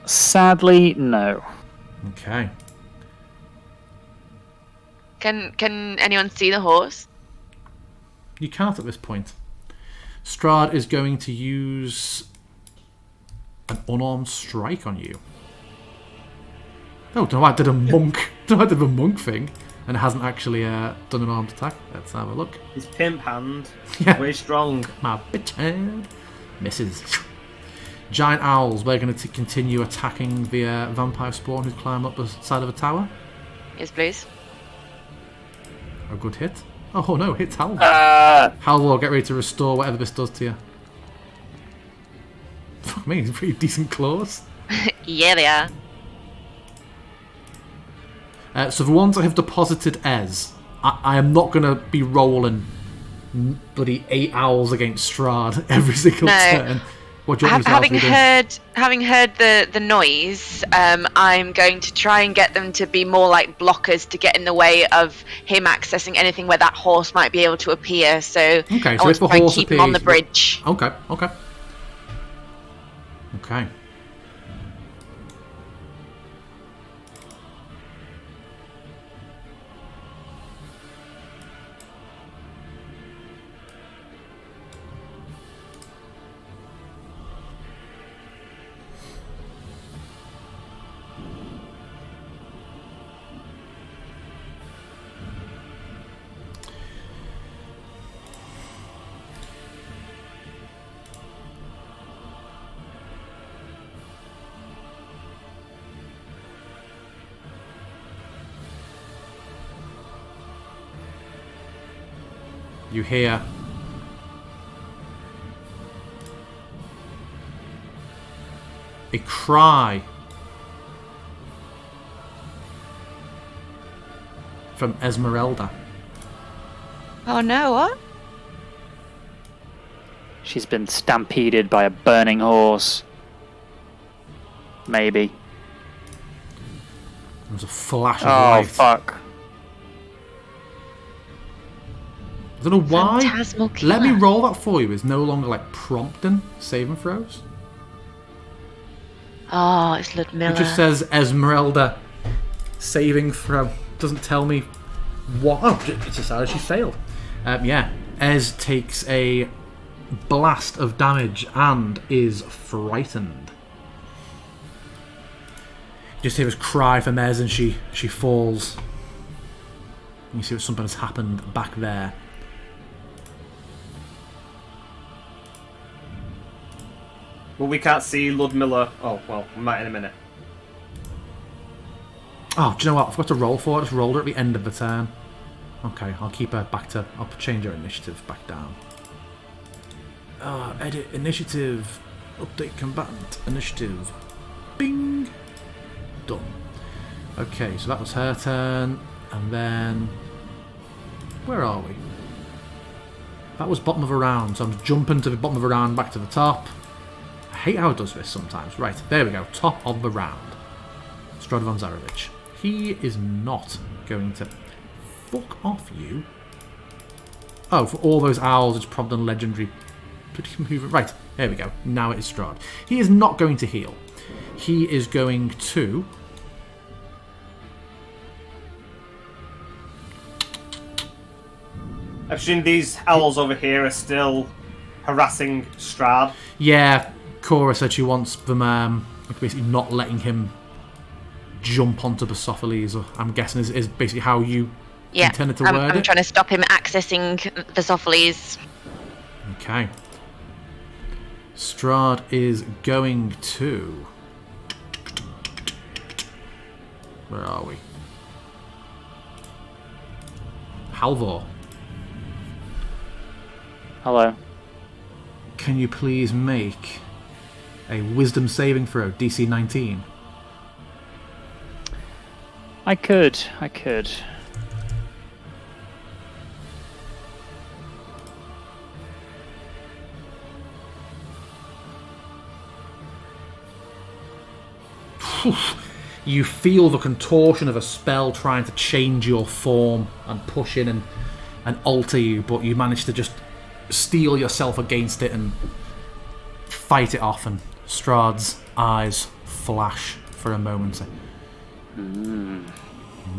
Sadly, no. Okay. Can anyone see the horse? You can't at this point. Strahd is going to use an unarmed strike on you. Oh, don't know why I did a monk. Don't know why I did a monk thing, and it hasn't actually done an armed attack. Let's have a look. His pimp hand. Yeah. Very strong. My bitch hand misses. Giant owls. We're going to continue attacking the vampire spawn who's climbed up the side of a tower. Yes, please. A good hit. Oh no, hit Halvor. Halvor, get ready to restore whatever this does to you. Fuck me, it's pretty decent claws. Yeah, they are. So the ones that have deposited Ez, I am not going to be rolling bloody 8 owls against Strahd every single turn. What do you want me to Having heard the noise, I'm going to try and get them to be more like blockers to get in the way of him accessing anything where that horse might be able to appear. So okay, I so want if to the try and horse keep appears, him on the bridge. Okay. You hear a cry from Esmeralda. Oh no, what? She's been stampeded by a burning horse. Maybe. There's a flash of Oh, light. fuck. I don't know why. Phantasmal killer. Let me roll that for you. Is no longer like prompting saving throws. Oh, it's Ludmilla. It just says Esmeralda saving throw. Doesn't tell me what. Oh, it's decided she failed. Yeah, Ez takes a blast of damage and is frightened. You just hear this cry from Ez, and she falls. You see that something has happened back there. Well, we can't see Ludmilla. Oh, well, we might in a minute. Oh, do you know what? I forgot to roll for it. I just rolled her at the end of the turn. Okay, I'll keep her back to... I'll change her initiative back down. Edit initiative. Update combatant initiative. Bing! Done. Okay, so that was her turn. And then... Where are we? That was bottom of a round. So I'm jumping to the bottom of a round, back to the top. I hate how it does this sometimes. Right, there we go. Top of the round. Strahd von Zarovich. He is not going to fuck off you. Oh, for all those owls, it's prompted on legendary. Right, there we go. Now it is Strahd. He is not going to heal. He is going to... I presume these owls over here are still harassing Strahd. Yeah, Cora said she wants them basically not letting him jump onto the Sophocles, or I'm guessing is basically how you intended to word I'm it. trying to stop him accessing the Sophocles. Okay. Strahd is going to... Where are we? Halvor. Hello. Can you please make a wisdom saving throw, DC 19? I could. You feel the contortion of a spell trying to change your form and push in and alter you, but you manage to just steel yourself against it and fight it off, and Strahd's eyes flash for a moment.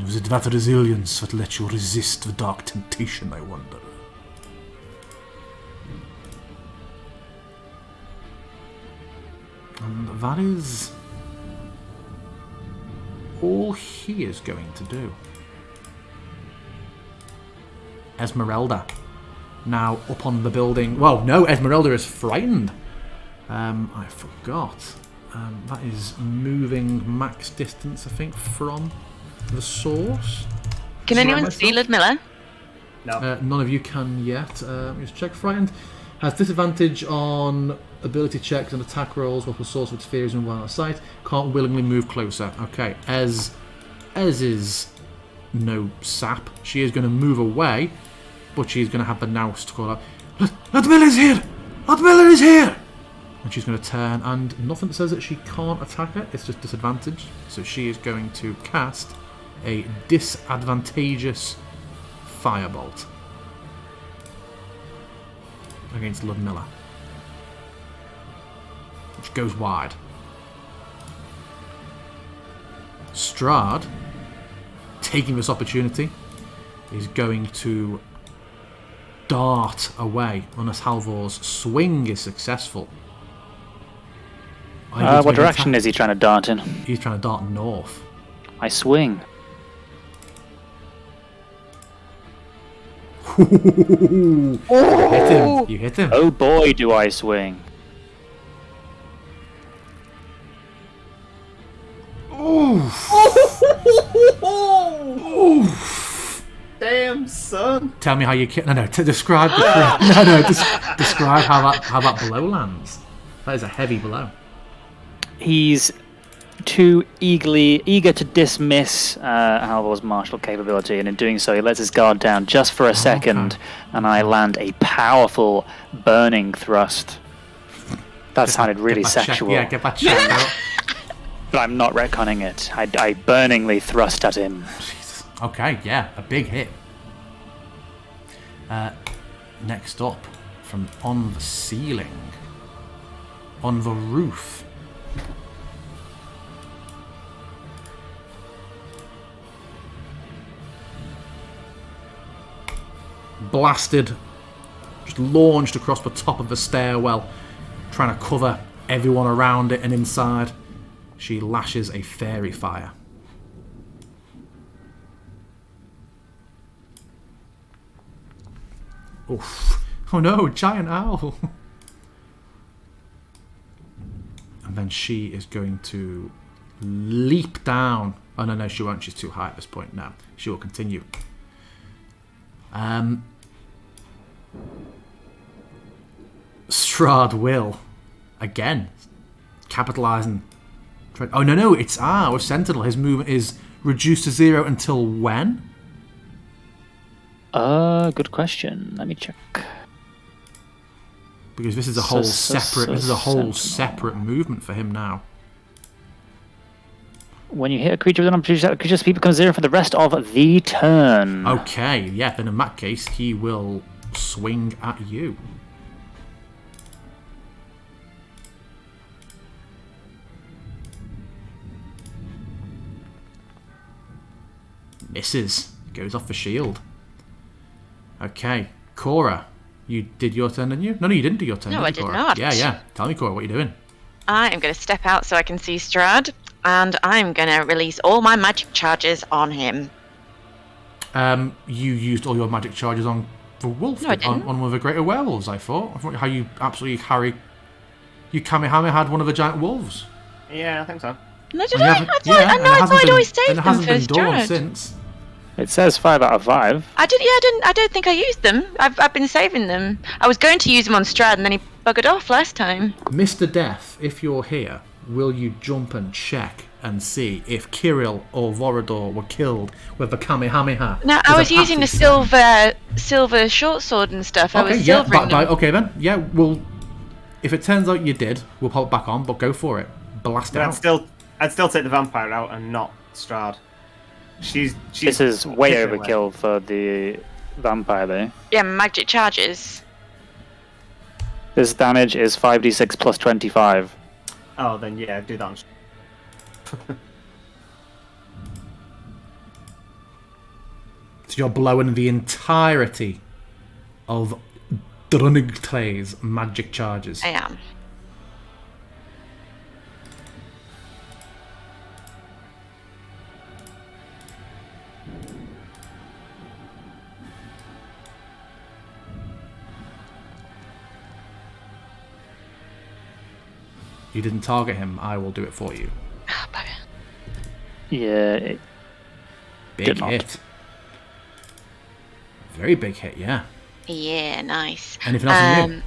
Was it that resilience that let you resist the dark temptation, I wonder? And that is all he is going to do. Esmeralda. Now up on the building. Well, no, Esmeralda is frightened. I forgot. That is moving max distance, I think, from the source. Can anyone see Ludmilla? No. None of you can yet. Just check. Frightened has disadvantage on ability checks and attack rolls while the source of its fear is in line of sight. Can't willingly move closer. Okay, Ez is no sap. She is going to move away, but she's going to have the nous to call out, Ludmilla's here! Ludmilla is here! And she's going to turn, and nothing says that she can't attack her. It's just disadvantage. So she is going to cast a disadvantageous firebolt against Ludmilla, which goes wide. Strahd, taking this opportunity, is going to dart away unless Halvor's swing is successful. What direction is he trying to dart in? He's trying to dart north. I swing. You hit him. You hit him. Oh boy, do I swing. Damn, son. Tell me how you kill. No. Describe. Describe how that blow lands. That is a heavy blow. He's too eager to dismiss Halvor's martial capability, and in doing so, he lets his guard down just for a second, and I land a powerful burning thrust. That sounded really sexual. Get that check out. But I'm not retconning it. I burningly thrust at him. Jesus. Okay, yeah, a big hit. Next up, from on the ceiling, on the roof. Blasted, just launched across the top of the stairwell, trying to cover everyone around it and inside. She lashes a fairy fire. Oof. Oh no, giant owl! And then she is going to leap down. Oh no, she won't. She's too high at this point. No, she will continue. Strahd will again capitalizing. Oh no, it's with Sentinel. His movement is reduced to 0 until when? Good question. Let me check. Because this is a whole separate. This is a whole separate movement for him now. When you hit a creature with an opportunity, creature speed becomes 0 for the rest of the turn. Okay, yeah. Then in that case, he will swing at you. Misses. Goes off the shield. Okay, Cora, you did your turn, didn't you? No, you didn't do your turn. No, I did not. Yeah. Tell me, Cora, what are you doing? I am going to step out so I can see Strahd, and I'm going to release all my magic charges on him. You used all your magic charges on the wolf, No, I didn't. on one of the greater werewolves. I thought how you absolutely you Kamehameha had one of the giant wolves. Yeah, I think so. No, did I? I thought I'd always saved and it them hasn't for been done Strahd. since. It says 5 out of 5. I don't think I used them. I've been saving them. I was going to use them on Strahd, and then he buggered off last time. Mr. Death, if you're here, will you jump and check and see if Kirill or Vorador were killed with the Kamehameha? No, I was using the silver short sword and stuff. I was silvering them. Okay then. Yeah, well, if it turns out you did, we'll pop it back on, but go for it. Blast it But out. I'd still take the vampire out and not Strahd. She's This is way different overkill for the vampire, though. Yeah, magic charges. This damage is 5d6 plus 25. Oh, then yeah, do that. So you're blowing the entirety of Drunigtlay's magic charges. I am. You didn't target him. I will do it for you. Ah, bugger. Yeah, it Big did not. hit. Very big hit, yeah. Yeah, nice. Anything else from you?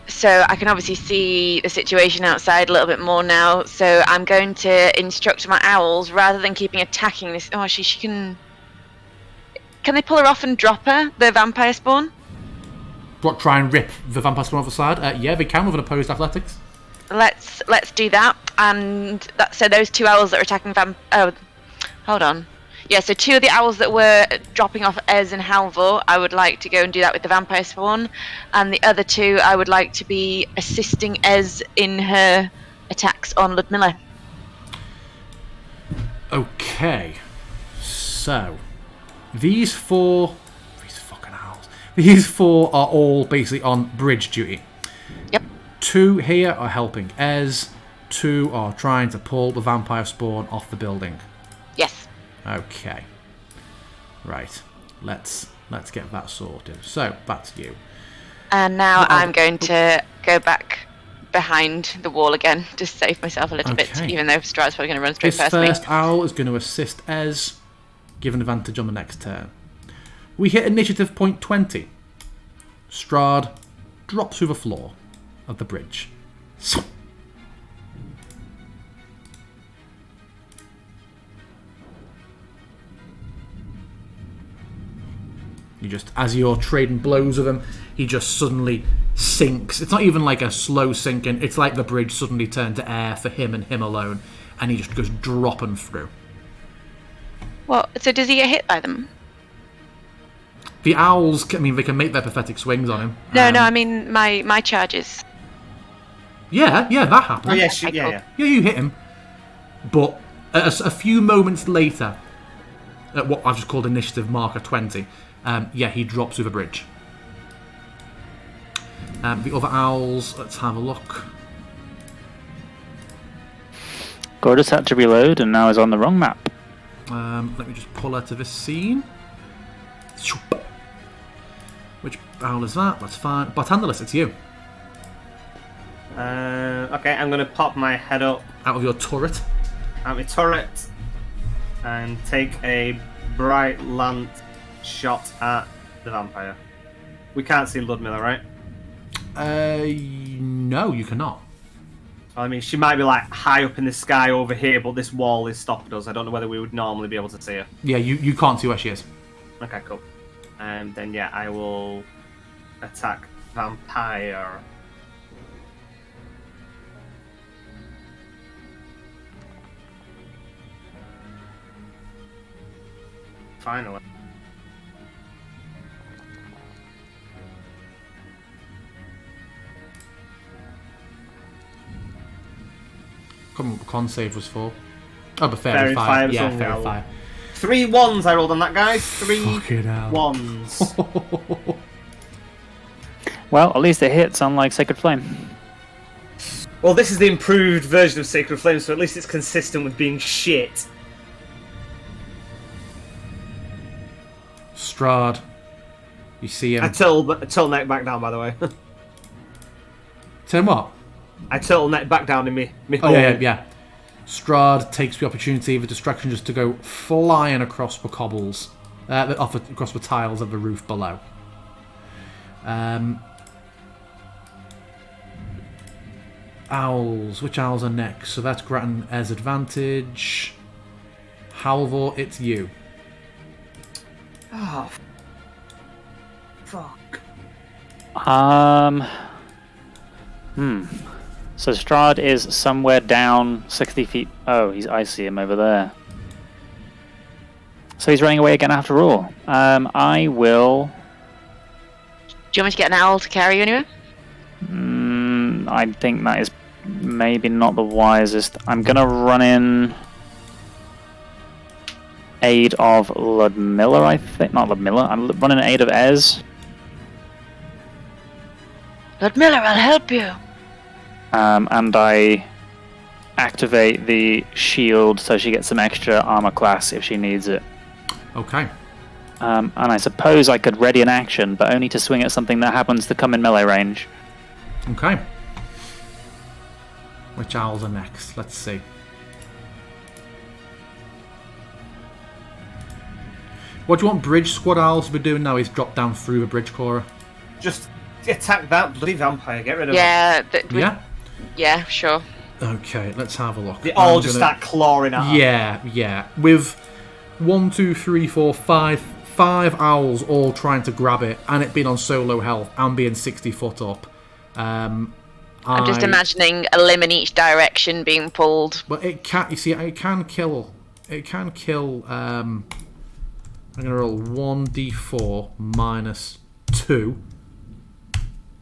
So I can obviously see the situation outside a little bit more now. So I'm going to instruct my owls rather than keeping attacking this. Oh, she can. Can they pull her off and drop her? The vampire spawn. What? Try and rip the vampire spawn off the side? Yeah, they can with an opposed athletics. Let's do that. And so those 2 owls that are attacking Oh, hold on. Yeah, so 2 of the owls that were dropping off Ez and Halvor, I would like to go and do that with the vampire spawn, and the other 2, I would like to be assisting Ez in her attacks on Ludmilla. Okay, so these 4 fucking owls. These 4 are all basically on bridge duty. Yep. 2 here are helping Ez. 2 are trying to pull the vampire spawn off the building. Yes. Okay. Right. Let's get that sorted. So that's you. And now I'm going to go back behind the wall again to save myself a little bit, Okay. even though Strahd's probably going to run straight This past me. first owl is going to assist Ez, given advantage on the next turn. We hit initiative point 20. Strahd drops through the floor of the bridge. You just, as you're trading blows with him, he just suddenly sinks. It's not even like a slow sinking. It's like the bridge suddenly turned to air for him and him alone, and he just goes dropping through. Well, so does he get hit by them? The owls, I mean, they can make their pathetic swings on him. No, I mean my charges. Yeah, that happened. Oh, yeah, Okay, yeah, cool. yeah. Yeah, you hit him. But a few moments later, at what I've just called initiative marker 20, he drops through the bridge. The other owls, let's have a look. Gorgeous had to reload and now is on the wrong map. Let me just pull her to this scene. Which owl is that? That's fine. Bartandalus, it's you. Okay, I'm going to pop my head up Out of your turret. at my turret and take a bright lance shot at the vampire. We can't see Ludmilla, right? No, you cannot. I mean, she might be like high up in the sky over here, but this wall is stopping us. I don't know whether we would normally be able to see her. Yeah, you can't see where she is. Okay, cool. Then yeah, I will attack vampire. Finally. Con save was 4. Oh, but Fairy fairy fire fire. was Yeah, only fairy owl. fire. 3 1s I rolled on that, guys. 3 Fucking hell. 1s. Well, at least it hits, unlike Sacred Flame. Well, this is the improved version of Sacred Flame, so at least it's consistent with being shit. Strahd. You see him. I turtleneck back down, by the way. Turn what? I turtleneck back down in me. Oh, yeah. Strahd takes the opportunity, the distraction, just to go flying across the cobbles, across the tiles of the roof below. Owls. Which owls are next? So that's Grattan as advantage. Halvor, it's you. Oh, fuck. So Strahd is somewhere down 60 feet. Oh, I see him over there. So he's running away again after all. I will... Do you want me to get an owl to carry you anywhere? I think that is maybe not the wisest. I'm going to run in aid of Ludmilla, I think. Not Ludmilla. I'm running in aid of Ez. Ludmilla, I'll help you. And I activate the shield so she gets some extra armor class if she needs it. Okay. And I suppose I could ready an action, but only to swing at something that happens to come in melee range. Okay. Which owls are next? Let's see. What do you want bridge squad owls to be doing now? He's dropped down through the bridge, Cora. Just attack that bloody vampire. Get rid of it. Yeah? Yeah, sure. Okay, let's have a look. They all just start clawing at her. Yeah. With 1, 2, 3, 4, 5 owls all trying to grab it, and it being on so low health and being 60 foot up. I'm just imagining a limb in each direction being pulled. But it can, you see, it can kill. I'm going to roll 1d4 minus 2.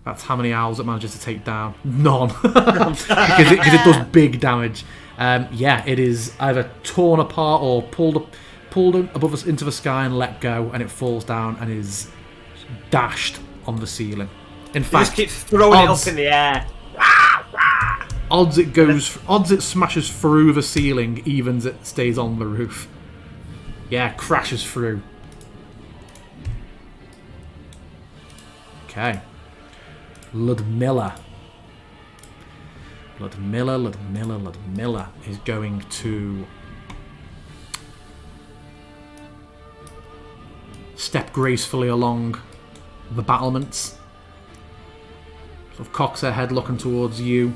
That's how many owls it manages to take down. None. because it does big damage. It is either torn apart or pulled above us into the sky and let go, and it falls down and is dashed on the ceiling. In fact, just keep throwing it up in the air. Odds it smashes through the ceiling, evens it stays on the roof. Yeah, crashes through. Okay. Ludmilla is going to step gracefully along the battlements. Sort of cocks her head looking towards you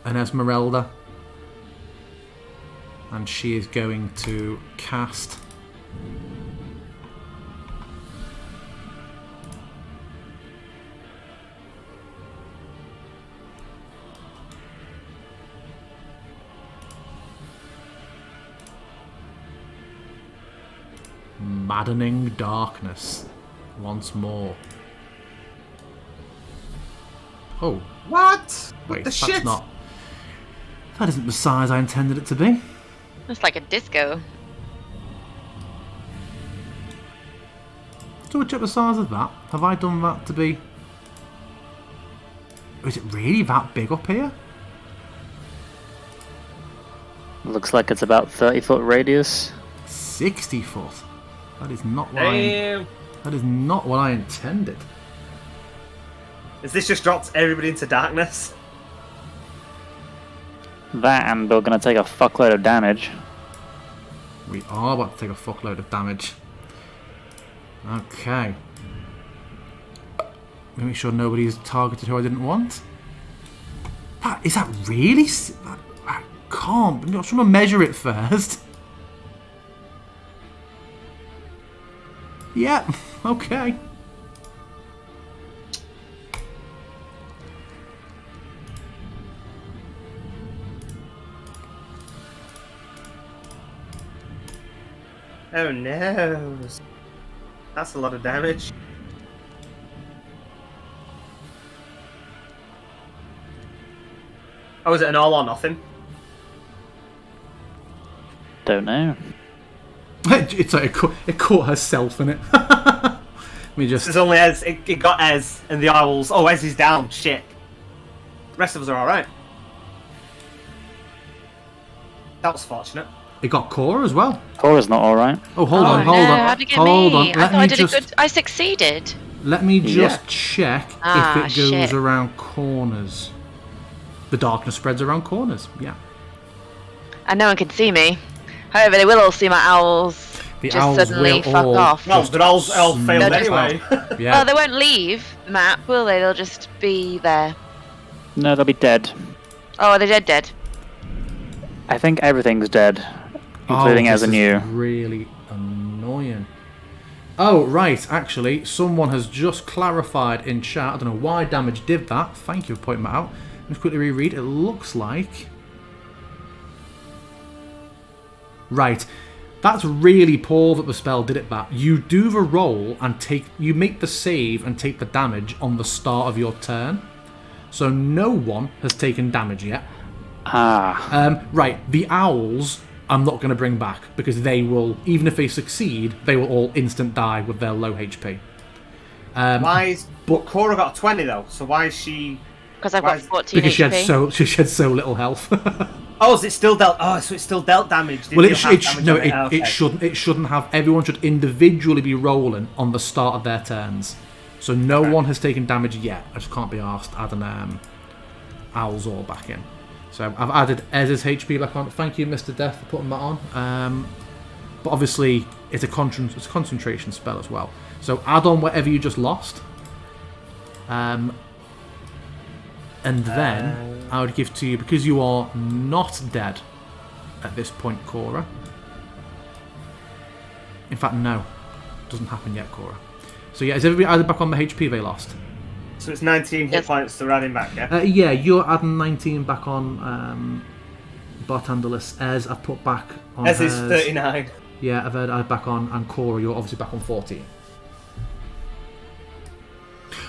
and Esmeralda. And she is going to cast Maddening Darkness once more. Oh. What? Wait, the shit? That isn't the size I intended it to be. It's like a disco. Do we check the size of that? Have I done that to be... Is it really that big up here? Looks like it's about 30-foot radius. 60 foot. That is not what that is not what I intended. Is this just dropped everybody into darkness? That and we're going to take a fuckload of damage. We are about to take a fuckload of damage. Okay. Make sure nobody's targeted who I didn't want. Is that really? That can't. I'm just trying to measure it first. Yeah, okay. Oh no. That's a lot of damage. Oh, is it an all or nothing? Don't know. It's like it caught herself in it. Let me just. It's only Ez. It got Ez and the owls. Oh, Ez is down. Shit. The rest of us are alright. That was fortunate. It got Cora as well. Cora's not alright. Oh, hold on. How'd it get Hold me? on. I thought I did a good. I succeeded. Let me just check if it goes shit. around corners. The darkness spreads around corners. Yeah. And no one can see me. However, they will all see my owls. The just owls suddenly will fuck all off. No, but all failed smelt anyway. Yeah. Well, they won't leave the map, will they? They'll just be there. No, they'll be dead. Oh, are they dead? I think everything's dead, including as a new. Really annoying. Oh, right. Actually, someone has just clarified in chat. I don't know why damage did that. Thank you for pointing that out. Let's quickly reread. It looks like... Right. That's really poor that the spell did it that. You do the roll and you make the save and take the damage on the start of your turn. So no one has taken damage yet. Right. The owls I'm not going to bring back because they will, even if they succeed, they will all instant die with their low HP. But Cora got a 20 though, so why is she... Because I've got 14 because HP. she had so little health. Oh, is it still dealt? Oh, so it still dealt damage. Well, it shouldn't. It shouldn't have. Everyone should individually be rolling on the start of their turns. So no one has taken damage yet. I just can't be arsed adding owls all back in. So I've added Ez's HP back on. Thank you, Mr. Death, for putting that on. But obviously, it's a concentration spell as well. So add on whatever you just lost. And then I would give to you, because you are not dead at this point, Cora. In fact, no. Doesn't happen yet, Cora. So yeah, is everybody added back on the HP they lost? So it's 19 hit points to adding back, yeah? Yeah, you're adding 19 back on Bartandalis. Ez, I've put back on Ez is hers. 39. Yeah, I've added back on, and Cora, you're obviously back on 14.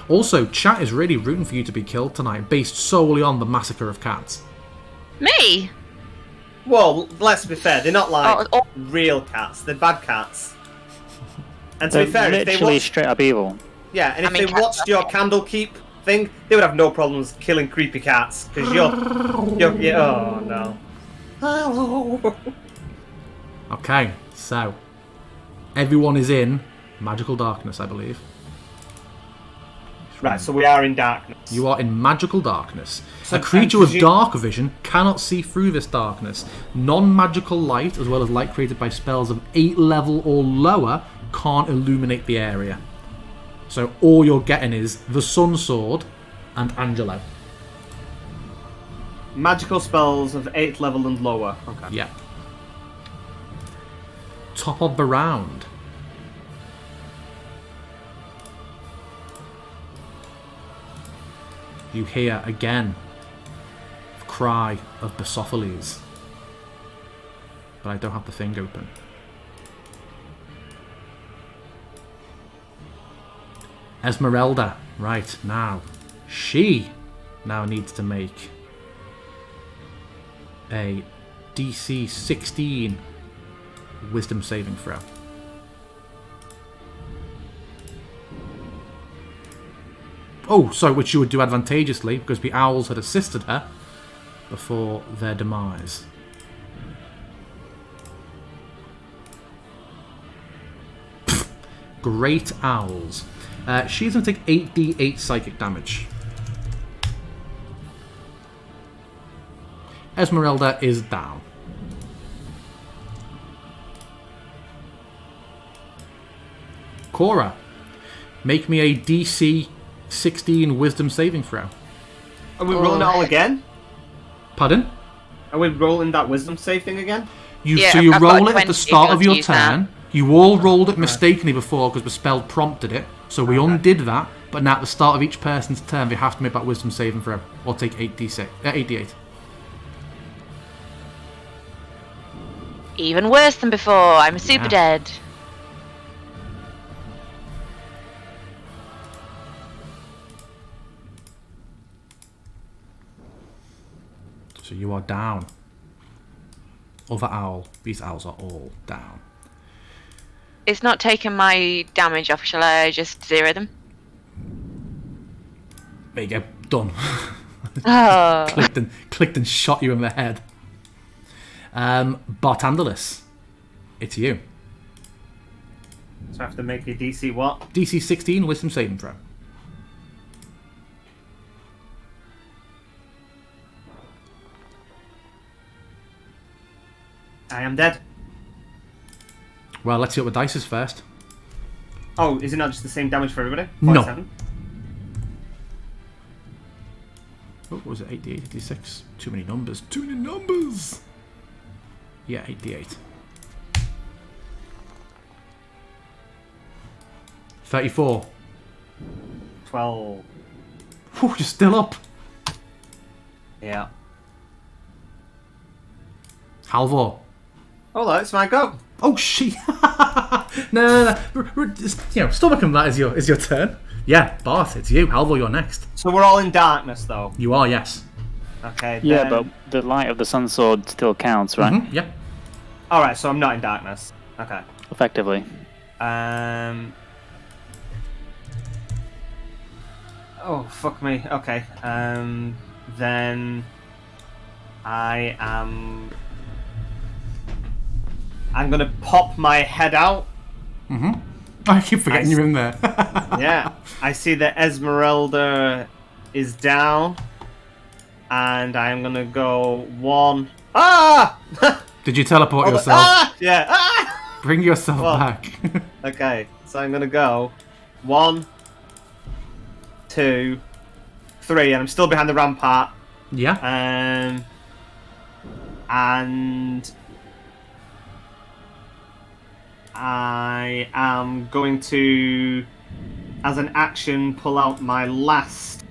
Also, chat is really rooting for you to be killed tonight, based solely on the massacre of cats. Me? Well, let's be fair, they're not like real cats, they're bad cats. And to They're be fair, if they literally watched, straight up evil. yeah, and if mean, they cats watched are your evil. Candlekeep thing, they would have no problems killing creepy cats, because you're oh no. Hello. Okay, so everyone is in magical darkness, I believe. Right, so we are in darkness. You are in magical darkness. So- A creature and with dark vision cannot see through this darkness. Non-magical light, as well as light created by spells of 8 level or lower, can't illuminate the area. So all you're getting is the Sun Sword and Angelo. Magical spells of 8th level and lower. Okay. Yeah. Top of the round. You hear again the cry of Basophiles. But I don't have the thing open. Esmeralda, right now. She now needs to make a DC 16 Wisdom saving throw. Oh, sorry, which you would do advantageously because the owls had assisted her before their demise. Great owls. She's going to take 8d8 psychic damage. Esmeralda is down. Cora, make me a DC 16 Wisdom saving throw. Are we rolling it all again? Pardon? Are we rolling that wisdom save thing again? Yeah, So you I've got roll it at 20 the start of if you your want to use that. turn. You all rolled it mistakenly before because the spell prompted it. So we undid that. But now at the start of each person's turn, they have to make that Wisdom saving throw. Or take 8d8. Even worse than before. I'm a super Yeah. dead. So you are down. Other owl. These owls are all down. It's not taking my damage off. Shall I just zero them? There you go. Done. Oh. clicked and shot you in the head. Bartandalis. It's you. So I have to make a DC what? DC 16 Wisdom saving throw. I am dead. Well, let's see what the dice is first. Oh, is it not just the same damage for everybody? No. 47? What was it? 88, 86. Too many numbers. Too many numbers! Yeah, 88. 34. 12. Whew, you're still up. Yeah. Halvor. Oh, it's my go. Oh, shit. No. Stomach and that is your turn. Yeah, Bart, it's you. Halvor, you're next. So we're all in darkness, though. You are, yes. Okay. Yeah, then... but the light of the sun sword still counts, right? Mhm, yeah. All right, so I'm not in darkness. Okay. Effectively. Oh, fuck me. Okay. Then I am. I'm gonna pop my head out. I keep forgetting I you're in there. Yeah. I see that Esmeralda is down. and I am gonna go 1. Ah! Did you teleport Hold on. yourself? Ah! Yeah. Ah! Bring yourself Well. back. Okay, so I'm gonna go 1, 2, 3, and I'm still behind the rampart. Yeah. And I am going to, as an action, pull out my last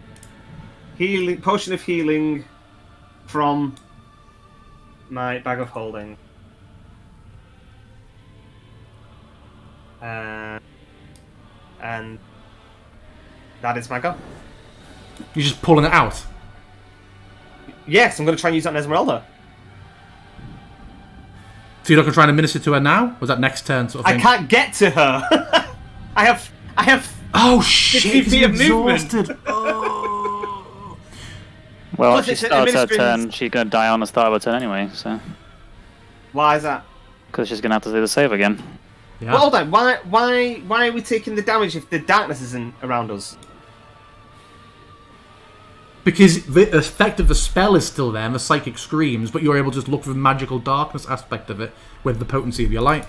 potion of healing from my bag of holding. And that is my go. You're just pulling it out. Yes, I'm going to try and use that on Esmeralda. So you're not going to try and administer to her now? Was that next turn sort of I thing? can't get to her. I have. Oh shit! 50 He's feet of movement. exhausted. Oh. Well, Plus she it's starts her administering- turn. She's going to die on the start of her turn anyway, so Why is that? because she's going to have to do the save again. Yeah. Well, hold on. Why are we taking the damage if the darkness isn't around us? Because the effect of the spell is still there, and the psychic screams, but you're able to just look for the magical darkness aspect of it with the potency of your light.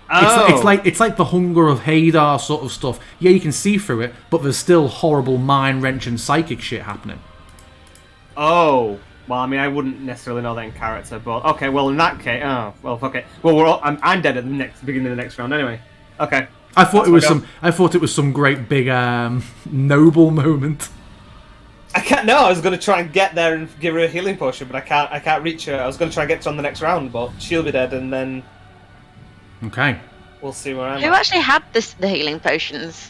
Oh. It's like the hunger of Hadar sort of stuff. Yeah, you can see through it, but there's still horrible mind-wrenching psychic shit happening. Oh. Well, I mean, I wouldn't necessarily know that in character, but okay. Well, in that case, well, fuck it. Well, I'm dead at the beginning of the next round anyway. Okay. I thought That's it was some great big noble moment. I can't. No, I was going to try and get there and give her a healing potion, but I can't reach her. I was going to try and get to her on the next round, but she'll be dead, and then Okay. we'll see where I'm Who at. actually had the healing potions?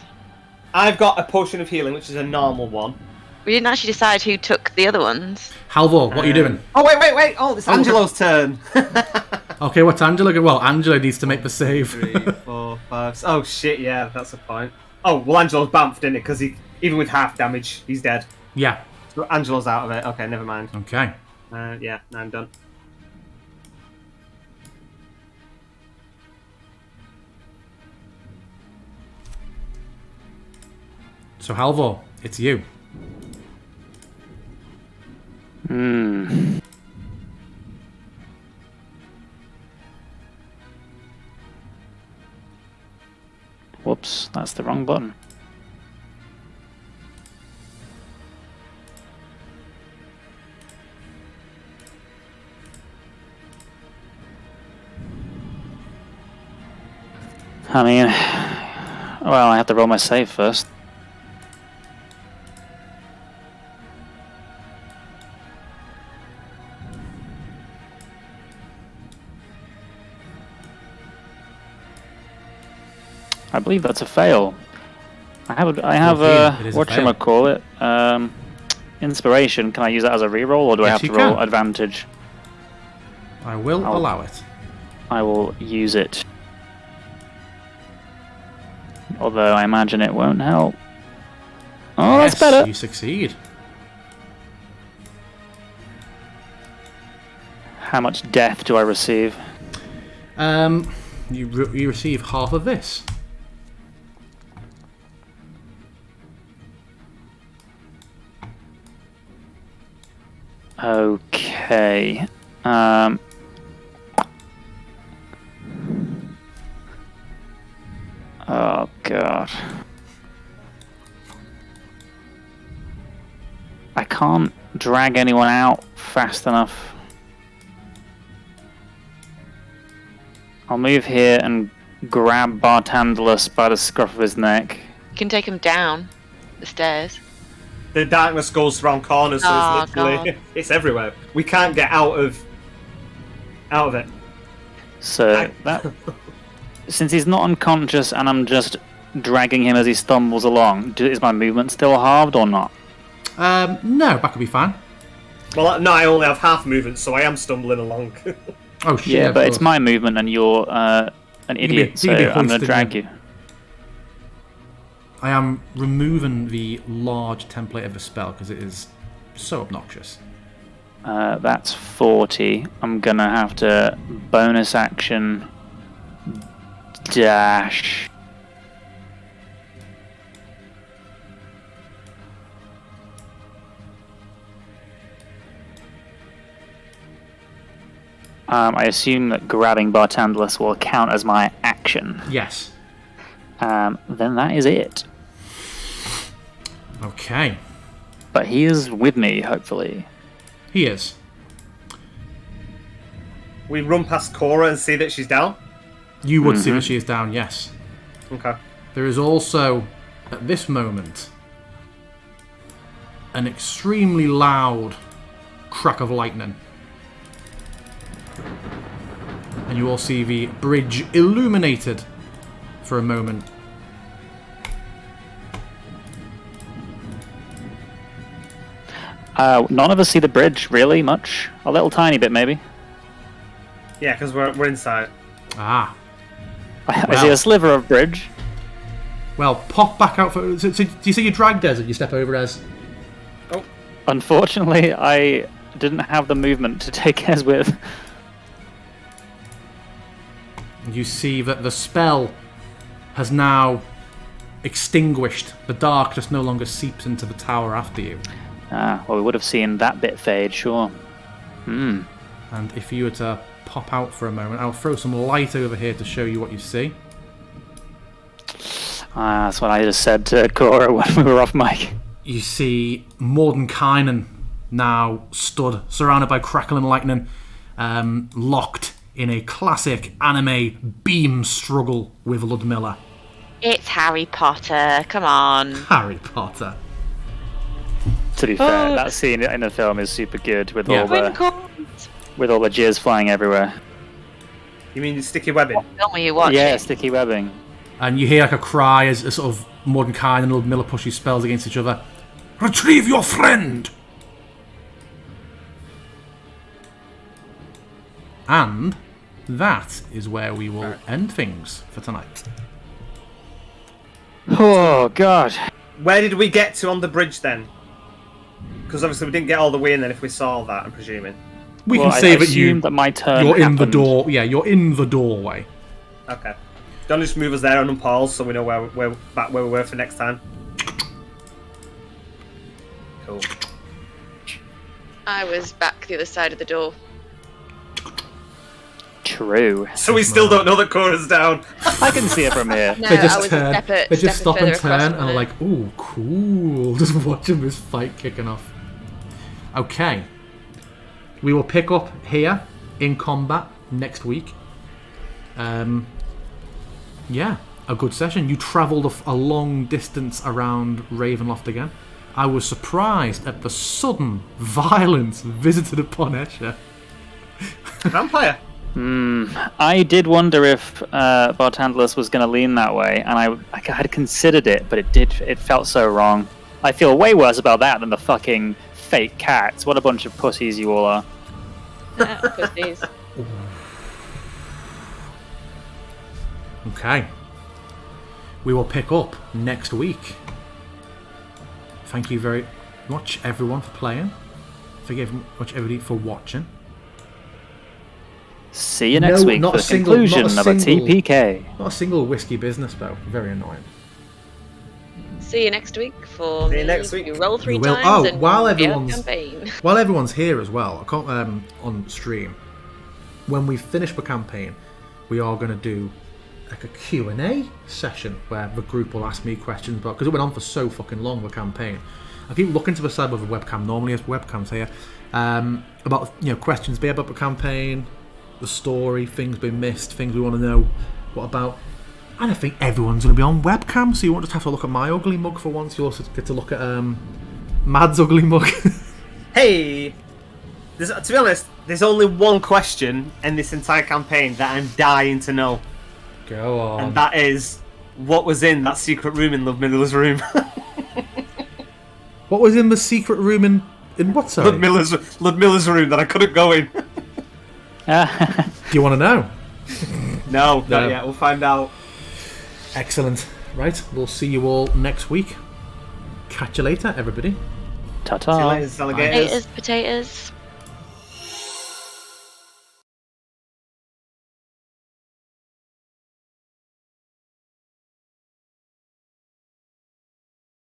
I've got a potion of healing, which is a normal one. We didn't actually decide who took the other ones. Halvor, what are you doing? Oh, wait. Oh, it's Angelo's turn. Okay, what's Angela going? Well, Angela needs to make the save. 3, 4, 5. Oh, shit, yeah, that's a point. Oh, well, Angelo's bamfed, didn't it? Because even with half damage, he's dead. Yeah. So Angelo's out of it. Okay, never mind. Okay. Yeah, I'm done. So Halvor, it's you. Whoops, that's the wrong button. I mean, well, I have to roll my save first. I believe that's a fail. I have It is a fail. whatchamacallit, inspiration. Can I use that as a reroll, or do I Yes, have to you roll can. advantage? I will I'll- allow it. I will use it. Although I imagine it won't help. Oh, Yes, that's better. You succeed. How much death do I receive? You receive half of this. Okay. Oh god. I can't drag anyone out fast enough. I'll move here and grab Bartandalus by the scruff of his neck. You can take him down the stairs. The darkness goes around corners, so Oh, it's literally God. it's everywhere. We can't get out of it. So that, since he's not unconscious and I'm just dragging him as he stumbles along, is my movement still halved or not? No, that could be fine. Well, no, I only have half movement, so I am stumbling along. Oh shit! Yeah, of but it's course. my movement and you're an idiot, you so can be I'm going to hoisted drag in. you. I am removing the large template of the spell because it is so obnoxious. That's 40. I'm going to have to bonus action dash. I assume that grabbing Bartendless will count as my action. Yes. Then that is it. Okay. But he is with me, hopefully. He is. We run past Cora and see that she's down. You would see that she is down, yes. Okay. There is also, at this moment, an extremely loud crack of lightning. And you all see the bridge illuminated for a moment. None of us see the bridge, really, much. A little tiny bit, maybe. Yeah, because we're inside. Ah. I see a sliver of bridge. Well, pop back out for... So do you see your drag desert? You step over as... Unfortunately, I didn't have the movement to take Ez with. You see that the spell has now extinguished. The darkness no longer seeps into the tower after you. Well, we would have seen that bit fade, sure. And if you were to pop out for a moment, I'll throw some light over here to show you what you see. That's what I just said to Cora when we were off mic. You see Mordenkainen now stood, surrounded by crackling lightning, locked in a classic anime beam struggle with Ludmilla. It's Harry Potter. Come on. Harry Potter. To be fair, that scene in the film is super good with all Wincourt. the jizz flying everywhere. You mean sticky webbing? What film are you watching? Yeah, sticky webbing. And you hear like a cry as sort of Mordenkainen and Ludmilla push these spells against each other. Retrieve your friend! And that is where we will end things for tonight. Oh, God. Where did we get to on the bridge then? Because obviously we didn't get all the way in then if we saw that, I'm presuming. We Well, can say I that assume that my turn you're in the happened. door. Yeah, you're in the doorway. Okay. Don't just move us there and unpause so we know where we were for next time. Cool. I was back the other side of the door. True. So we still don't know that Cora's down. I can see it from here. No, They I just was turn. a step They just stop further and across turn from and are it. like, "Ooh, cool!" Just watching this fight kicking off. Okay, we will pick up here in combat next week. Yeah, a good session. You travelled a long distance around Ravenloft again. I was surprised at the sudden violence visited upon Escher. Vampire. I did wonder if Bartendless was going to lean that way, and I had considered it, but it felt so wrong. I feel way worse about that than the fucking fake cats. What a bunch of pussies you all are. Pussies. Okay. We will pick up next week. Thank you very much, everyone, for playing. Thank you very much, everybody, for watching. See you next week for the conclusion of a TPK. Not a single whiskey business, though. Very annoying. See you next week for See you me. next week. You roll 3 You will. times Oh, and while be out everyone's- campaign. While everyone's here as well, I can't, on stream, when we finish the campaign, we are going to do like a Q&A session where the group will ask me questions, but because it went on for so fucking long, the campaign. I keep looking to the side of the webcam, normally as webcams here, about questions be about the campaign, the story, things we missed, things we want to know what about. And I think everyone's going to be on webcam, so you won't just have to look at my ugly mug for once, you also get to look at Mad's ugly mug. Hey! To be honest, there's only one question in this entire campaign that I'm dying to know. Go on. And that is, what was in that secret room in Ludmilla's room? What was in the secret room in what, sorry? Ludmilla's room that I couldn't go in. Do you want to know? No, not No. yet. We'll find out. Excellent. Right, we'll see you all next week. Catch you later, everybody. Ta-ta. See you later, alligators. Potatoes, potatoes.